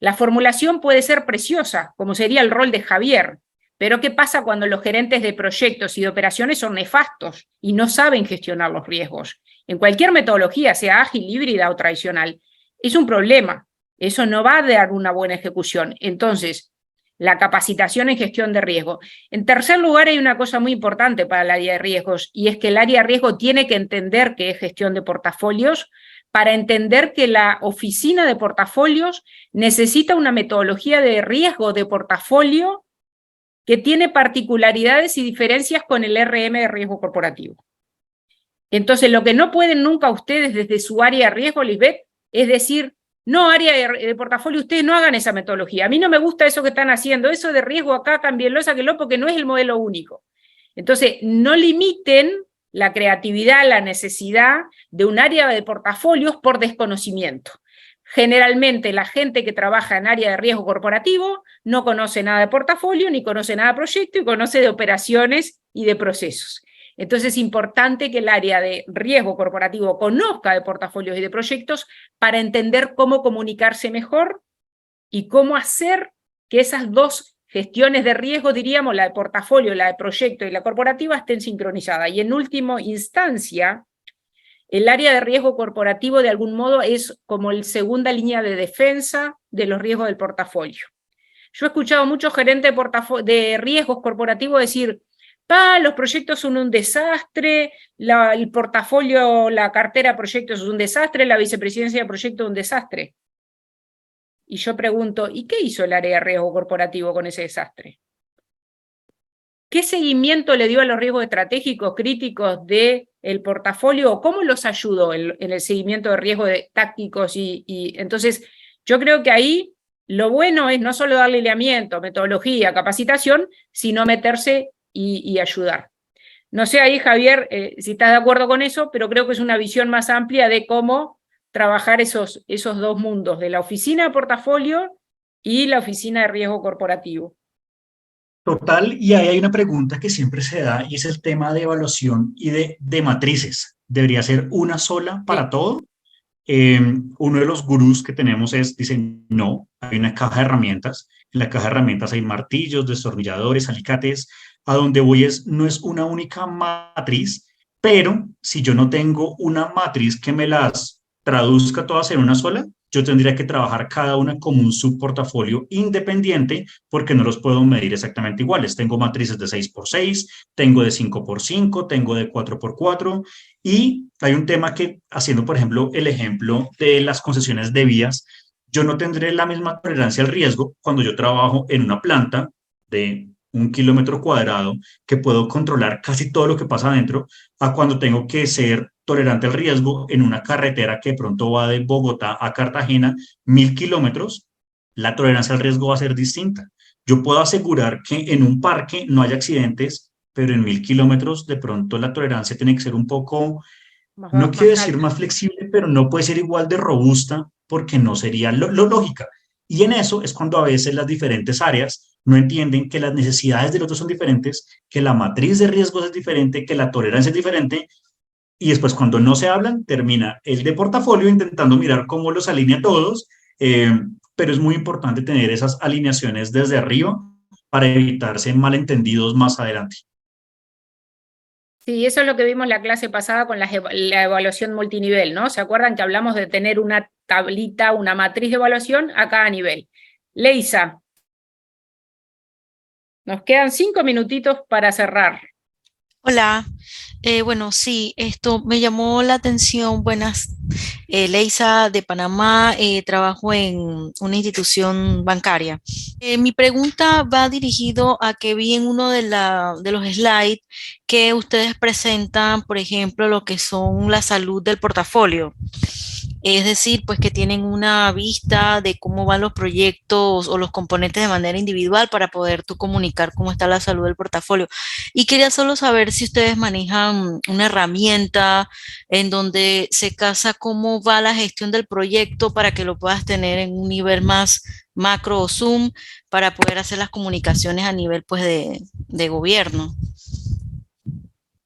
La formulación puede ser preciosa, como sería el rol de Javier, pero ¿qué pasa cuando los gerentes de proyectos y de operaciones son nefastos y no saben gestionar los riesgos? En cualquier metodología, sea ágil, híbrida o tradicional, es un problema. Eso no va a dar una buena ejecución. Entonces, la capacitación en gestión de riesgo. En tercer lugar, hay una cosa muy importante para el área de riesgos, y es que el área de riesgo tiene que entender qué es gestión de portafolios para entender que la oficina de portafolios necesita una metodología de riesgo de portafolio que tiene particularidades y diferencias con el RM de riesgo corporativo. Entonces, lo que no pueden nunca ustedes desde su área de riesgo, Lisbeth, es decir, no, área de portafolio, ustedes no hagan esa metodología. A mí no me gusta eso que están haciendo, eso de riesgo acá, cámbienlo, sáquenlo, porque no es el modelo único. Entonces, no limiten la creatividad, la necesidad de un área de portafolios por desconocimiento. Generalmente la gente que trabaja en área de riesgo corporativo no conoce nada de portafolio, ni conoce nada de proyecto, y conoce de operaciones y de procesos. Entonces es importante que el área de riesgo corporativo conozca de portafolios y de proyectos para entender cómo comunicarse mejor y cómo hacer que esas dos gestiones de riesgo, diríamos, la de portafolio, la de proyecto y la corporativa, estén sincronizadas. Y en última instancia, el área de riesgo corporativo de algún modo es como la segunda línea de defensa de los riesgos del portafolio. Yo he escuchado a muchos gerentes de riesgos corporativos decir: los proyectos son un desastre, el portafolio, la cartera de proyectos es un desastre, la vicepresidencia de proyectos es un desastre. Y yo pregunto, ¿y qué hizo el área de riesgo corporativo con ese desastre? ¿Qué seguimiento le dio a los riesgos estratégicos críticos del portafolio? ¿Cómo los ayudó en el seguimiento de riesgos tácticos? Y entonces, yo creo que ahí lo bueno es no solo darle lineamiento, metodología, capacitación, sino meterse y ayudar. No sé ahí, Javier, si estás de acuerdo con eso, pero creo que es una visión más amplia de cómo trabajar esos dos mundos, de la oficina de portafolio y la oficina de riesgo corporativo. Total, y ahí hay una pregunta que siempre se da y es el tema de evaluación y de matrices. ¿Debería ser una sola para todo? Uno de los gurús que tenemos dicen, no, hay una caja de herramientas. En la caja de herramientas hay martillos, destornilladores, alicates. A donde voy no es una única matriz, pero si yo no tengo una matriz que me las traduzca todas en una sola, yo tendría que trabajar cada una como un subportafolio independiente porque no los puedo medir exactamente iguales. Tengo matrices de 6x6, tengo de 5x5, tengo de 4x4 y hay un tema que, haciendo por ejemplo el ejemplo de las concesiones de vías, yo no tendré la misma tolerancia al riesgo cuando yo trabajo en una planta de 1 kilómetro cuadrado que puedo controlar casi todo lo que pasa adentro, a cuando tengo que ser tolerante al riesgo en una carretera que de pronto va de Bogotá a Cartagena 1000 kilómetros la tolerancia al riesgo va a ser distinta. Yo puedo asegurar que en un parque no haya accidentes, pero en 1000 kilómetros de pronto la tolerancia tiene que ser un poco, no quiero más decir alta. más flexible, pero no puede ser igual de robusta porque no sería lo lógica. Y en eso es cuando a veces las diferentes áreas no entienden que las necesidades del otro son diferentes, que la matriz de riesgos es diferente, que la tolerancia es diferente, y después cuando no se hablan, termina el de portafolio intentando mirar cómo los alinea a todos, pero es muy importante tener esas alineaciones desde arriba para evitarse malentendidos más adelante. Sí, eso es lo que vimos la clase pasada con la evaluación multinivel, ¿no? ¿Se acuerdan que hablamos de tener una tablita, una matriz de evaluación a cada nivel? Leisa, nos quedan 5 minutitos para cerrar. Hola, bueno, sí, esto me llamó la atención. Buenas, Leisa de Panamá, trabajo en una institución bancaria. Mi pregunta va dirigido a que vi en uno de los slides que ustedes presentan, por ejemplo, lo que son la salud del portafolio. Es decir, pues que tienen una vista de cómo van los proyectos o los componentes de manera individual para poder tú comunicar cómo está la salud del portafolio. Y quería solo saber si ustedes manejan una herramienta en donde se casa cómo va la gestión del proyecto para que lo puedas tener en un nivel más macro o Zoom para poder hacer las comunicaciones a nivel pues de gobierno.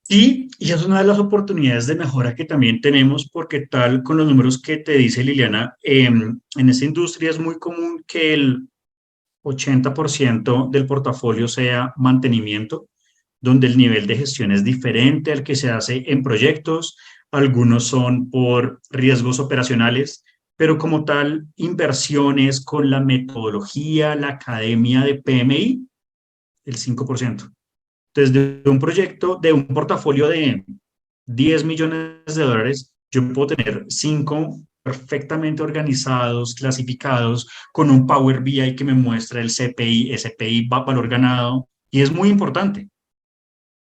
Y es una de las oportunidades de mejora que también tenemos, porque tal con los números que te dice Liliana, en esta industria es muy común que el 80% del portafolio sea mantenimiento, donde el nivel de gestión es diferente al que se hace en proyectos. Algunos son por riesgos operacionales, pero como tal, inversiones con la metodología, la academia de PMI, el 5%. Entonces, de un proyecto, de un portafolio de 10 millones de dólares, yo puedo tener 5 perfectamente organizados, clasificados, con un Power BI que me muestra el CPI, SPI, valor ganado, y es muy importante.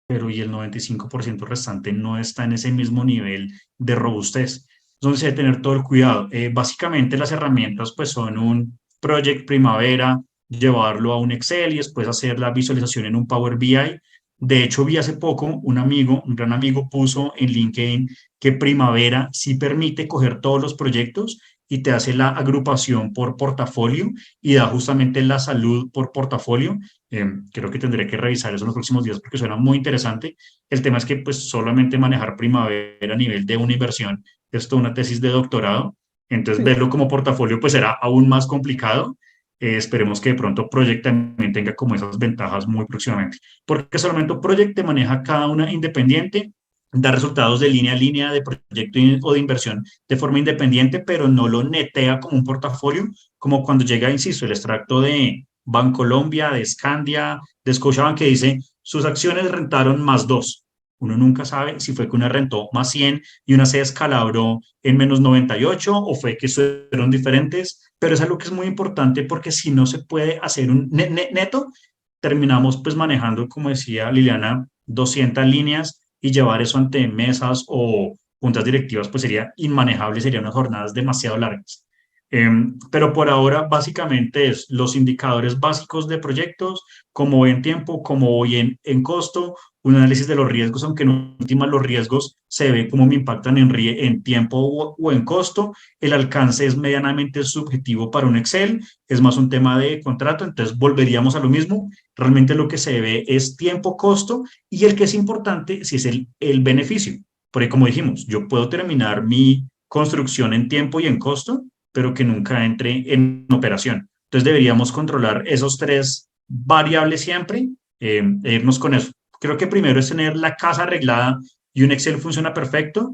Pero y el 95% restante no está en ese mismo nivel de robustez. Entonces, hay que tener todo el cuidado. Básicamente, las herramientas pues son un Project Primavera, llevarlo a un Excel y después hacer la visualización en un Power BI. De hecho, vi hace poco un amigo, un gran amigo, puso en LinkedIn que Primavera sí permite coger todos los proyectos y te hace la agrupación por portafolio y da justamente la salud por portafolio. Creo que tendré que revisar eso en los próximos días porque suena muy interesante. El tema es que pues solamente manejar Primavera a nivel de una inversión es toda una tesis de doctorado, entonces verlo como portafolio pues será aún más complicado. Esperemos que de pronto Project también tenga como esas ventajas muy próximamente, porque solamente Project te maneja cada una independiente, da resultados de línea a línea de proyecto o de inversión de forma independiente, pero no lo netea como un portafolio, como cuando llega, insisto, el extracto de Bancolombia, de Scandia, de Scotiabank, que dice sus acciones rentaron +2. Uno nunca sabe si fue que una rentó +100 y una se descalabró en -98 o fue que fueron diferentes, pero es algo que es muy importante porque si no se puede hacer un neto, terminamos pues manejando, como decía Liliana, 200 líneas y llevar eso ante mesas o juntas directivas pues sería inmanejable, serían unas jornadas demasiado largas. Pero por ahora básicamente es los indicadores básicos de proyectos, cómo voy en tiempo, cómo voy en costo, un análisis de los riesgos, aunque en última los riesgos se ve cómo me impactan en tiempo o en costo. El alcance es medianamente subjetivo para un Excel, es más un tema de contrato, entonces volveríamos a lo mismo. Realmente lo que se ve es tiempo, costo, y el que es importante si es el beneficio. Porque como dijimos, yo puedo terminar mi construcción en tiempo y en costo, pero que nunca entre en operación. Entonces deberíamos controlar esos 3 variables siempre e irnos con eso. Creo que primero es tener la casa arreglada y un Excel funciona perfecto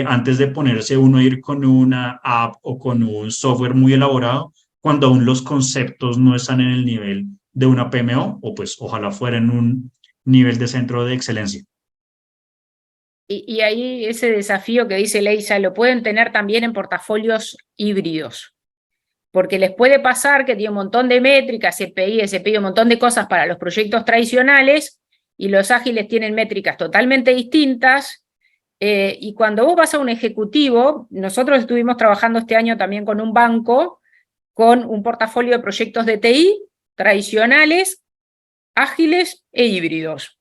antes de ponerse uno a ir con una app o con un software muy elaborado cuando aún los conceptos no están en el nivel de una PMO o pues ojalá fuera en un nivel de centro de excelencia. Y ahí ese desafío que dice Leisa, lo pueden tener también en portafolios híbridos, porque les puede pasar que tiene un montón de métricas, CPI, SPI, un montón de cosas para los proyectos tradicionales, y los ágiles tienen métricas totalmente distintas, y cuando vos vas a un ejecutivo, nosotros estuvimos trabajando este año también con un banco, con un portafolio de proyectos de TI tradicionales, ágiles e híbridos.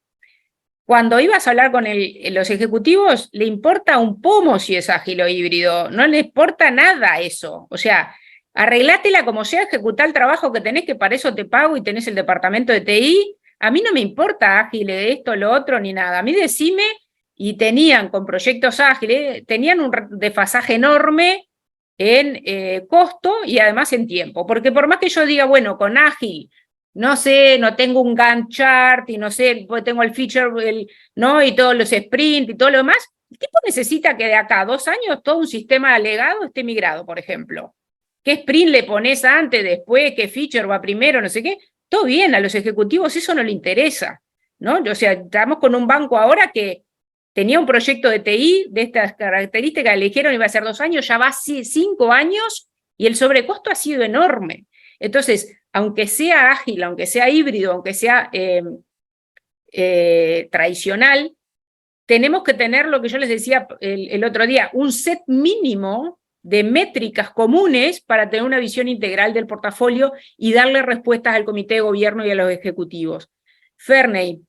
Cuando ibas a hablar con los ejecutivos, le importa un pomo si es ágil o híbrido, no le importa nada eso. O sea, arreglátela como sea, ejecutá el trabajo que tenés, que para eso te pago y tenés el departamento de TI. A mí no me importa ágil de esto, lo otro, ni nada. A mí decime, y tenían con proyectos ágiles, tenían un desfasaje enorme en costo y además en tiempo. Porque por más que yo diga, bueno, con ágil, no sé, no tengo un Gantt chart y no sé, tengo el feature, ¿no? Y todos los sprint y todo lo demás, el tipo necesita que de acá a 2 años todo un sistema legado esté migrado, por ejemplo. ¿Qué sprint le pones antes, después? ¿Qué feature va primero? No sé qué. Todo bien, a los ejecutivos eso no le interesa, ¿no? O sea, estamos con un banco ahora que tenía un proyecto de TI de estas características, le dijeron iba a ser 2 años, ya va 5 años y el sobrecosto ha sido enorme. Entonces, aunque sea ágil, aunque sea híbrido, aunque sea tradicional, tenemos que tener lo que yo les decía el otro día, un set mínimo de métricas comunes para tener una visión integral del portafolio y darle respuestas al comité de gobierno y a los ejecutivos. Ferney,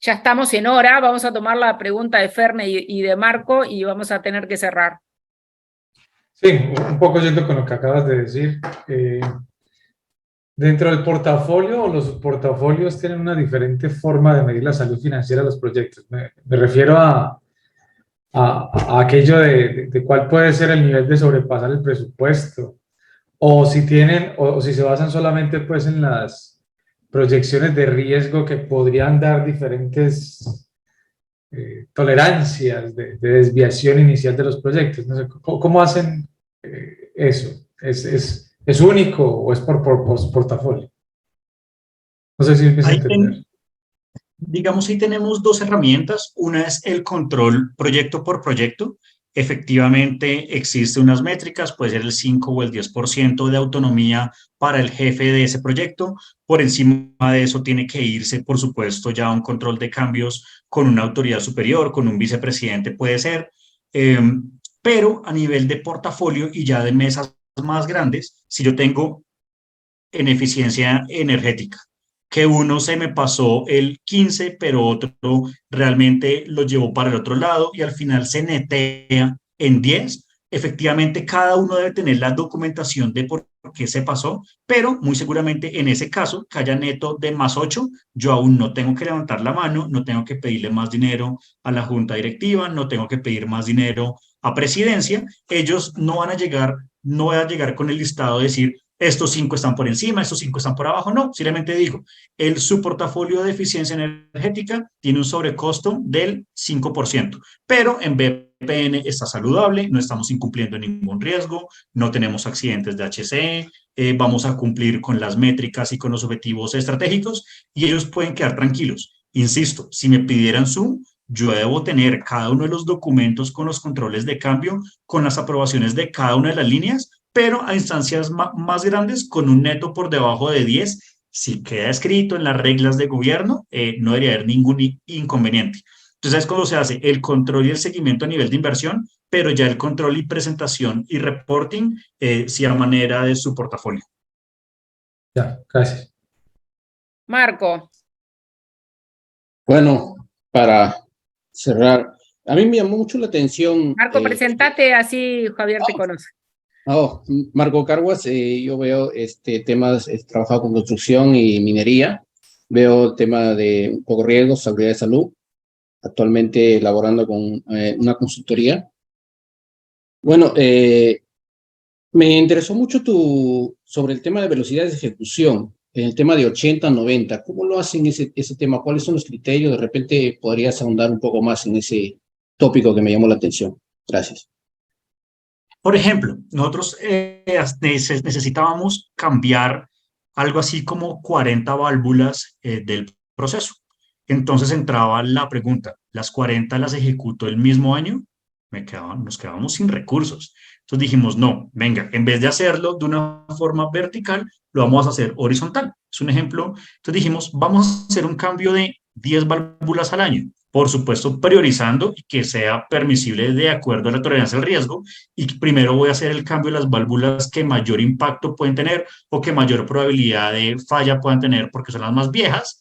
ya estamos en hora, vamos a tomar la pregunta de Ferney y de Marco y vamos a tener que cerrar. Sí, un poco yendo con lo que acabas de decir. Dentro del portafolio o los portafolios tienen una diferente forma de medir la salud financiera de los proyectos. Me refiero a aquello de cuál puede ser el nivel de sobrepasar el presupuesto, o si tienen, o si se basan solamente pues en las proyecciones de riesgo que podrían dar diferentes tolerancias de desviación inicial de los proyectos. No sé, ¿cómo hacen eso? ¿Es único o es por portafolio? No sé si me hice entender. Digamos, ahí tenemos 2 herramientas. Una es el control proyecto por proyecto. Efectivamente, existen unas métricas, puede ser el 5 o el 10% de autonomía para el jefe de ese proyecto. Por encima de eso tiene que irse, por supuesto, ya a un control de cambios con una autoridad superior, con un vicepresidente puede ser. Pero a nivel de portafolio y ya de mesas más grandes, si yo tengo en eficiencia energética, que uno se me pasó el 15, pero otro realmente lo llevó para el otro lado y al final se netea en 10, efectivamente cada uno debe tener la documentación de por qué se pasó, pero muy seguramente en ese caso, que haya neto de +8, yo aún no tengo que levantar la mano, no tengo que pedirle más dinero a la junta directiva, no tengo que pedir más dinero a presidencia, ellos no van a llegar, no voy a llegar con el listado de decir, estos 5 están por encima, estos 5 están por abajo, no, simplemente digo, su portafolio de eficiencia energética tiene un sobrecosto del 5%, pero en BPN está saludable, no estamos incumpliendo ningún riesgo, no tenemos accidentes de HCE, vamos a cumplir con las métricas y con los objetivos estratégicos y ellos pueden quedar tranquilos. Insisto, si me pidieran Zoom, yo debo tener cada uno de los documentos con los controles de cambio, con las aprobaciones de cada una de las líneas, pero a instancias más grandes con un neto por debajo de 10, si queda escrito en las reglas de gobierno, no debería haber ningún inconveniente. Entonces es cuando se hace el control y el seguimiento a nivel de inversión, pero ya el control y presentación y reporting, sí a manera de su portafolio. Ya, gracias. Marco. Bueno, para cerrar, a mí me llamó mucho la atención. Marco, presentate así Javier te conoce. Marco Carguas, yo veo temas, he trabajado con construcción y minería, veo el tema de un poco riesgo, seguridad de salud, actualmente elaborando con una consultoría. Bueno, me interesó mucho sobre el tema de velocidades de ejecución, el tema de 80-90, ¿cómo lo hacen ese tema? ¿Cuáles son los criterios? De repente podrías ahondar un poco más en ese tópico que me llamó la atención. Gracias. Por ejemplo, nosotros necesitábamos cambiar algo así como 40 válvulas del proceso. Entonces entraba la pregunta, ¿las 40 las ejecuto el mismo año? Nos quedábamos sin recursos. Entonces dijimos, no, venga, en vez de hacerlo de una forma vertical, lo vamos a hacer horizontal. Es un ejemplo. Entonces dijimos, vamos a hacer un cambio de 10 válvulas al año. por supuesto priorizando y que sea permisible de acuerdo a la tolerancia al riesgo, y primero voy a hacer el cambio de las válvulas que mayor impacto pueden tener o que mayor probabilidad de falla puedan tener porque son las más viejas,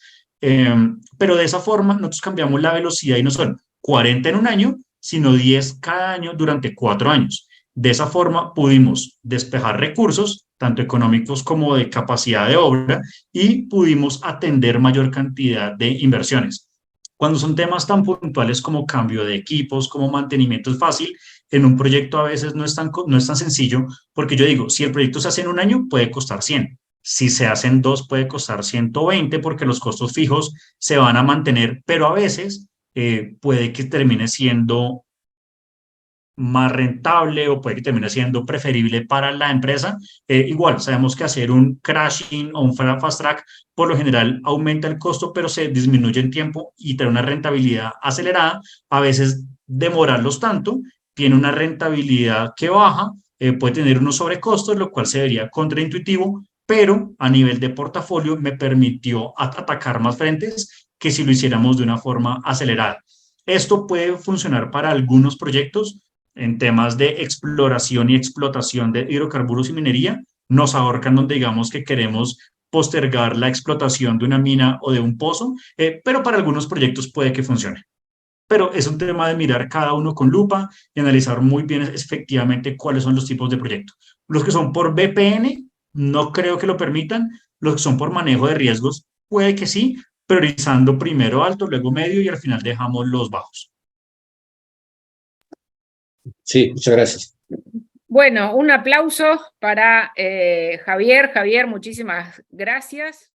pero de esa forma nosotros cambiamos la velocidad y no son 40 en un año, sino 10 cada año durante 4 años. De esa forma pudimos despejar recursos, tanto económicos como de capacidad de obra, y pudimos atender mayor cantidad de inversiones. Cuando son temas tan puntuales como cambio de equipos, como mantenimiento es fácil, en un proyecto a veces no es tan sencillo, porque yo digo, si el proyecto se hace en un año, puede costar 100. Si se hace en 2, puede costar 120, porque los costos fijos se van a mantener, pero a veces puede que termine siendo más rentable o puede que termine siendo preferible para la empresa. Igual, sabemos que hacer un crashing o un fast track por lo general aumenta el costo, pero se disminuye en tiempo y trae una rentabilidad acelerada. A veces demorarlos tanto tiene una rentabilidad que baja, puede tener unos sobrecostos, lo cual se vería contraintuitivo, pero a nivel de portafolio me permitió atacar más frentes que si lo hiciéramos de una forma acelerada. Esto puede funcionar para algunos proyectos en temas de exploración y explotación de hidrocarburos y minería. Nos ahorcan donde digamos que queremos postergar la explotación de una mina o de un pozo, pero para algunos proyectos puede que funcione. Pero es un tema de mirar cada uno con lupa y analizar muy bien efectivamente cuáles son los tipos de proyectos. Los que son por BPN, no creo que lo permitan. Los que son por manejo de riesgos, puede que sí, priorizando primero alto, luego medio y al final dejamos los bajos. Sí, muchas gracias. Bueno, un aplauso para Javier. Javier, muchísimas gracias.